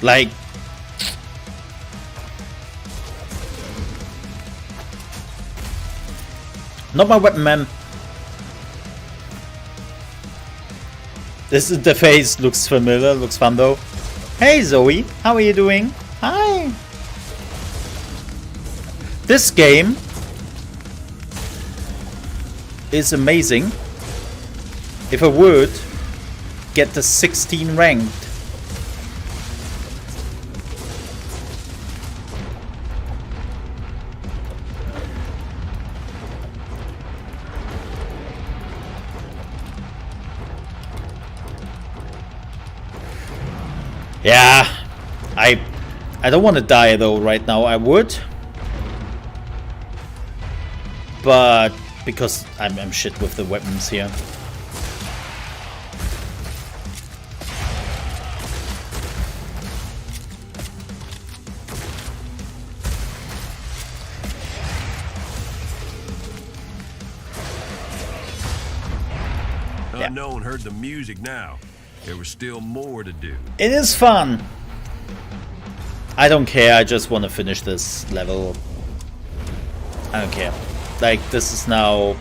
Like, not my weapon, man. This is the face. Looks familiar. Looks fun though. Hey Zoe, how are you doing? Hi. This game is amazing. If I would get the 16 ranked. Yeah, I don't want to die though right now. I would, but because I'm shit with the weapons here. Unknown heard the music now. There was still more to do. It is fun. I don't care. I just want to finish this level. I don't care. Like, this is now...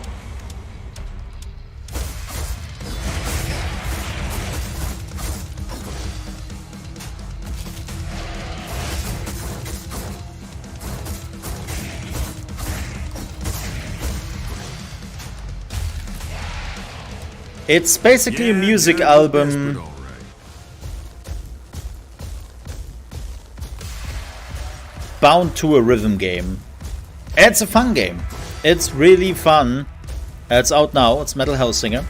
It's basically a music album. Bound to a rhythm game. It's a fun game. It's really fun. It's out now. It's Metal Hellsinger.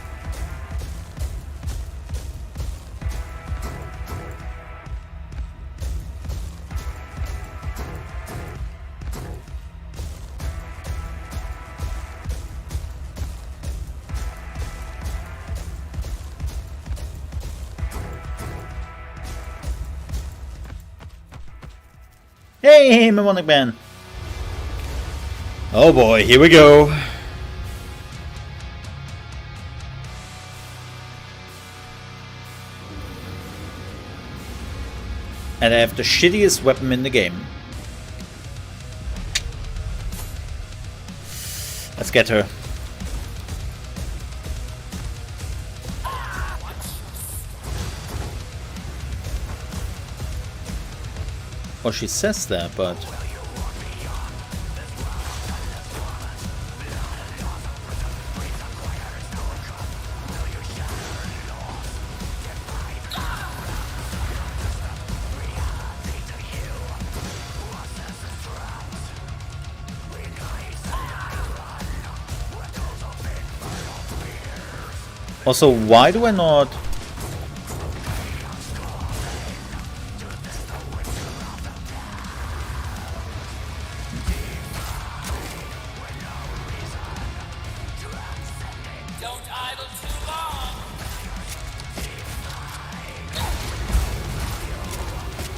Hey, Mnemonic Man! Oh boy, here we go. And I have the shittiest weapon in the game. Let's get her. Well, she says that, but... Also, why do I not...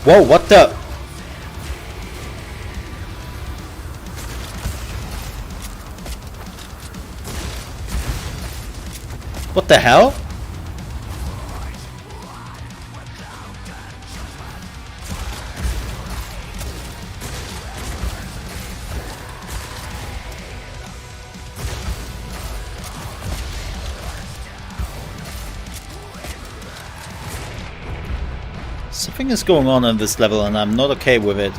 Whoa, what the? What the hell? Something is going on this level and I'm not okay with it.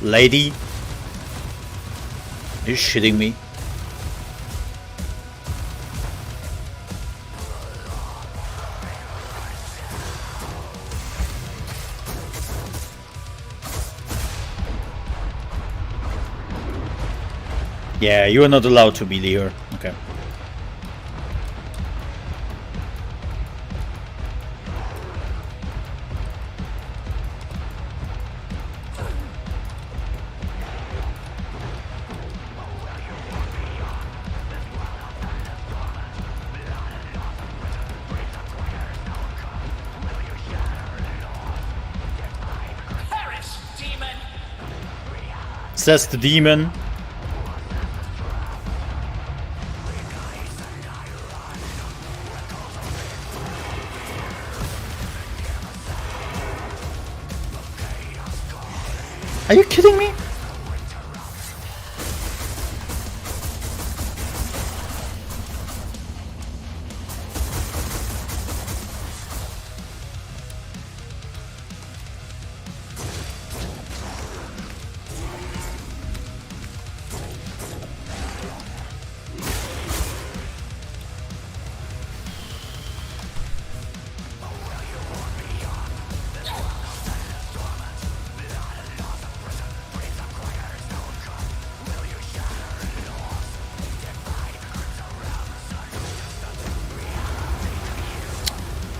Lady? Are you shitting me? Yeah, you are not allowed to be here. Okay. says the demon. Are you kidding me?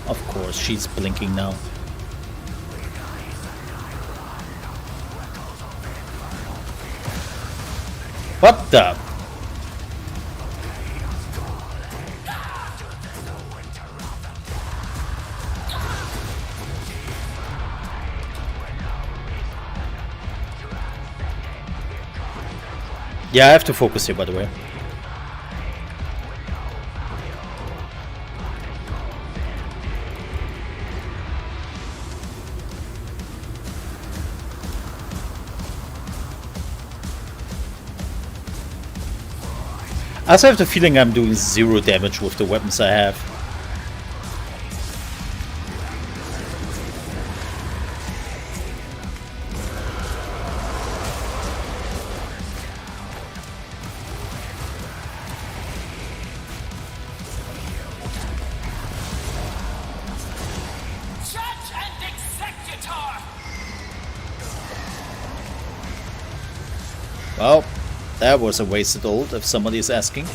Of course, she's blinking now. What the? Yeah, I have to focus here, by the way. I also have the feeling I'm doing 0 damage with the weapons I have. Judge and executor! Well, that was a wasted ult, if somebody is asking.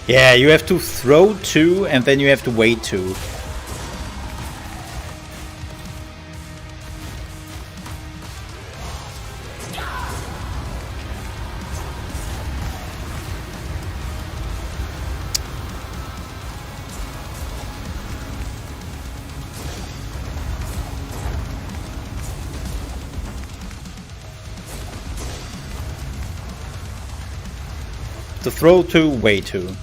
Yeah, you have to throw 2 and then you have to wait 2. To throw 2, wait 2.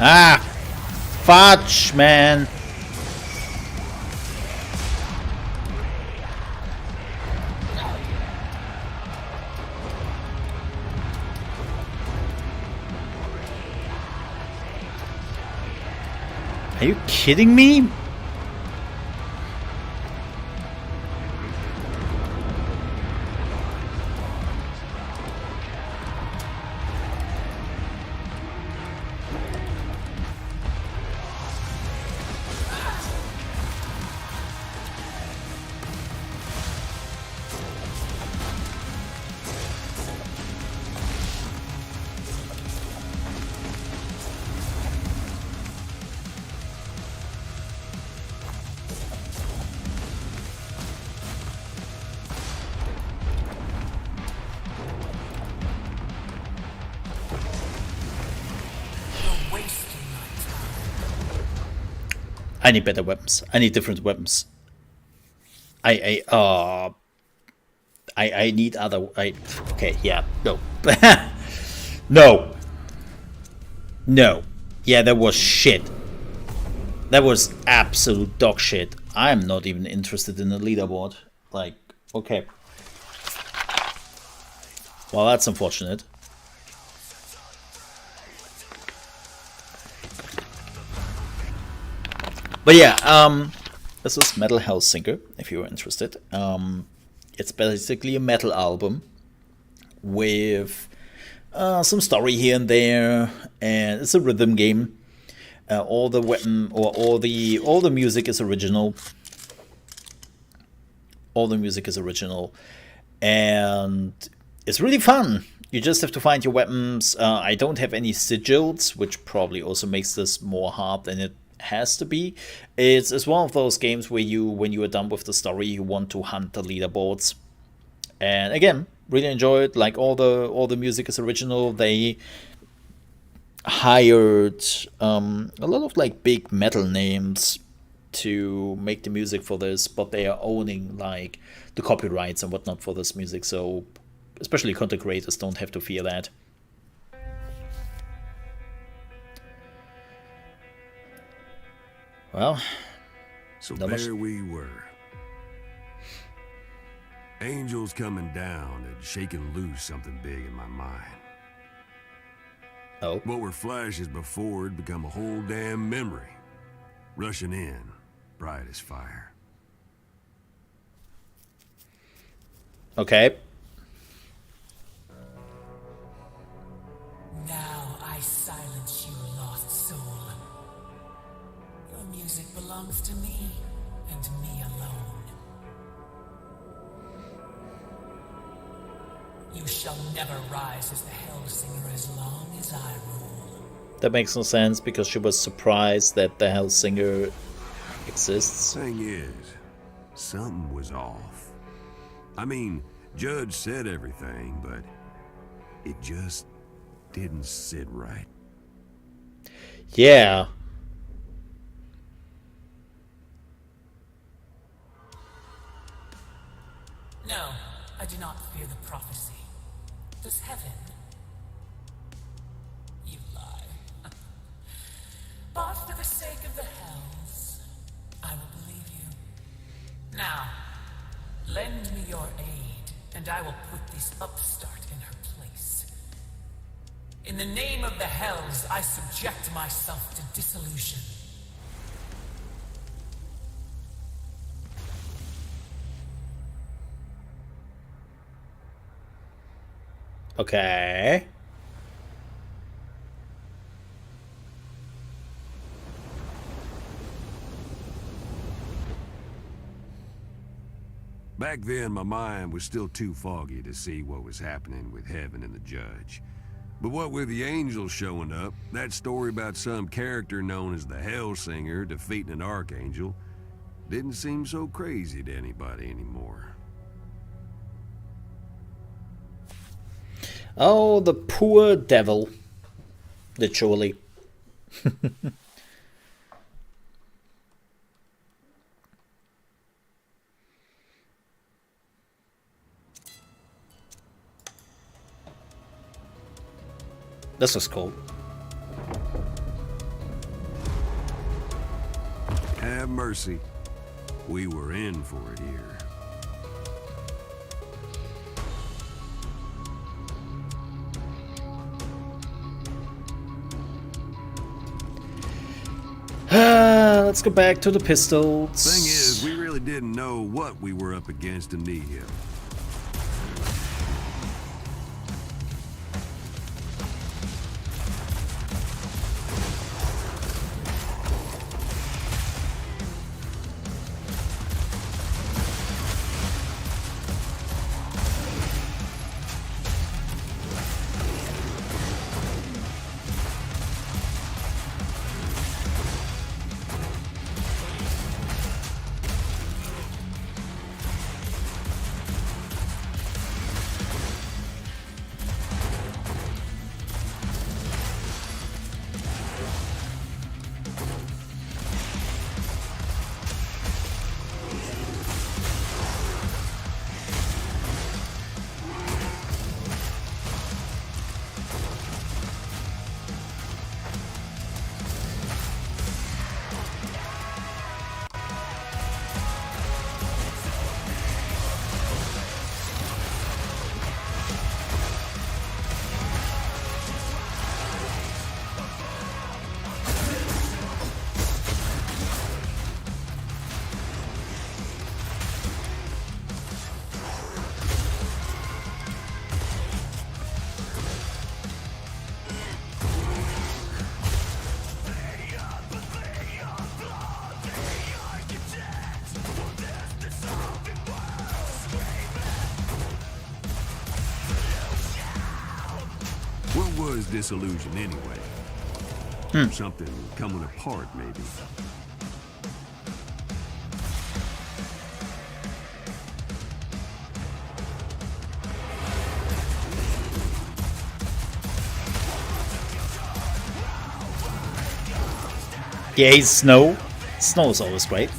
Ah! Fudge, man! Are you kidding me? I need better weapons. I need different weapons. I need other. Okay, yeah, no, no, no. Yeah, that was shit. That was absolute dog shit. I'm not even interested in the leaderboard. Like, okay. Well, that's unfortunate. But yeah, this is Metal Hellsinger, if you're interested. It's basically a metal album with some story here and there, and it's a rhythm game. All the weapon or all the music is original. All the music is original, and it's really fun. You just have to find your weapons. I don't have any sigils, which probably also makes this more hard than it has to be. It's one of those games where you, when you are done with the story, you want to hunt the leaderboards. And again, really enjoy it. Like all the music is original. They hired a lot of like big metal names to make the music for this, but they are owning like the copyrights and whatnot for this music, so especially content creators don't have to fear that. Well, so there we were. Angels coming down and shaking loose something big in my mind. Oh. What were flashes before had become a whole damn memory. Rushing in, bright as fire. Okay. Now I silence you, lost soul. Your music belongs to me, and me alone. You shall never rise as the Hellsinger as long as I rule. That makes no sense because she was surprised that the Hellsinger exists. Thing is, something was off. I mean, Judge said everything, but it just didn't sit right. Yeah. No, I do not fear the prophecy. Does heaven? You lie. But for the sake of the hells, I will believe you. Now, lend me your aid, and I will put this upstart in her place. In the name of the hells, I subject myself to dissolution. Okay. Back then, my mind was still too foggy to see what was happening with Heaven and the Judge. But what with the angels showing up, that story about some character known as the Hellsinger defeating an archangel didn't seem so crazy to anybody anymore. Oh, the poor devil. Literally. This was cool. Have mercy. We were in for it here. Let's go back to the pistols. Thing is, we really didn't know what we were up against in Nihil. is disillusion anyway? Something coming apart, maybe. Yay, snow. Snow is always great.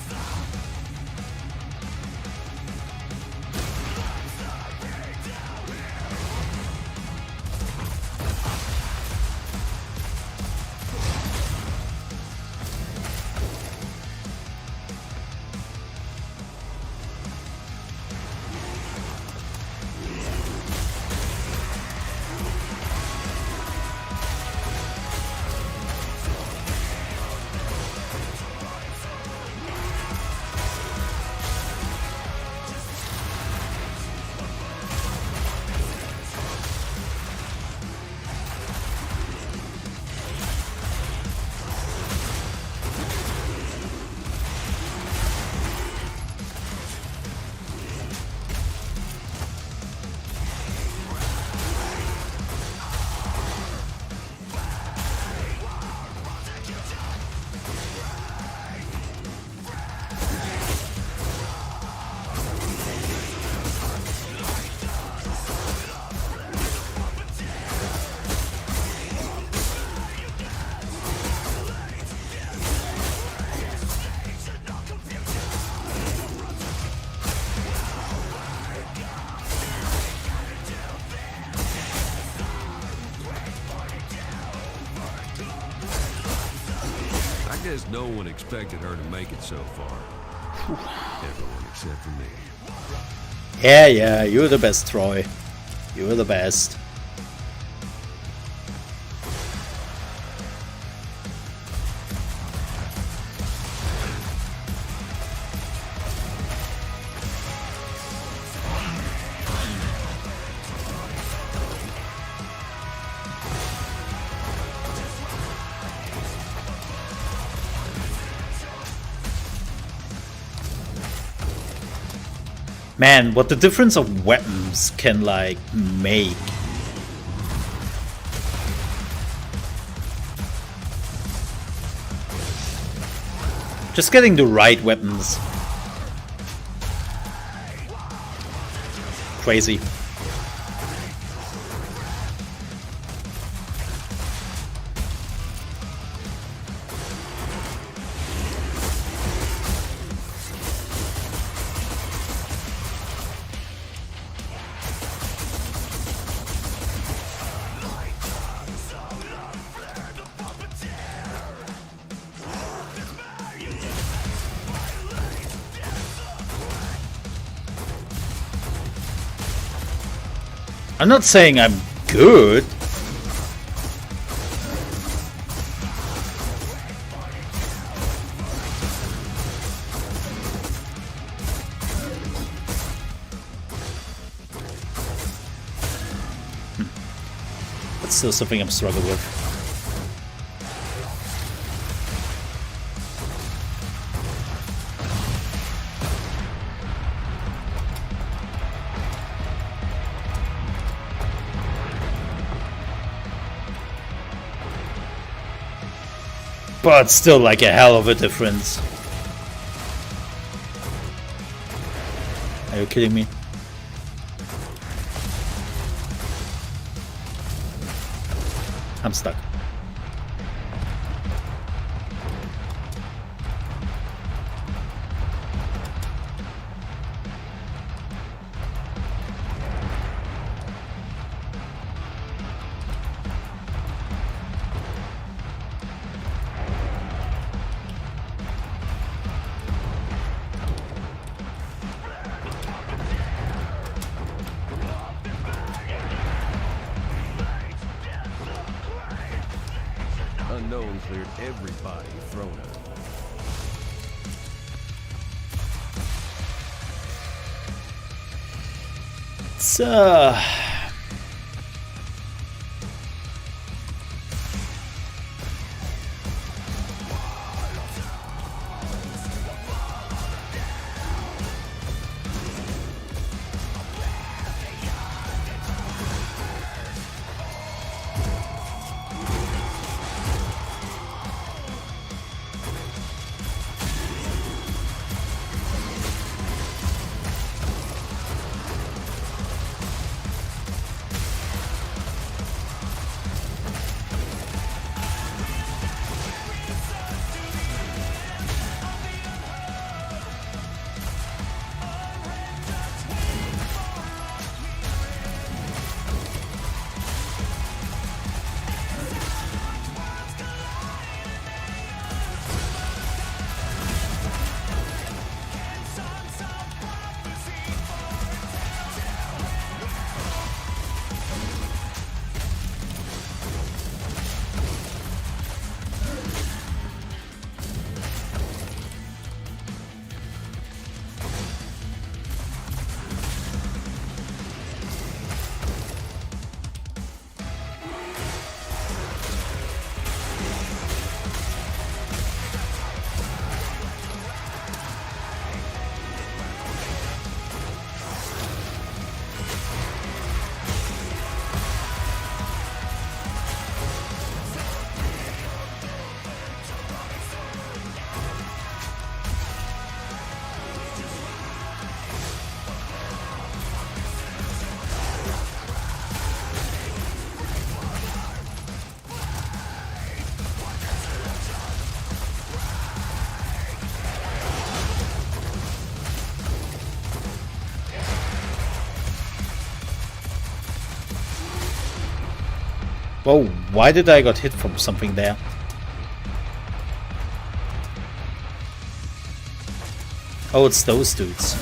I guess no one expected her to make it so far. Everyone except for me. Yeah, you're the best, Troy. You're the best. Man, what the difference of weapons can, like, make. Just getting the right weapons. Crazy. I'm not saying I'm good. That's still something I'm struggling with. But still, like, a hell of a difference. Are you kidding me? I'm stuck. Unknown cleared everybody thrown her. So Whoa, why did I got hit from something there? Oh, it's those dudes.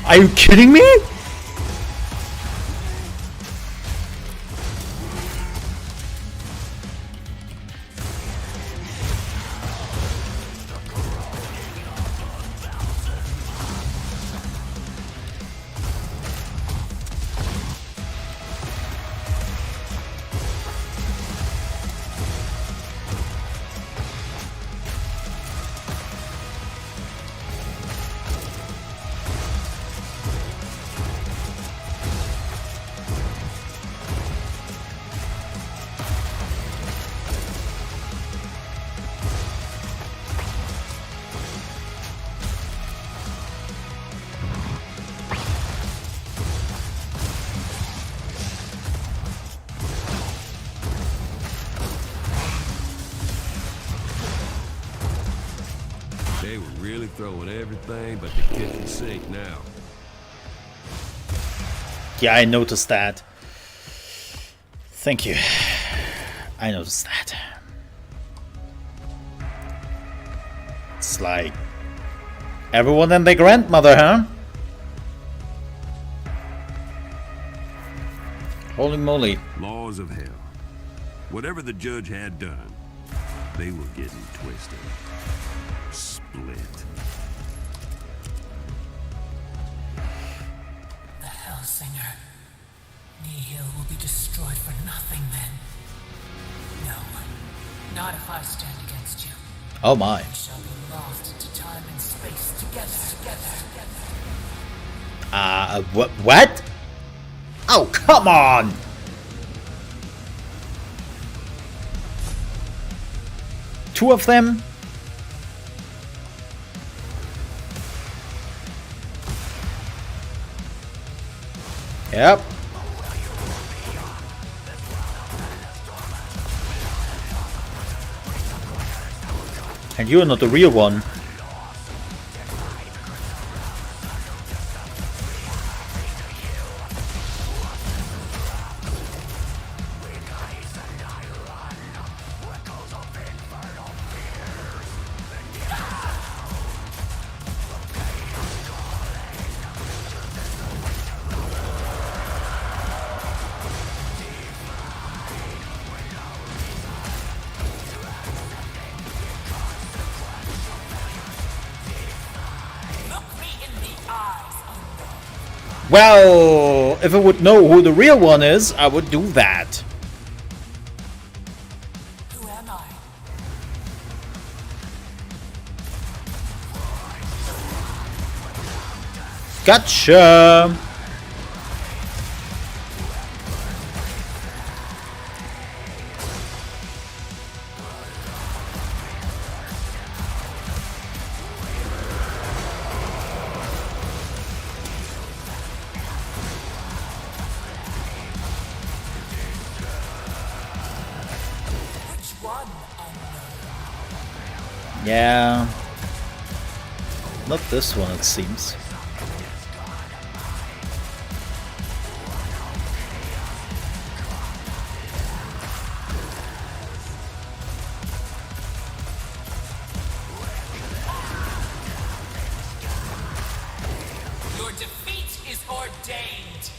Are you kidding me? They were really throwing everything but the kitchen sink now. Yeah, I noticed that. Thank you. I noticed that. It's like everyone and their grandmother, huh? Holy moly. Laws of hell. Whatever the judge had done, they were getting twisted. Split. The Hellsinger. Nihil will be destroyed for nothing then. No. Not if I stand against you. Oh my. We shall be lost into time and space together. What? Oh, come on! Two of them? Yep. And you're not the real one. Well, if I would know who the real one is, I would do that. Who am I? Gotcha! Yeah. Not this one, it seems. Your defeat is ordained.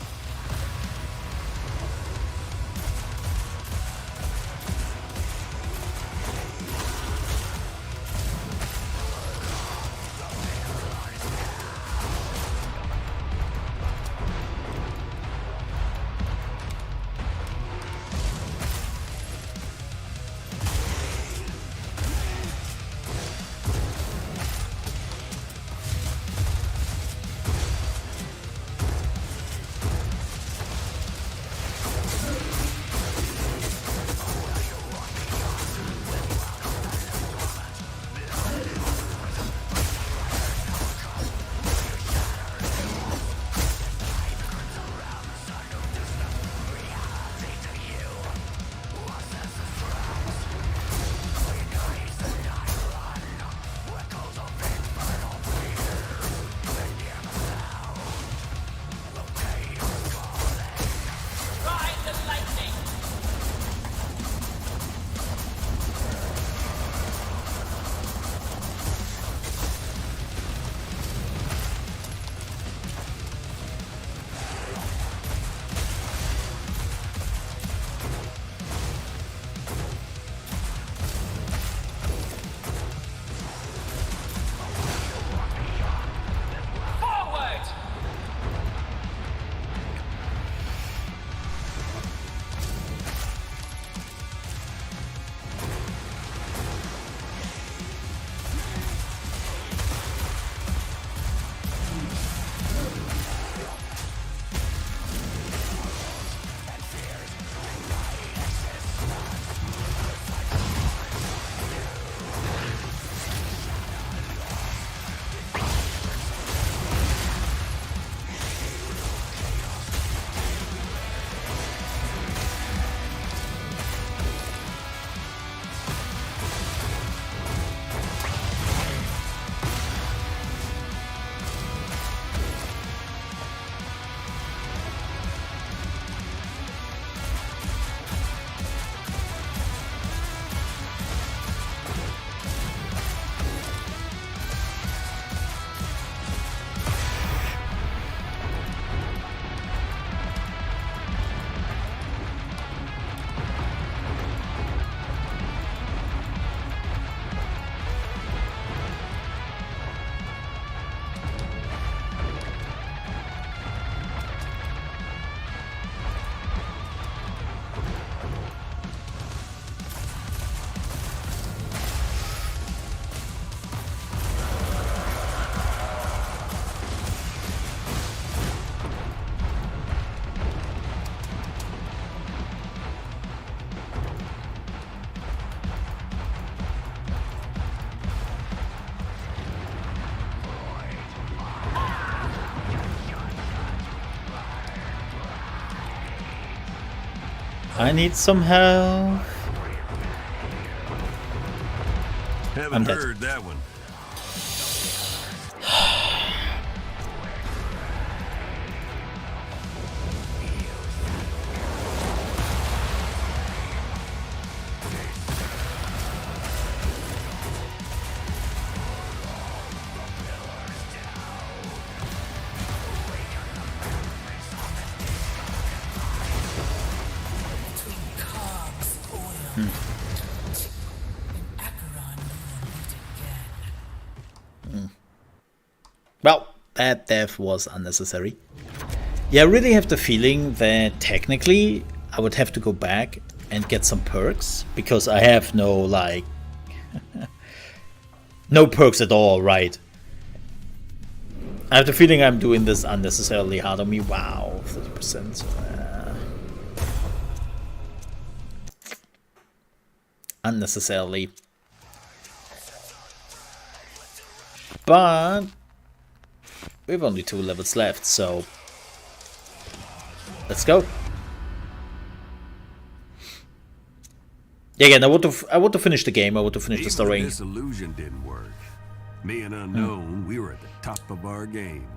I need some help. Haven't heard that one. Well, that death was unnecessary. Yeah, I really have the feeling that technically I would have to go back and get some perks, because I have no, like, no perks at all, right? I have the feeling I'm doing this unnecessarily hard on me. Wow, 30%. Unnecessarily. But we have only 2 levels left, so let's go. Yeah, again, I want to finish the game. I want to finish the story. This illusion didn't work. Me and Unknown, we were at the top of our game,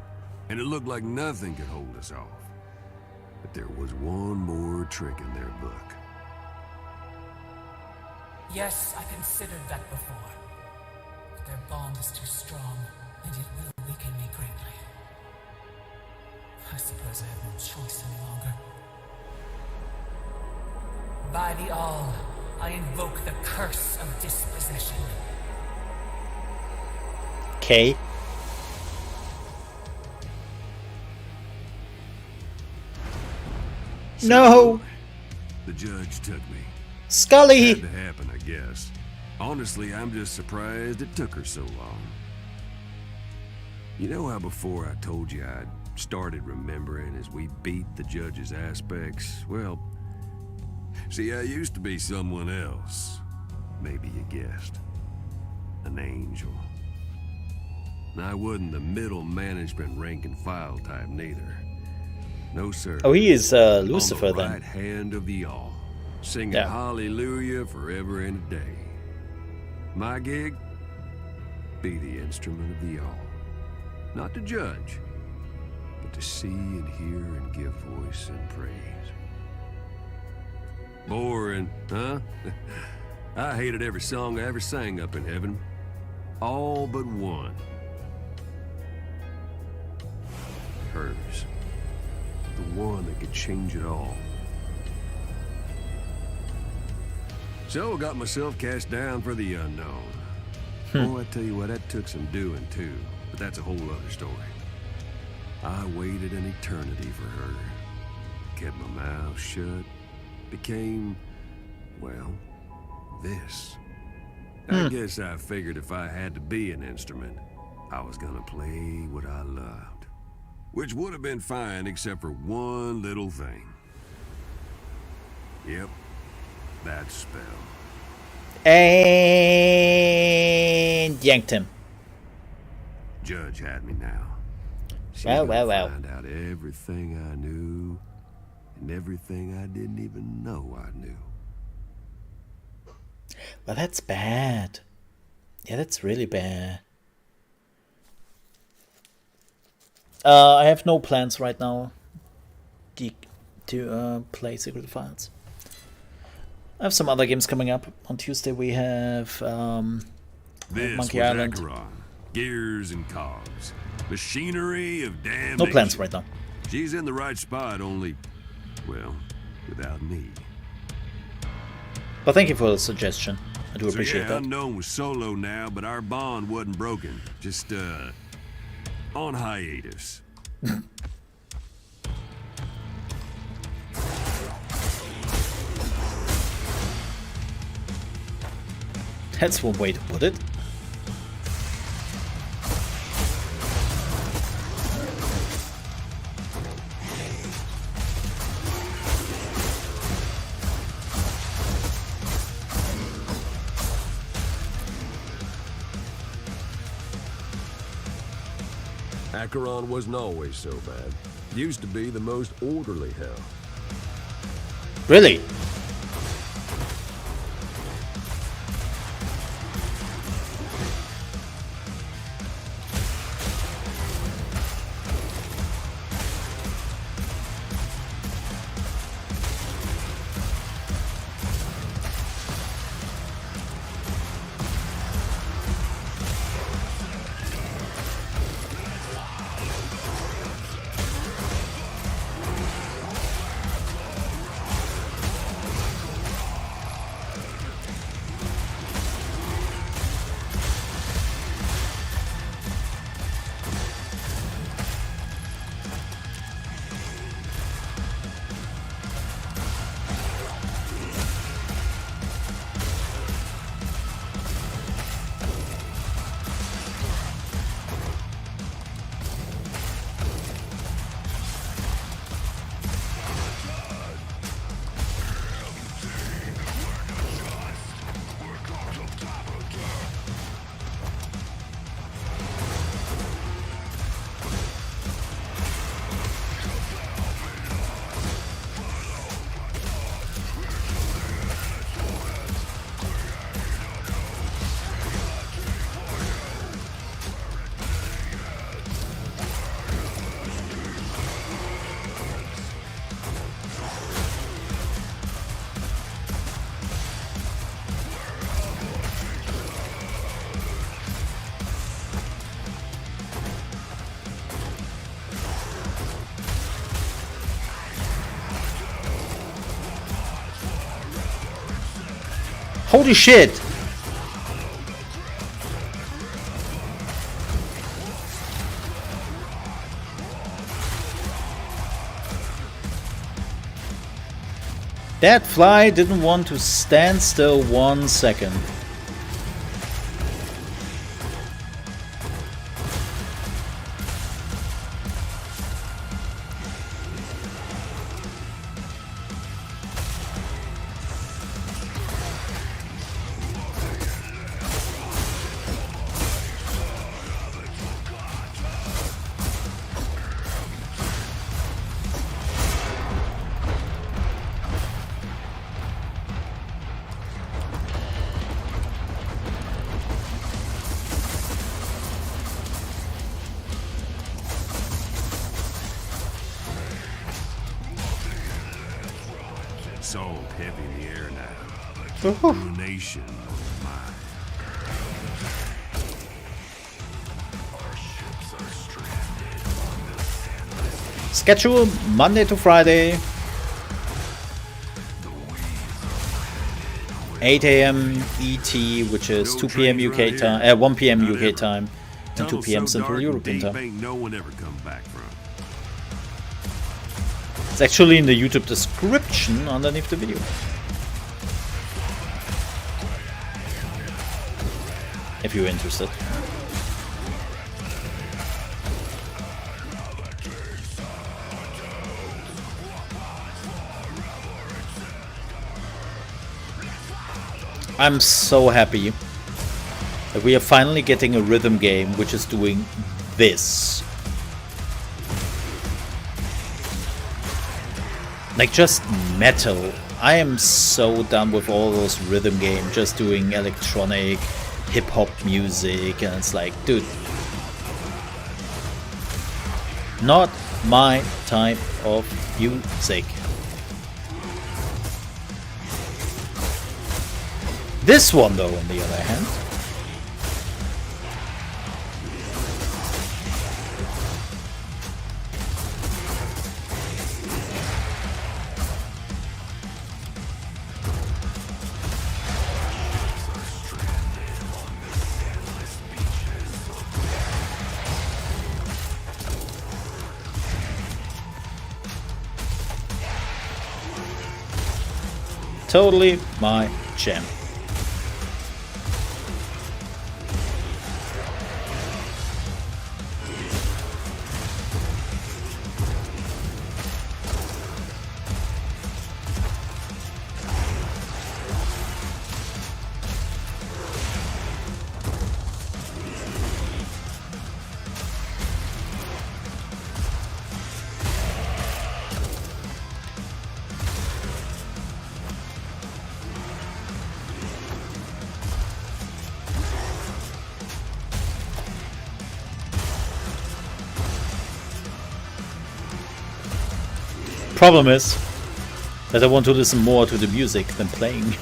and it looked like nothing could hold us off. But there was one more trick in their book. Yes, I considered that before. But their bond is too strong, and it will weaken me greatly. I suppose I have no choice any longer. By the All, I invoke the curse of dispossession. Okay. No! The judge took me. Scully! Had to happen, I guess. Honestly, I'm just surprised it took her so long. You know how before I told you I'd started remembering as we beat the judge's aspects? Well, see, I used to be someone else. Maybe you guessed. An angel. And I wasn't the middle management rank and file type neither. No, sir. Oh, he is Lucifer on the then. right hand of the All, singing Yeah. hallelujah forever and a day. My gig? Be the instrument of the All. Not to judge, but to see and hear and give voice and praise. Boring, huh? I hated every song I ever sang up in heaven. All but one. Hers. The one that could change it all. So I got myself cast down for the unknown. Oh, I tell you what, that took some doing too, but that's a whole other story. I waited an eternity for her. Kept my mouth shut. Became, well, this. I guess I figured if I had to be an instrument, I was gonna play what I loved. Which would have been fine except for one little thing. Yep, that spell. And yanked him. Judge had me now. She Well. found out everything I knew and everything I didn't even know I knew. Well, that's bad. Yeah, that's really bad. I have no plans right now to play Secret Files. I have some other games coming up. On Tuesday we have This Monkey was Island. Acheron. Gears and cogs. Machinery of damnation. No plans right now. She's in the right spot, only, well, without me. But thank you for the suggestion. I do appreciate yeah, that. Unknown was solo now, but our bond wasn't broken. Just, on hiatus. That's one way to put it. Acheron wasn't always so bad. Used to be the most orderly hell. Really? Holy shit! That fly didn't want to stand still 1 second. So heavy in the air now. Nation of mine. Schedule Monday to Friday, 8 AM ET, which is 2 PM UK time, 1 PM UK time, and 2 PM Central European time. No one ever come back from. It's actually in the YouTube description underneath the video. If you're interested. I'm so happy that we are finally getting a rhythm game which is doing this. Like just metal. I am so done with all those rhythm games, just doing electronic, hip-hop music, and it's like, dude, not my type of music. This one though, on the other hand, totally my jam. Problem is that I want to listen more to the music than playing.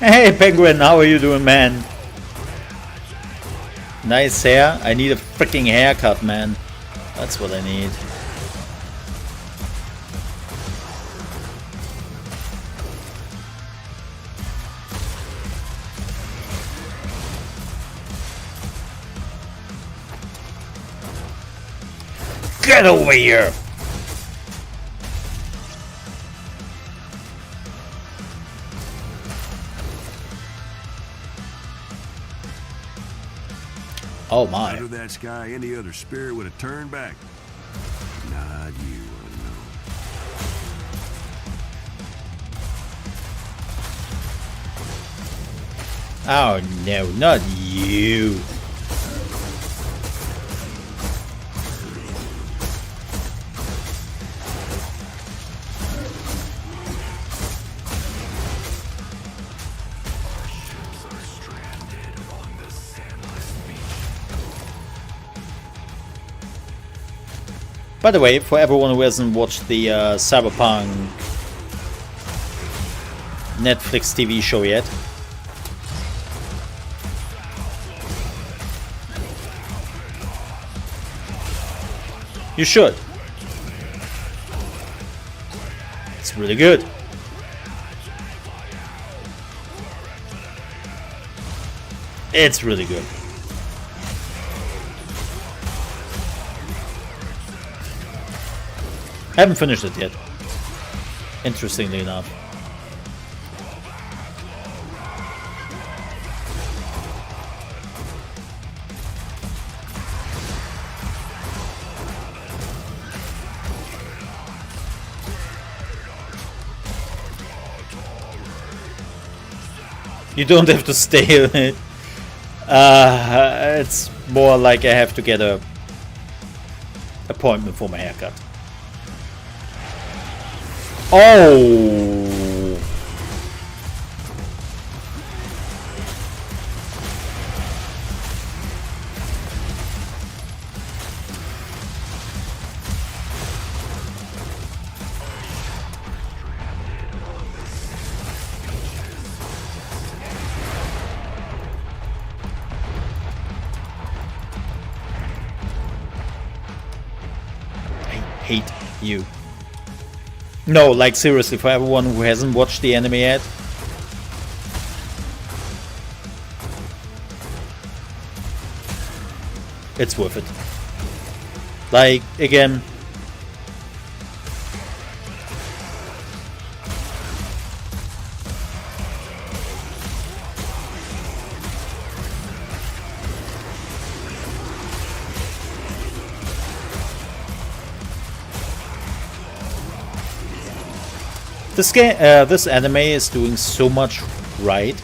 Hey Penguin, how are you doing, man? Nice hair. I need a freaking haircut, man. That's what I need. Get over here! Oh my. Under that sky, any other spirit would have turned back. Not you, unknown. Oh no, not you. By the way, for everyone who hasn't watched the Cyberpunk Netflix TV show yet, you should. It's really good. It's really good. I haven't finished it yet, interestingly enough. You don't have to stay on it. It's more like I have to get a appointment for my haircut. Oh! I hate you. No, like seriously, for everyone who hasn't watched the anime yet. It's worth it. Like, again. This anime is doing so much right.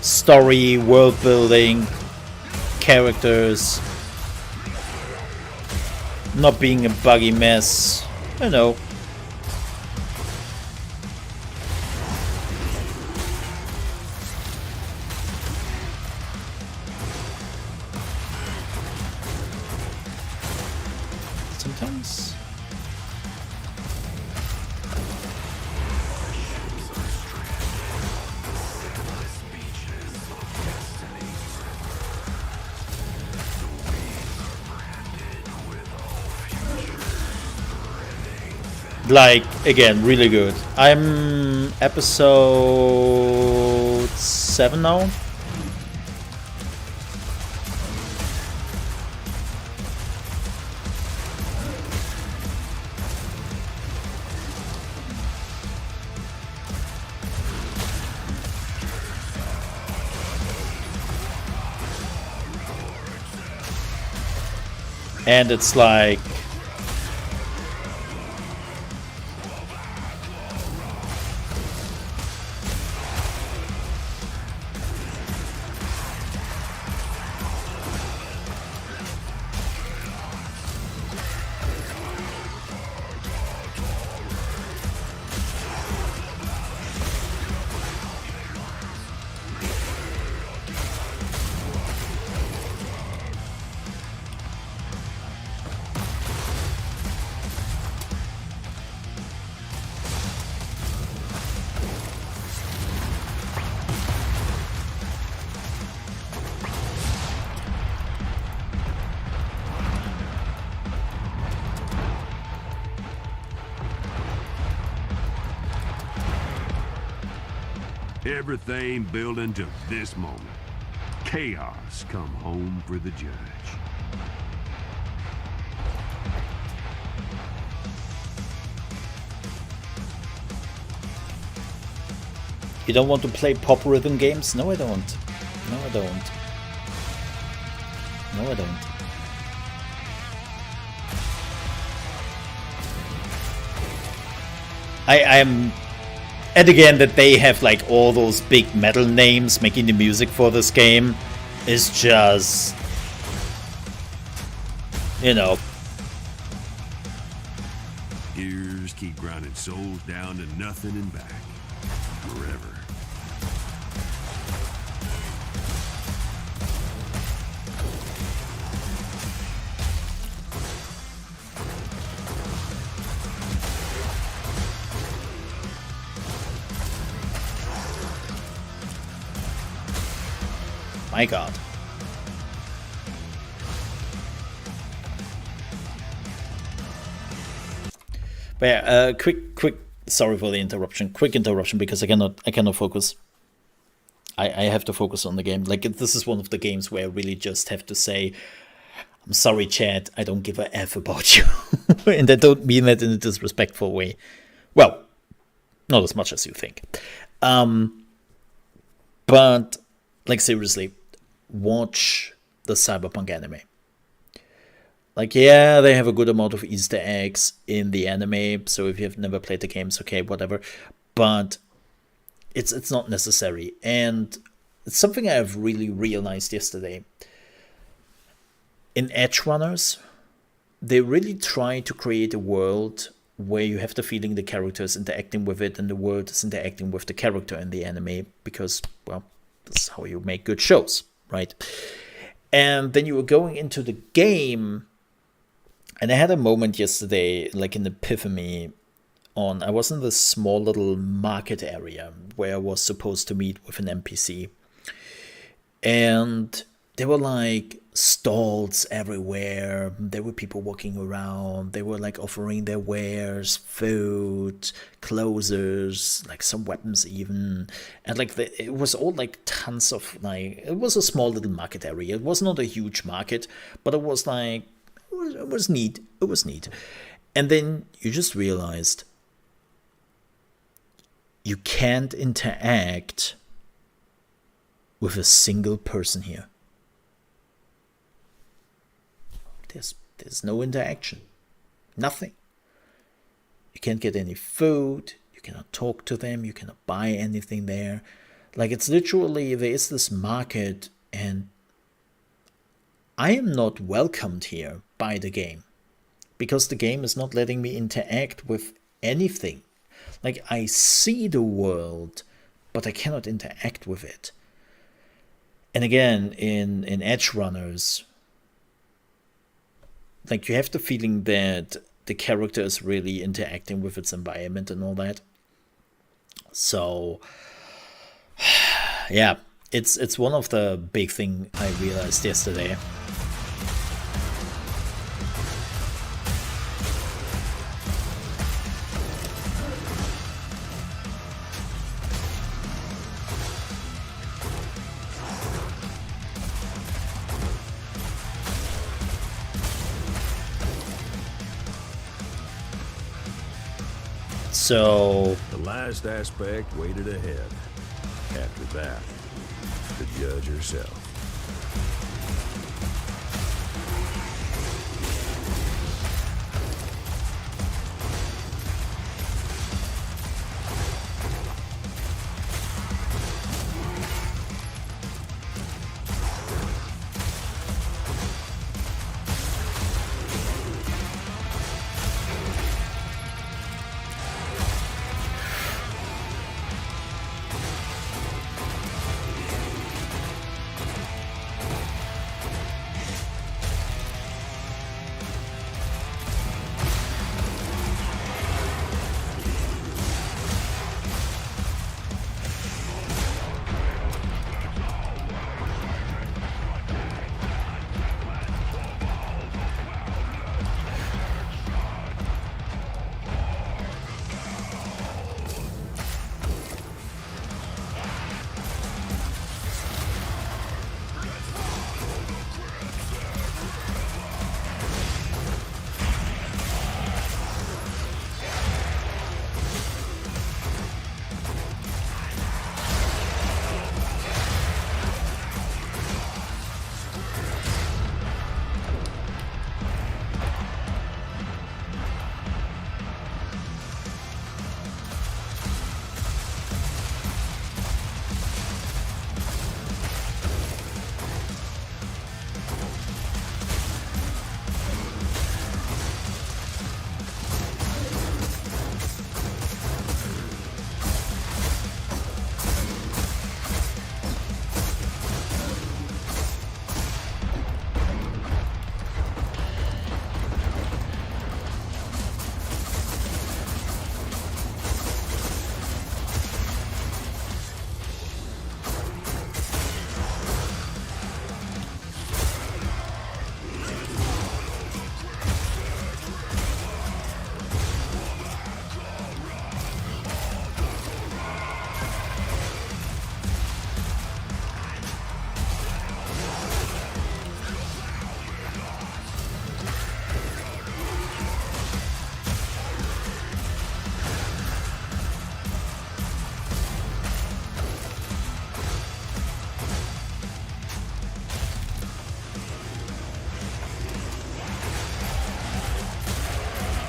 Story, world building, characters, not being a buggy mess, you know. Sometimes. Like, again, really good. I'm episode 7 now. And it's like, everything building to this moment. Chaos come home for the judge. you don't want to play pop rhythm games? No, I don't. No, I don't. No, I don't. I'm, and again, that they have like all those big metal names making the music for this game is just, you know. Gears keep grinding souls down to nothing and back. Forever. My god. But yeah, quick. Sorry for the interruption. Quick interruption because I cannot focus. I have to focus on the game. Like, this is one of the games where I really just have to say, I'm sorry, chat. I don't give a F about you, and I don't mean that in a disrespectful way. Well, not as much as you think. But like, seriously, watch the Cyberpunk anime. Like, yeah, they have a good amount of Easter eggs in the anime, so if you've never played the games, okay, whatever. But it's not necessary. And it's something I've really realized yesterday. In Edgerunners, they really try to create a world where you have the feeling the character is interacting with it and the world is interacting with the character in the anime, because, well, that's how you make good shows, right? And then you were going into the game, and I had a moment yesterday, like an epiphany on, I was in this small little market area where I was supposed to meet with an NPC. And there were like stalls everywhere. There were people walking around. They were like offering their wares, food, clothes, like some weapons even. And like it was all like tons of like, it was a small little market area. It was not a huge market, but it was like, it was neat. It was neat. And then you just realized you can't interact with a single person here. There's no interaction. Nothing. You can't get any food. You cannot talk to them. You cannot buy anything there. Like, it's literally, there is this market, and I am not welcomed here by the game, because the game is not letting me interact with anything. Like, I see the world, but I cannot interact with it. And again, in Edgerunners, like, you have the feeling that the character is really interacting with its environment and all that. So, yeah, it's one of the big things I realized yesterday. So the last aspect waited ahead. After that, the judge herself.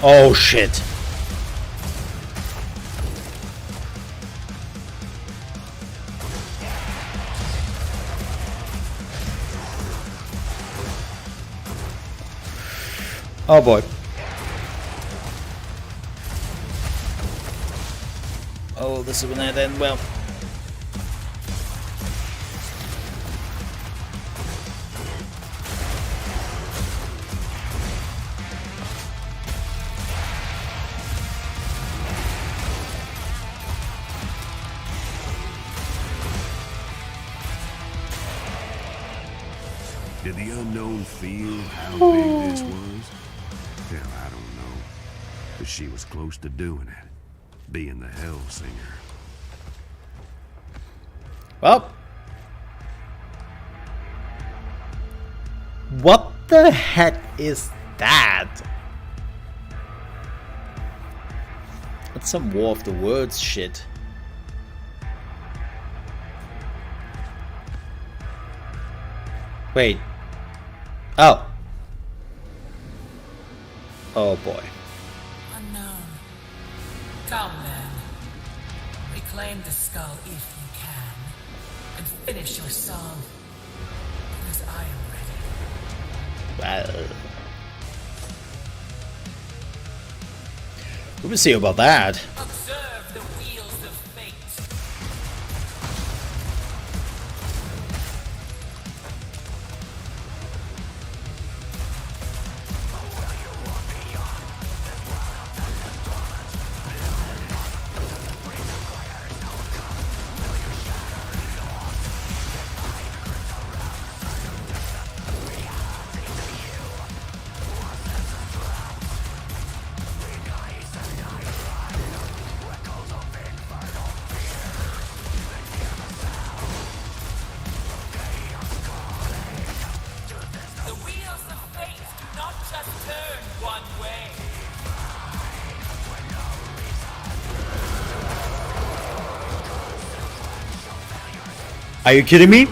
Oh shit. Oh boy. Oh, this is gonna end well. Did the unknown feel how big this was? Hell, I don't know. But she was close to doing it. Being the Hellsinger. Well. What the heck is that? That's some War of the Worlds shit. Wait. Oh. Oh boy. Unknown. Come then. Reclaim the skull if you can. And finish your song. Because I am ready. Well. We'll see about that. Observe the wheels of fate. Are you kidding me?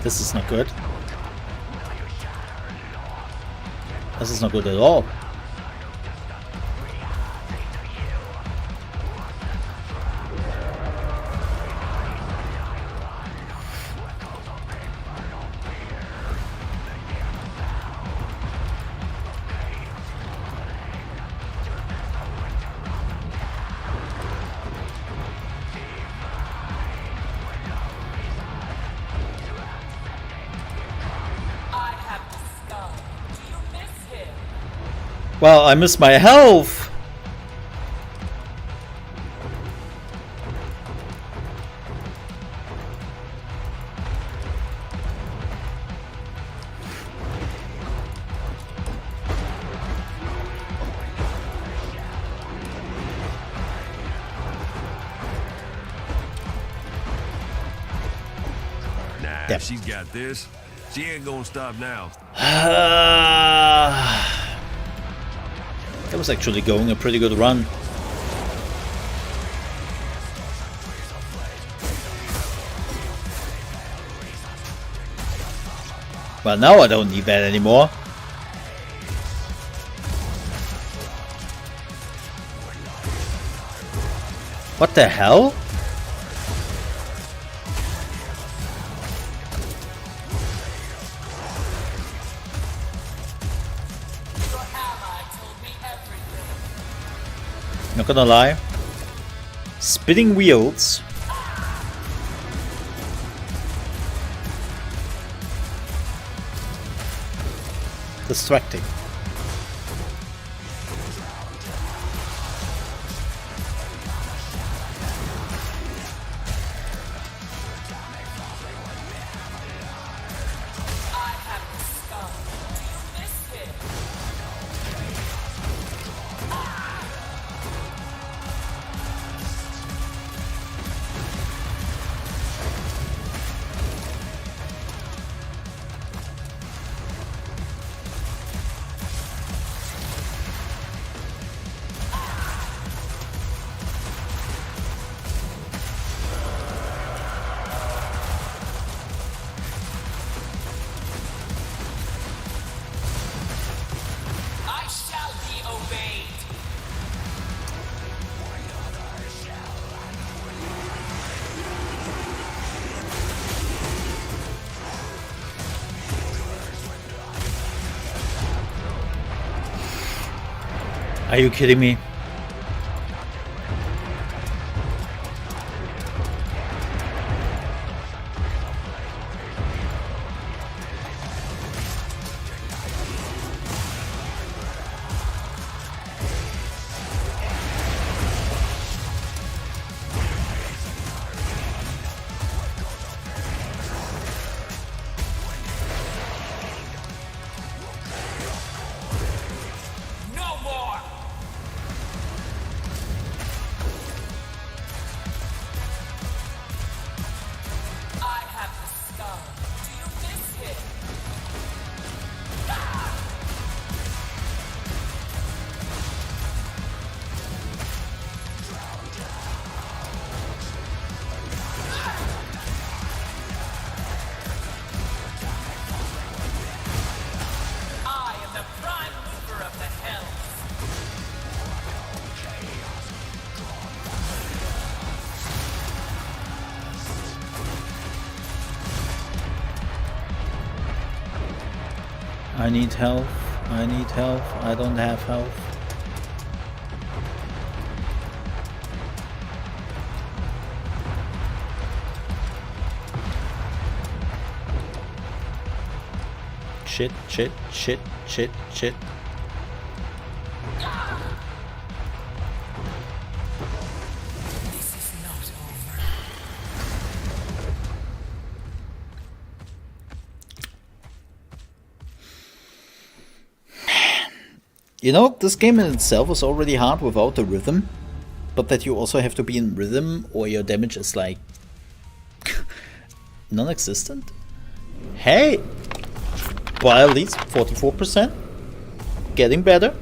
This is not good. This is not good at all. Well, I miss my health. Yep. She's got this. She ain't gonna stop now. That was actually going a pretty good run. Well, now I don't need that anymore. What the hell? Not gonna lie. Spinning wheels. Distracting. Are you kidding me? I need health. I need health. I don't have health. Shit, shit, shit, shit, shit. You know, this game in itself is already hard without the rhythm, but that you also have to be in rhythm or your damage is like non-existent. Hey! Well, at least 44%. Getting better.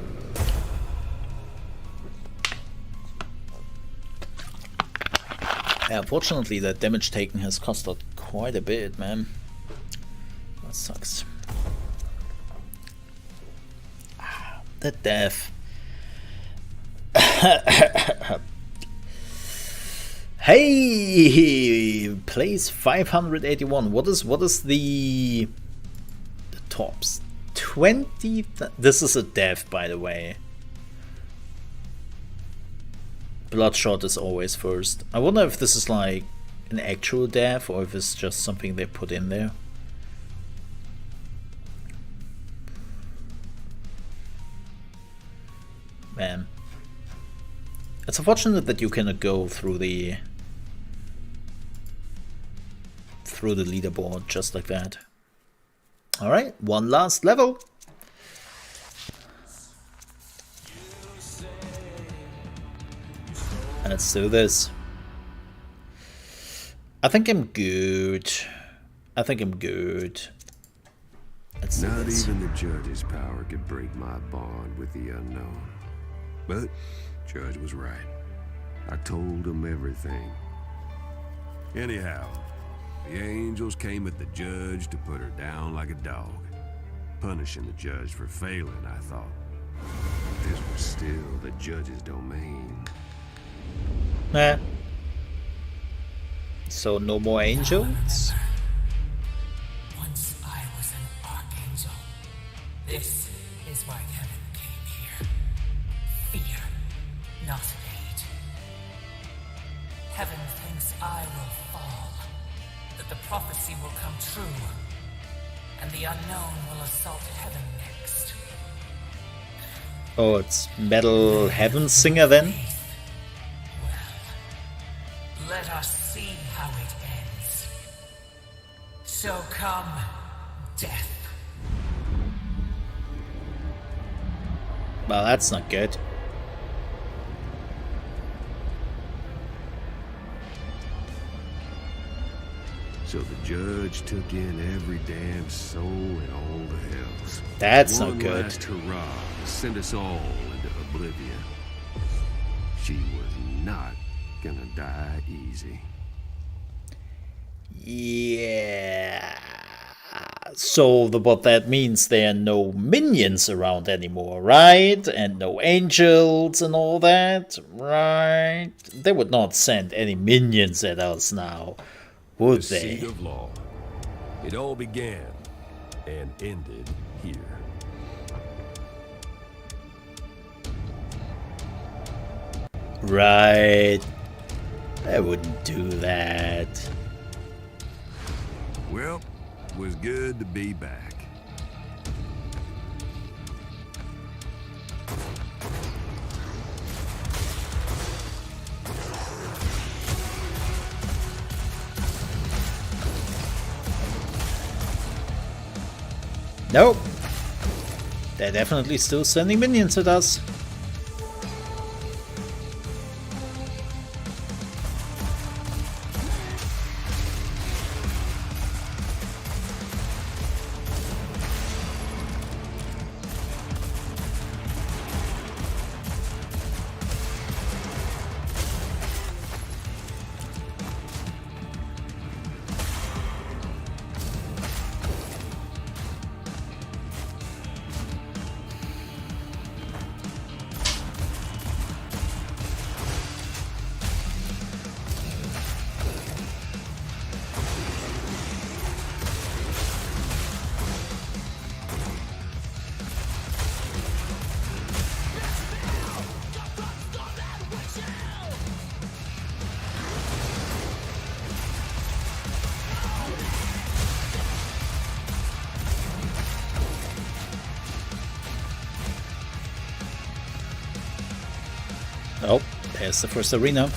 Yeah, unfortunately, that damage taken has cost us quite a bit, man. That sucks. The death. Hey, place 581. What is the tops? 20. This is a death, by the way. Bloodshot is always first. I wonder if this is like an actual death or if it's just something they put in there. Man, it's unfortunate that you cannot go through the leaderboard just like that. All right, one last level. Let's do this. I think I'm good. I think I'm good. Let's do Not this. even the judge's power could break my bond with the unknown. But Judge was right. I told him everything. Anyhow, the angels came at the judge to put her down like a dog. Punishing the judge for failing, I thought. This was still the judge's domain. Nah. So no more angels? Once I was an archangel. This is why heaven came here. Fear, not hate. Heaven thinks I will fall, that the prophecy will come true, and the unknown will assault heaven next. Oh, it's Metal Hellsinger then? Let us see how it ends. So come, death. Well, that's not good. So the judge took in every damn soul in all the hells. That's not One good. last hurrah to send us all into oblivion. She was not gonna die easy. Yeah. So what that means, there are no minions around anymore, right? And no angels and all that, right? They would not send any minions at us now, would The they? seat of law. It all began and ended here. Right. I wouldn't do that. Well, it was good to be back. Nope. They're definitely still sending minions at us. Oh, there's the first arena.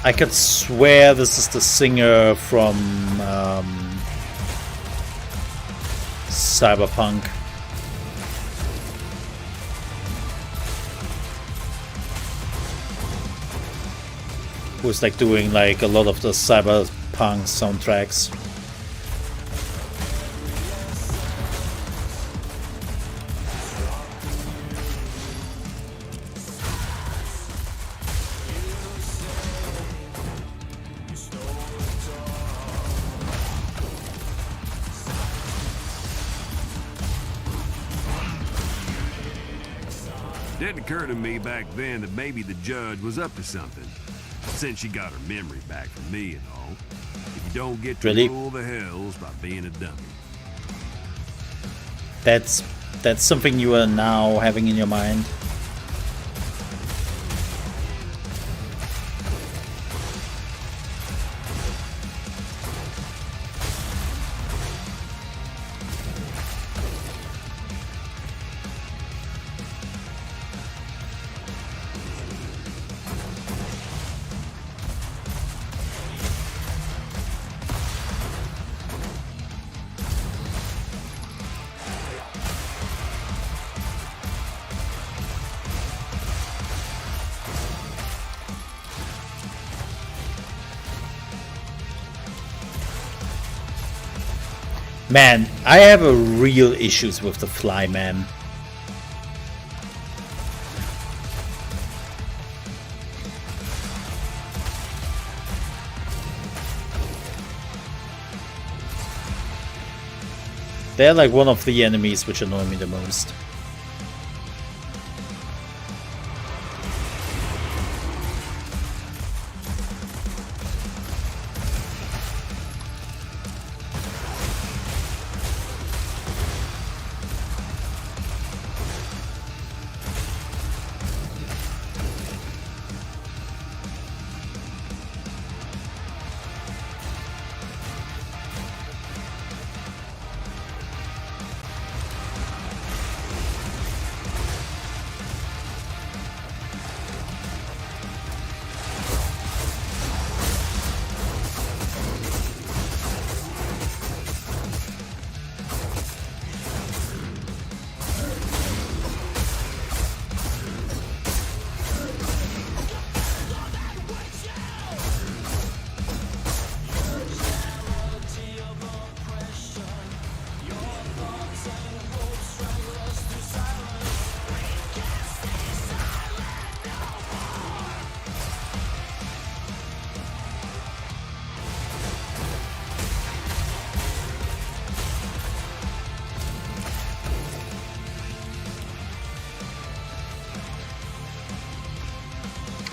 I could swear this is the singer from Cyberpunk. Who's like doing like a lot of the Cyberpunk soundtracks. Didn't occur to me back then that maybe the judge was up to something, since she got her memory back from me and all. If you don't get to Really? rule the hells by being a dummy. That's something you are now having in your mind. Man, I have a real issues with the fly, man. They're like one of the enemies which annoy me the most.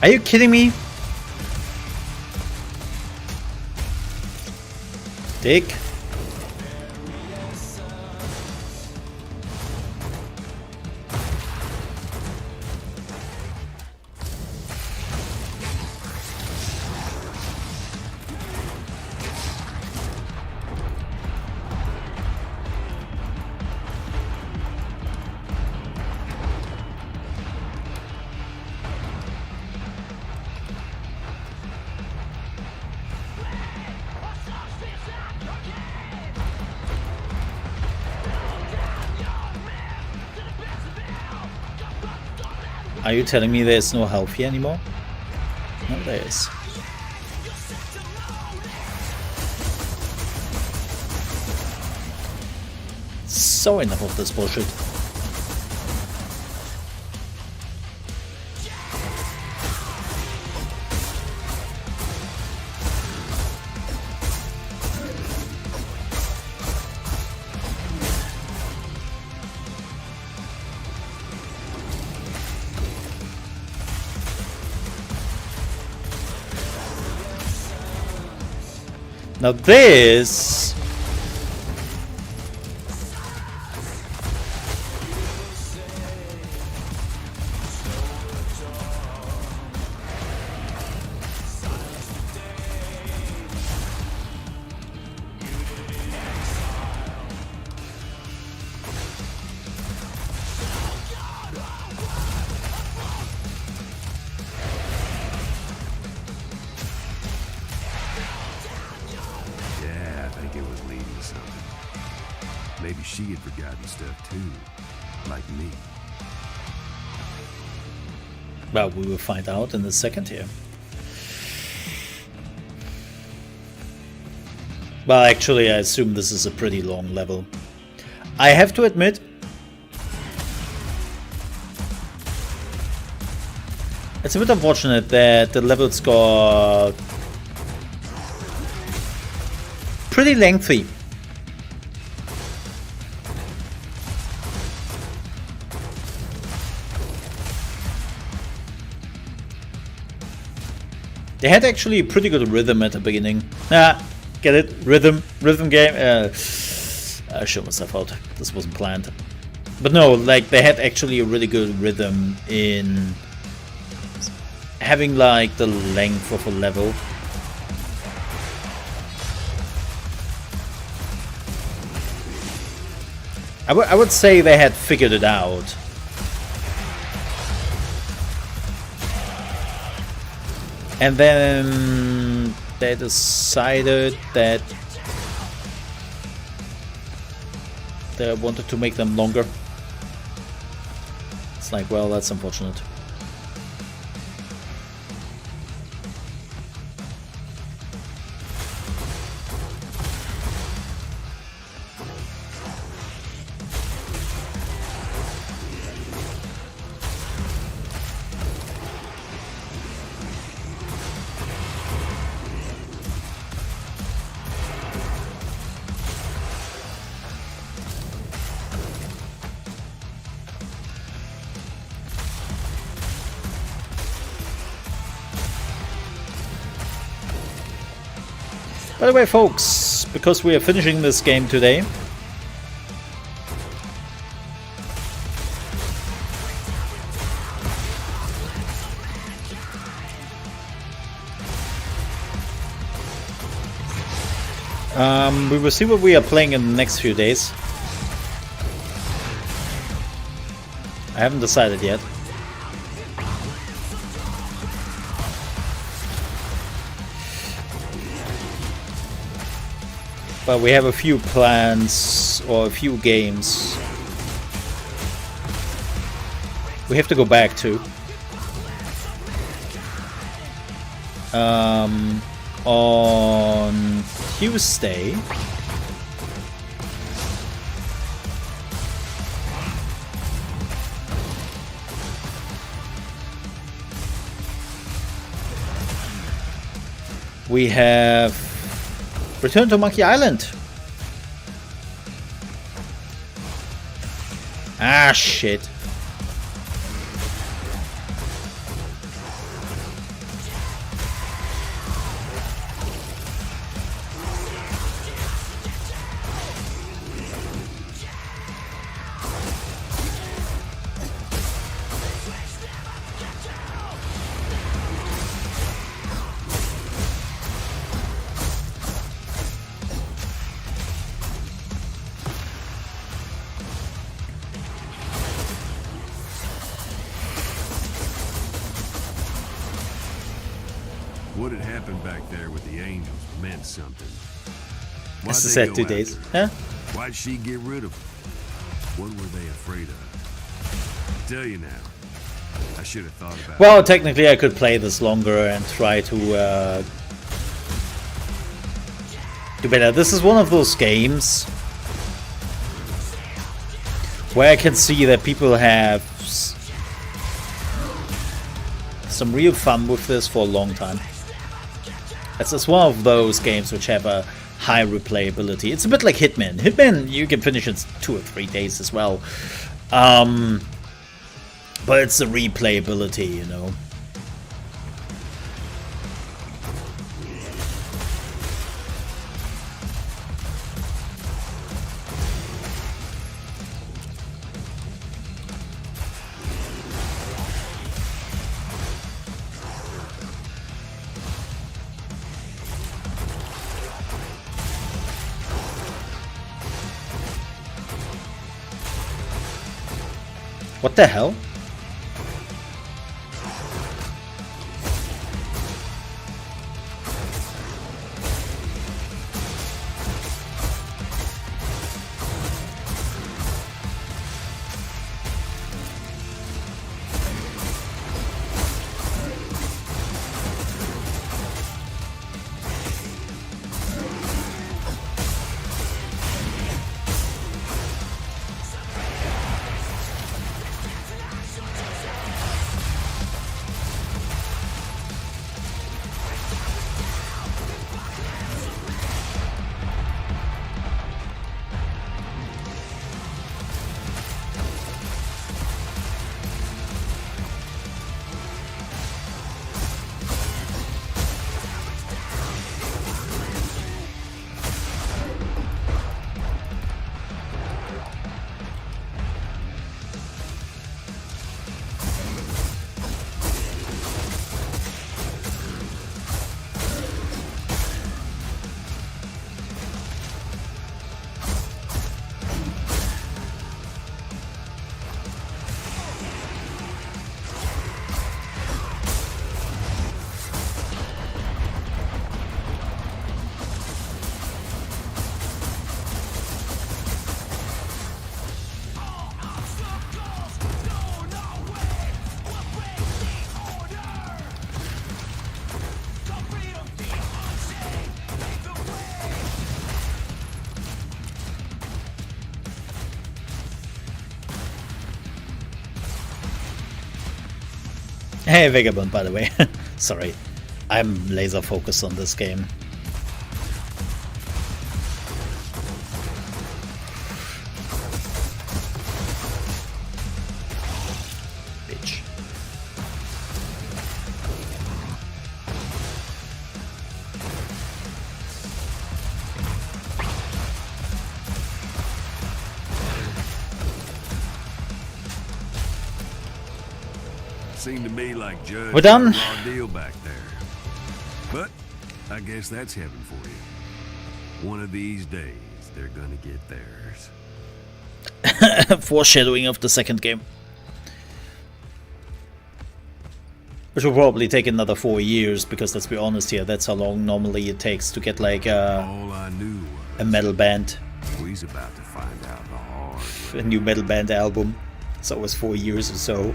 Are you kidding me? Dick. Are you telling me there's no health here anymore? No, there is. So enough of this bullshit. Now this... type of stuff too, like me. Well, we will find out in a second here. Well, actually, I assume this is a pretty long level. I have to admit, it's a bit unfortunate that the levels got pretty lengthy. They had actually a pretty good rhythm at the beginning. Get it? Rhythm game? I showed myself out. This wasn't planned. But no, like, they had actually a really good rhythm in having, like, the length of a level. I would say they had figured it out. And then they decided that they wanted to make them longer. It's like, well, that's unfortunate. By the way, folks, because we are finishing this game today, we will see what we are playing in the next few days. I haven't decided yet. But we have a few plans or a few games we have to go back to. On Tuesday, we have Return to Monkey Island. Ah, shit. What had happened back there with the angels meant something. Why'd As I they said, go 2 after days. her? Huh? Why'd she get rid of them? What were they afraid of? I tell you now, I should have thought about Well, it. technically I could play this longer and try to do better. This is one of those games where I can see that people have some real fun with this for a long time. It's one of those games which have a high replayability. It's a bit like Hitman. Hitman, you can finish in 2 or 3 days as well. But it's the replayability, you know. What the hell? Hey, Vagabond, by the way. Sorry, I'm laser focused on this game. Bitch. Seemed to me like Judge We're done. had a raw deal back there. But I guess that's heaven for you. One of these days, they're gonna get theirs. Foreshadowing of the second game. Which will probably take another 4 years, because let's be honest here, that's how long normally it takes to get like a metal band. We's about to find out the hard A new metal band album. It's always 4 years or so.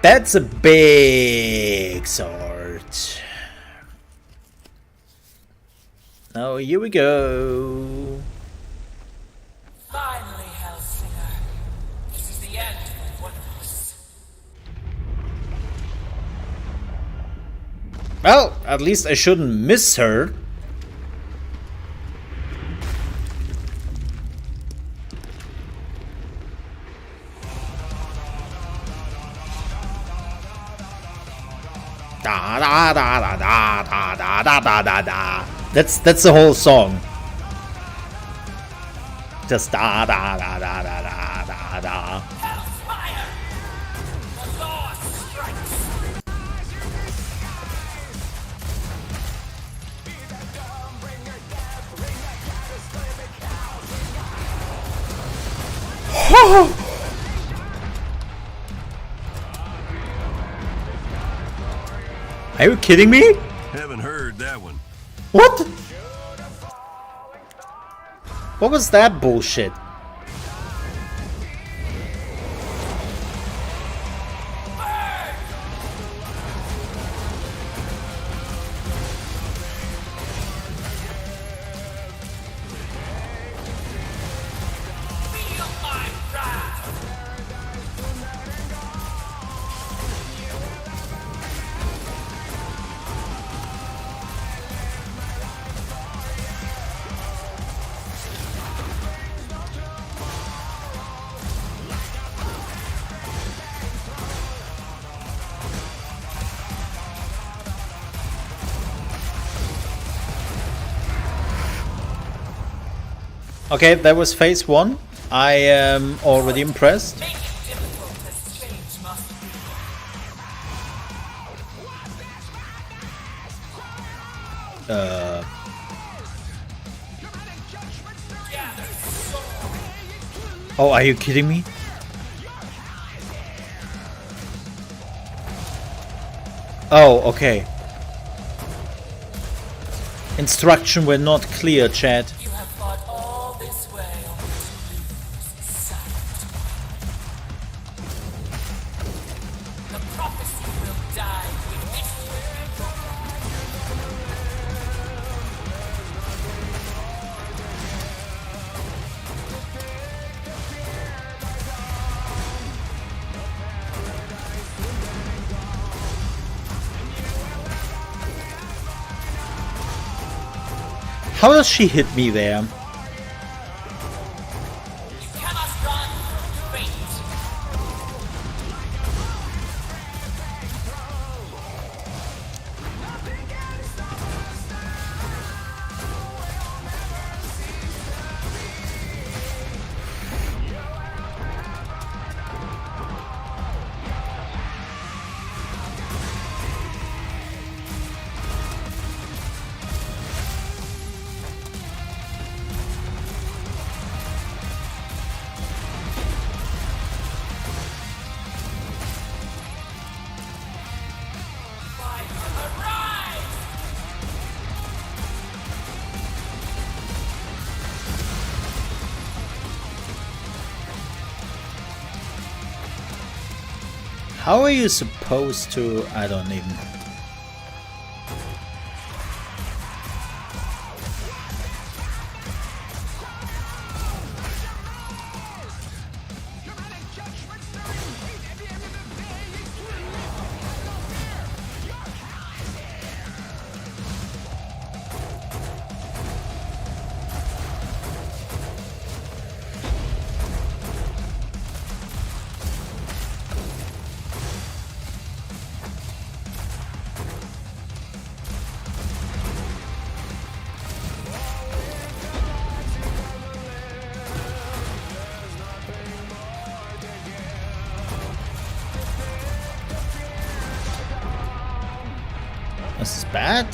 That's a big sword. Oh, here we go. Finally, Hellsinger. This is the end of one of us. Well, at least I shouldn't miss her. Da da da da da da da da da da. That's the whole song. Just da da da da da da da da. Are you kidding me? Haven't heard that one. What? What was that bullshit? Okay, that was phase 1. I am already impressed. Oh, are you kidding me? Oh, okay. Instruction were not clear, chat. You have fought all this way only to lose sight. The prophecy will die with it. How does she hit me there? You cannot run from fate. How are you supposed to... I don't even... This is bad.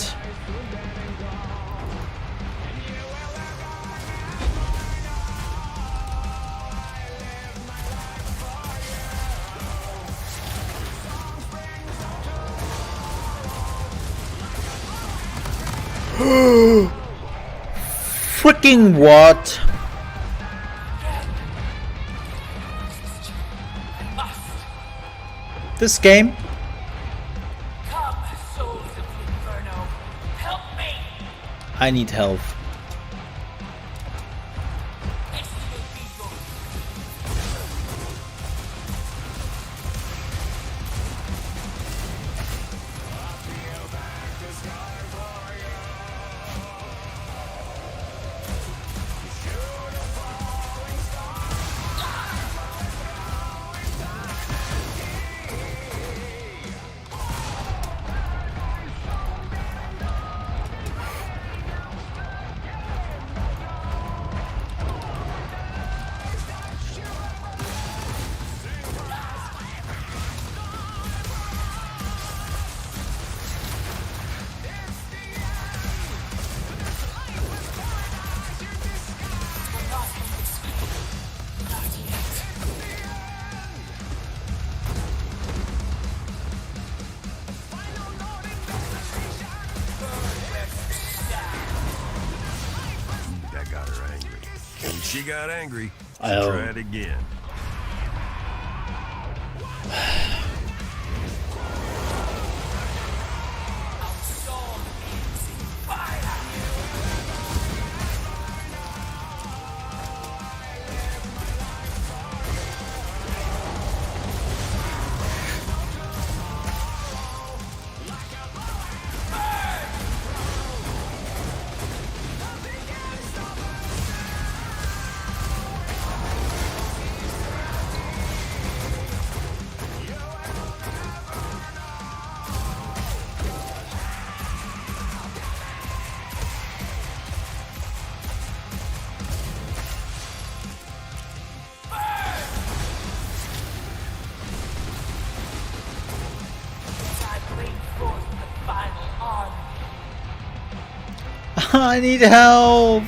Freaking what? This game? Come, souls of the Inferno. Help me! I need help. That got her angry. And she got angry. She Oh. tried again. I need help.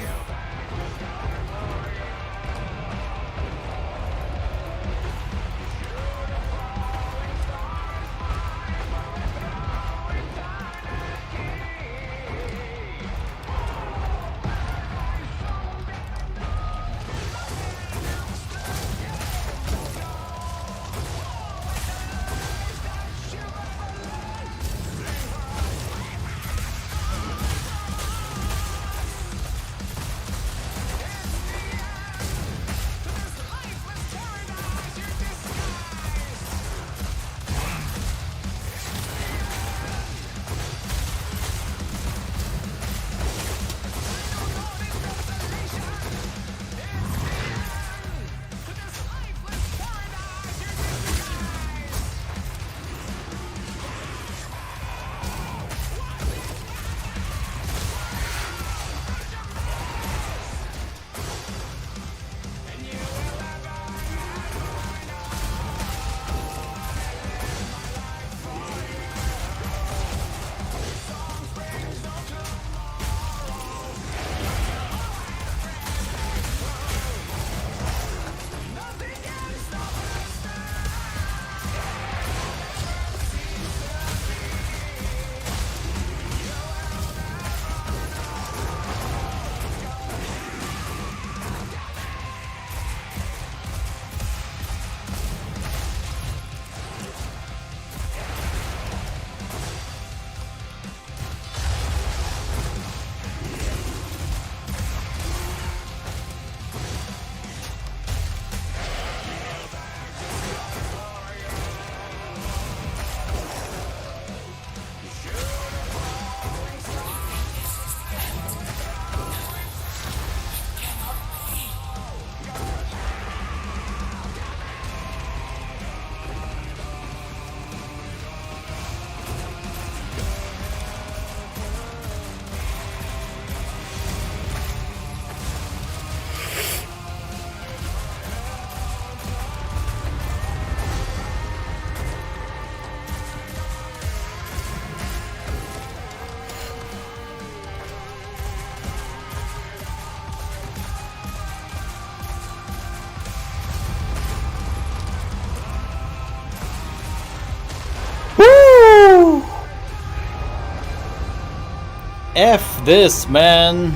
F this, man.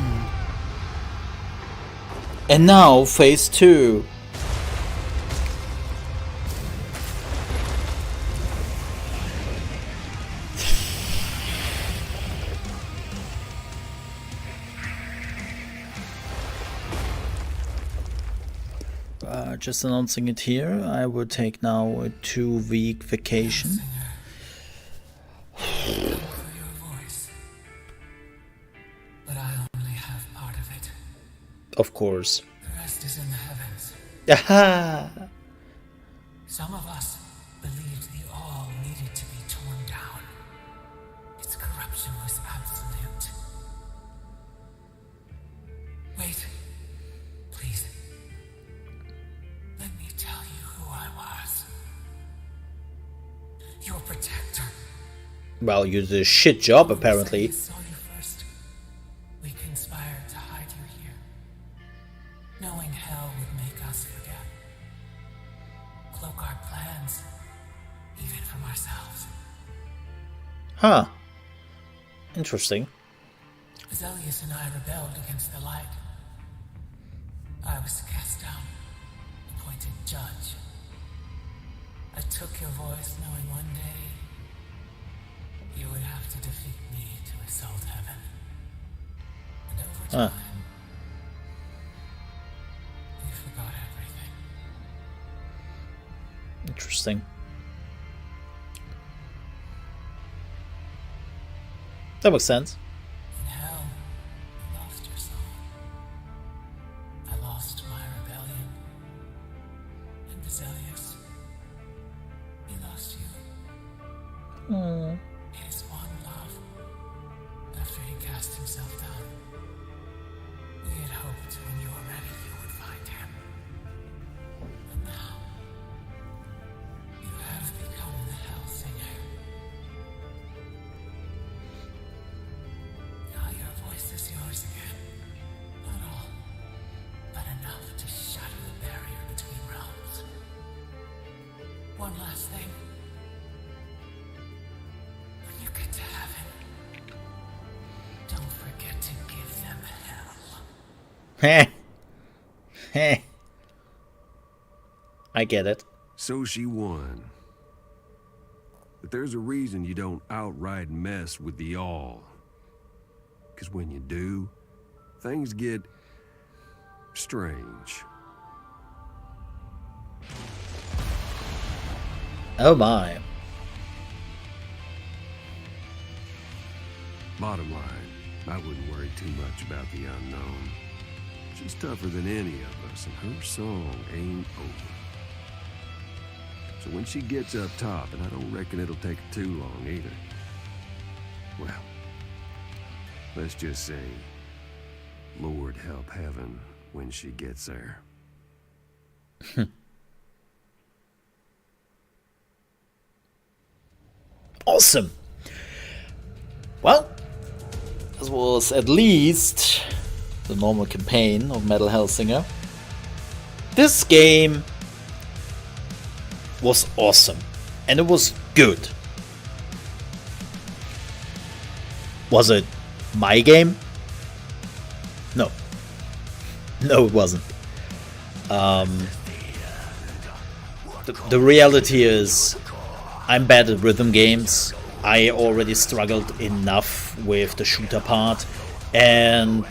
And now phase 2. Just announcing it here, I will take now a 2-week vacation. But I only have part of it. Of course. The rest is in the heavens. Aha! Some of us believed the all needed to be torn down. Its corruption was absolute. Wait. Please. Let me tell you who I was. Your protector. Well, you did a shit job, apparently. We conspired to hide you here, knowing hell would make us forget. Cloak our plans, even from ourselves. Huh. Interesting. Azelius and I rebelled against the light. I was cast down, appointed judge. I took your voice, knowing one day you would have to defeat me to assault heaven. And over time, we forgot everything. Interesting. That makes sense. In hell, you lost your soul. I lost my rebellion. And Azelius, he lost you. His one love. After he cast himself down, we had hoped when you were ready you would find him. And now, you have become the Hellsinger. Now your voice is yours again. Not all, but enough to shatter the barrier between realms. One last thing. When you get to heaven, don't forget to give them hell. Heh. Heh. I get it. So she won. But there's a reason you don't outright mess with the all. Because when you do, things get strange. Oh my. Bottom line, I wouldn't worry too much about the unknown. She's tougher than any of us, and her song ain't over. So when she gets up top, and I don't reckon it'll take her too long either, well, let's just say, Lord help heaven when she gets there. Awesome. Well, this was at least the normal campaign of Metal Hellsinger. This game was awesome, and it was good. Was it my game? No. No, it wasn't. The reality is, I'm bad at rhythm games. I already struggled enough with the shooter part, and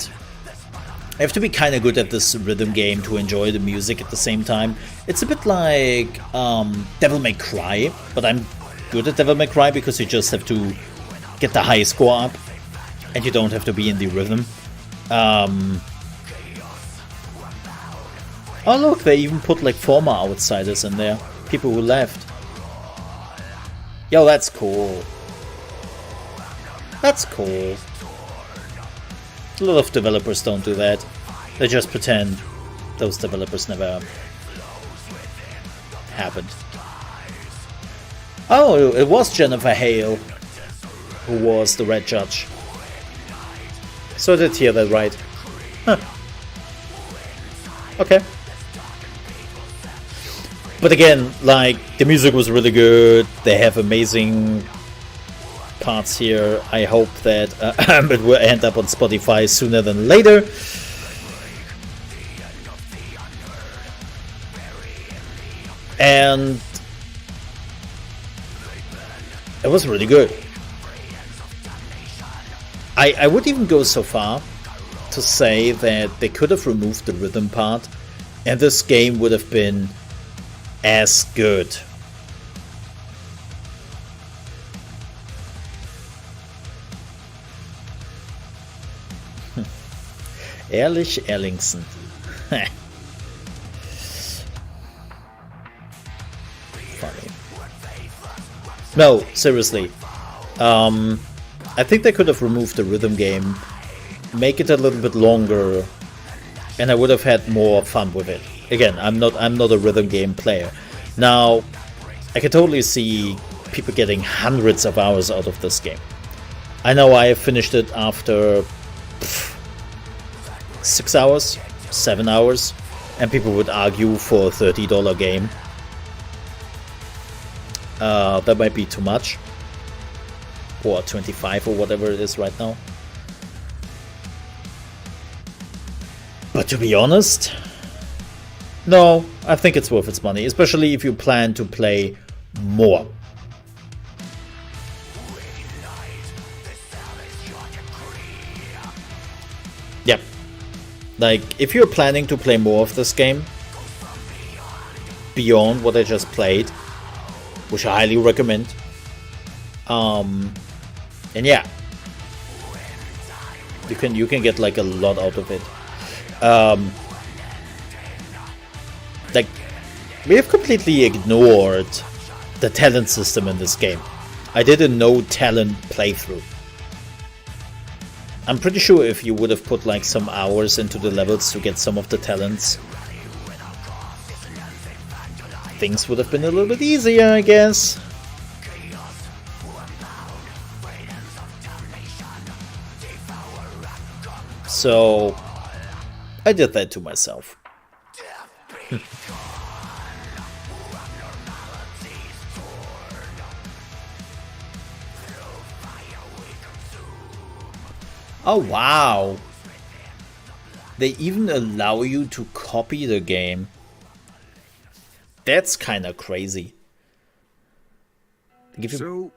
I have to be kind of good at this rhythm game to enjoy the music at the same time. It's a bit like Devil May Cry, but I'm good at Devil May Cry because you just have to get the high score up, and you don't have to be in the rhythm. Oh look, they even put like former outsiders in there, people who left. Yo, that's cool. That's cool. A lot of developers don't do that. They just pretend those developers never happened. Oh, it was Jennifer Hale who was the Red Judge. So I did hear that right. Huh. Okay. But again, like, the music was really good. They have amazing parts here. I hope that it will end up on Spotify sooner than later. And it was really good. I would even go so far to say that they could have removed the rhythm part and this game would have been as good. Ehrlich Erlingsen. Funny. No, seriously. I think they could have removed the rhythm game, make it a little bit longer, and I would have had more fun with it. Again, I'm not a rhythm game player. Now, I can totally see people getting hundreds of hours out of this game. I know I finished it after 6 hours, 7 hours, and people would argue for a $30 game. That might be too much. Or 25 or whatever it is right now. But to be honest, no, I think it's worth its money, especially if you plan to play more. Yep. Like, if you're planning to play more of this game, beyond what I just played, which I highly recommend, and yeah, you can get like a lot out of it. Like, we have completely ignored the talent system in this game. I did a no talent playthrough. I'm pretty sure if you would have put like some hours into the levels to get some of the talents, things would have been a little bit easier, I guess. So I did that to myself. Oh wow. They even allow you to copy the game. That's kind of crazy. So,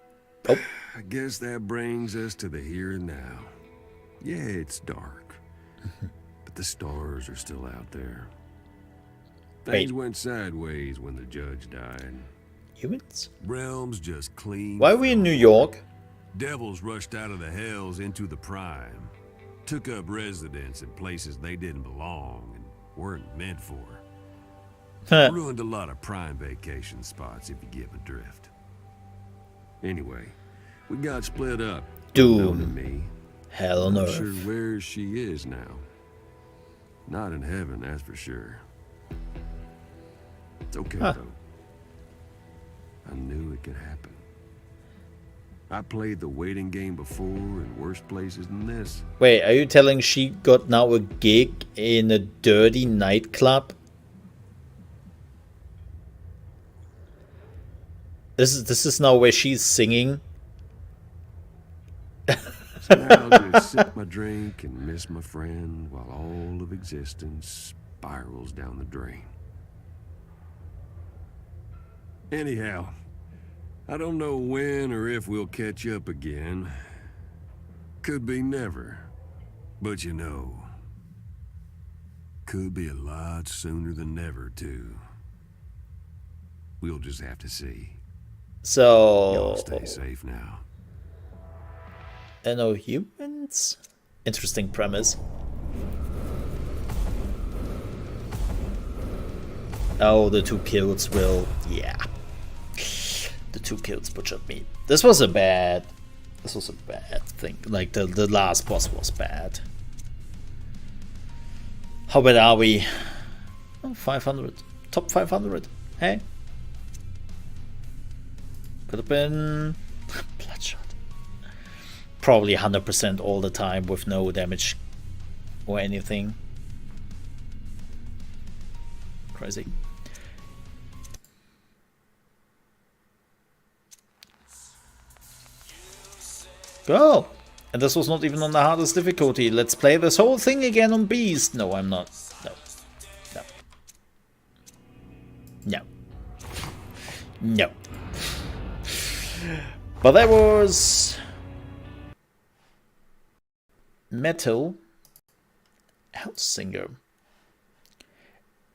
oh. I guess that brings us to the here and now. Yeah, it's dark, but the stars are still out there. Things went sideways when the judge died. Humans? Realms just clean. Why are we in New York? Devils rushed out of the hells into the prime, took up residence in places they didn't belong and weren't meant for. Ruined a lot of prime vacation spots, if you get my drift. Anyway, we got split up. Doom. And me. Hell on I'm earth. sure where she is now. Not in heaven, that's for sure. It's okay, though. I knew it could happen. I played the waiting game before in worse places than this. Wait, are you telling she got now a gig in a dirty nightclub? This is now where she's singing. So now I'll just sip my drink and miss my friend while all of existence spirals down the drain. Anyhow, I don't know when or if we'll catch up again. Could be never. But you know, could be a lot sooner than never, too. We'll just have to see. So... Y'all stay safe now. And no humans? Interesting premise. Oh, the 2 kills will... Yeah. The 2 kills butchered me. This was a bad thing. Like, the last boss was bad. How bad are we? Oh, 500. Top 500. Hey? Could have been... Bloodshot. Probably 100% all the time with no damage or anything. Crazy. Oh, and this was not even on the hardest difficulty. Let's play this whole thing again on Beast. No, I'm not. No. No. No. No. But that was Metal Hellsinger.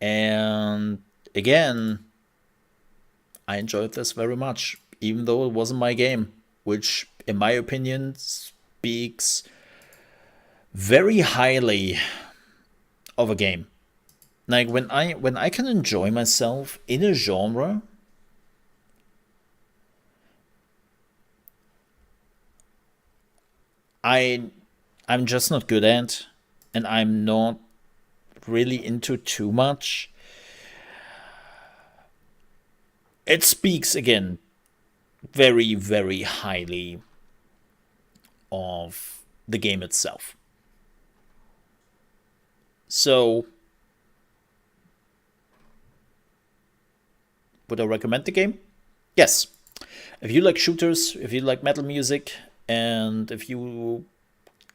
And again, I enjoyed this very much, even though it wasn't my game, which in my opinion speaks very highly of a game. Like when I can enjoy myself in a genre, I'm just not good at, and I'm not really into too much. It speaks again very, very highly of the game itself. So, would I recommend the game? Yes. If you like shooters, if you like metal music, and if you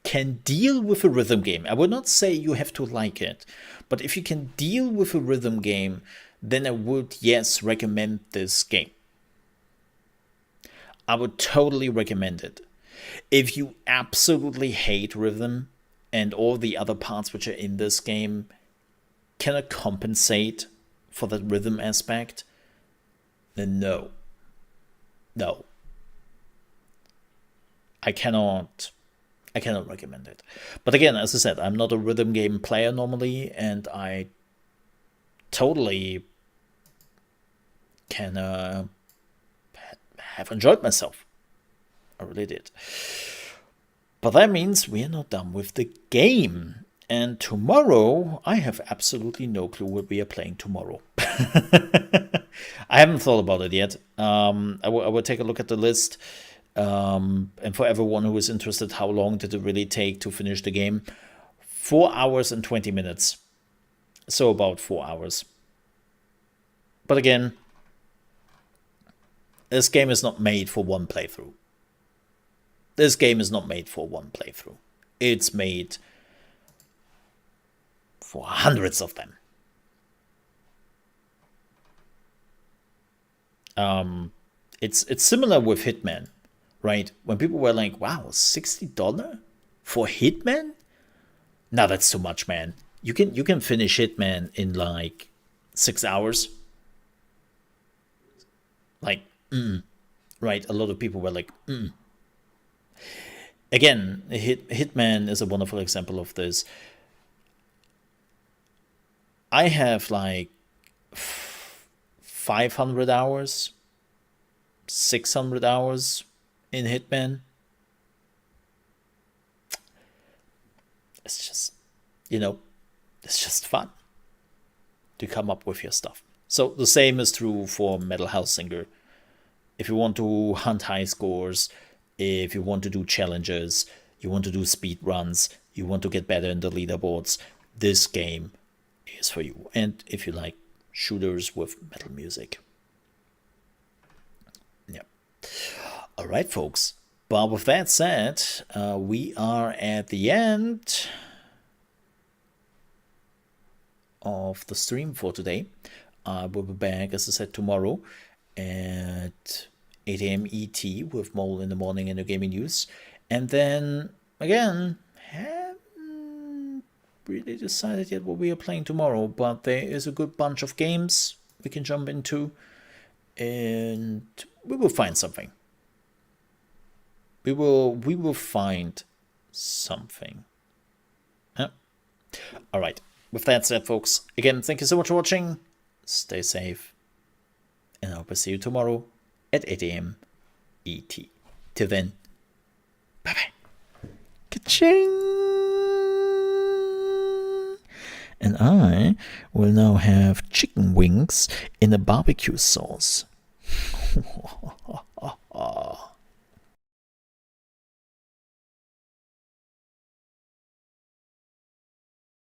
can deal with a rhythm game, I would not say you have to like it, but if you can deal with a rhythm game, then I would, yes, recommend this game. I would totally recommend it. If you absolutely hate rhythm and all the other parts which are in this game cannot compensate for that rhythm aspect, then no. No. I cannot recommend it. But again, as I said, I'm not a rhythm game player normally, and I totally can have enjoyed myself. I really did. But that means we are not done with the game. And tomorrow, I have absolutely no clue what we are playing tomorrow. I haven't thought about it yet. I will take a look at the list. And for everyone who is interested, how long did it really take to finish the game? 4 hours and 20 minutes. So about 4 hours. But again, this game is not made for one playthrough. This game is not made for one playthrough. It's made for hundreds of them. It's similar with Hitman, right? When people were like, wow, $60 for Hitman? No, that's too much, man. You can finish Hitman in like 6 hours. Like, right? A lot of people were like, Again, Hitman is a wonderful example of this. I have like 500 hours, 600 hours in Hitman. It's just, it's just fun to come up with your stuff. So the same is true for Metal Hellsinger. If you want to hunt high scores, if you want to do challenges, you want to do speed runs, you want to get better in the leaderboards, this game is for you. And if you like shooters with metal music. Yeah. All right, folks. But with that said, we are at the end of the stream for today. We'll be back, as I said, tomorrow at 8 a.m. ET with Mole in the morning and the gaming news. And then, again, haven't really decided yet what we are playing tomorrow, but there is a good bunch of games we can jump into, and we will find something. We will find something. Huh? All right. With that said, folks, again, thank you so much for watching. Stay safe, and I hope I see you tomorrow at 8 a.m. ET. Till then, bye-bye. Ka-ching! And I will now have chicken wings in a barbecue sauce.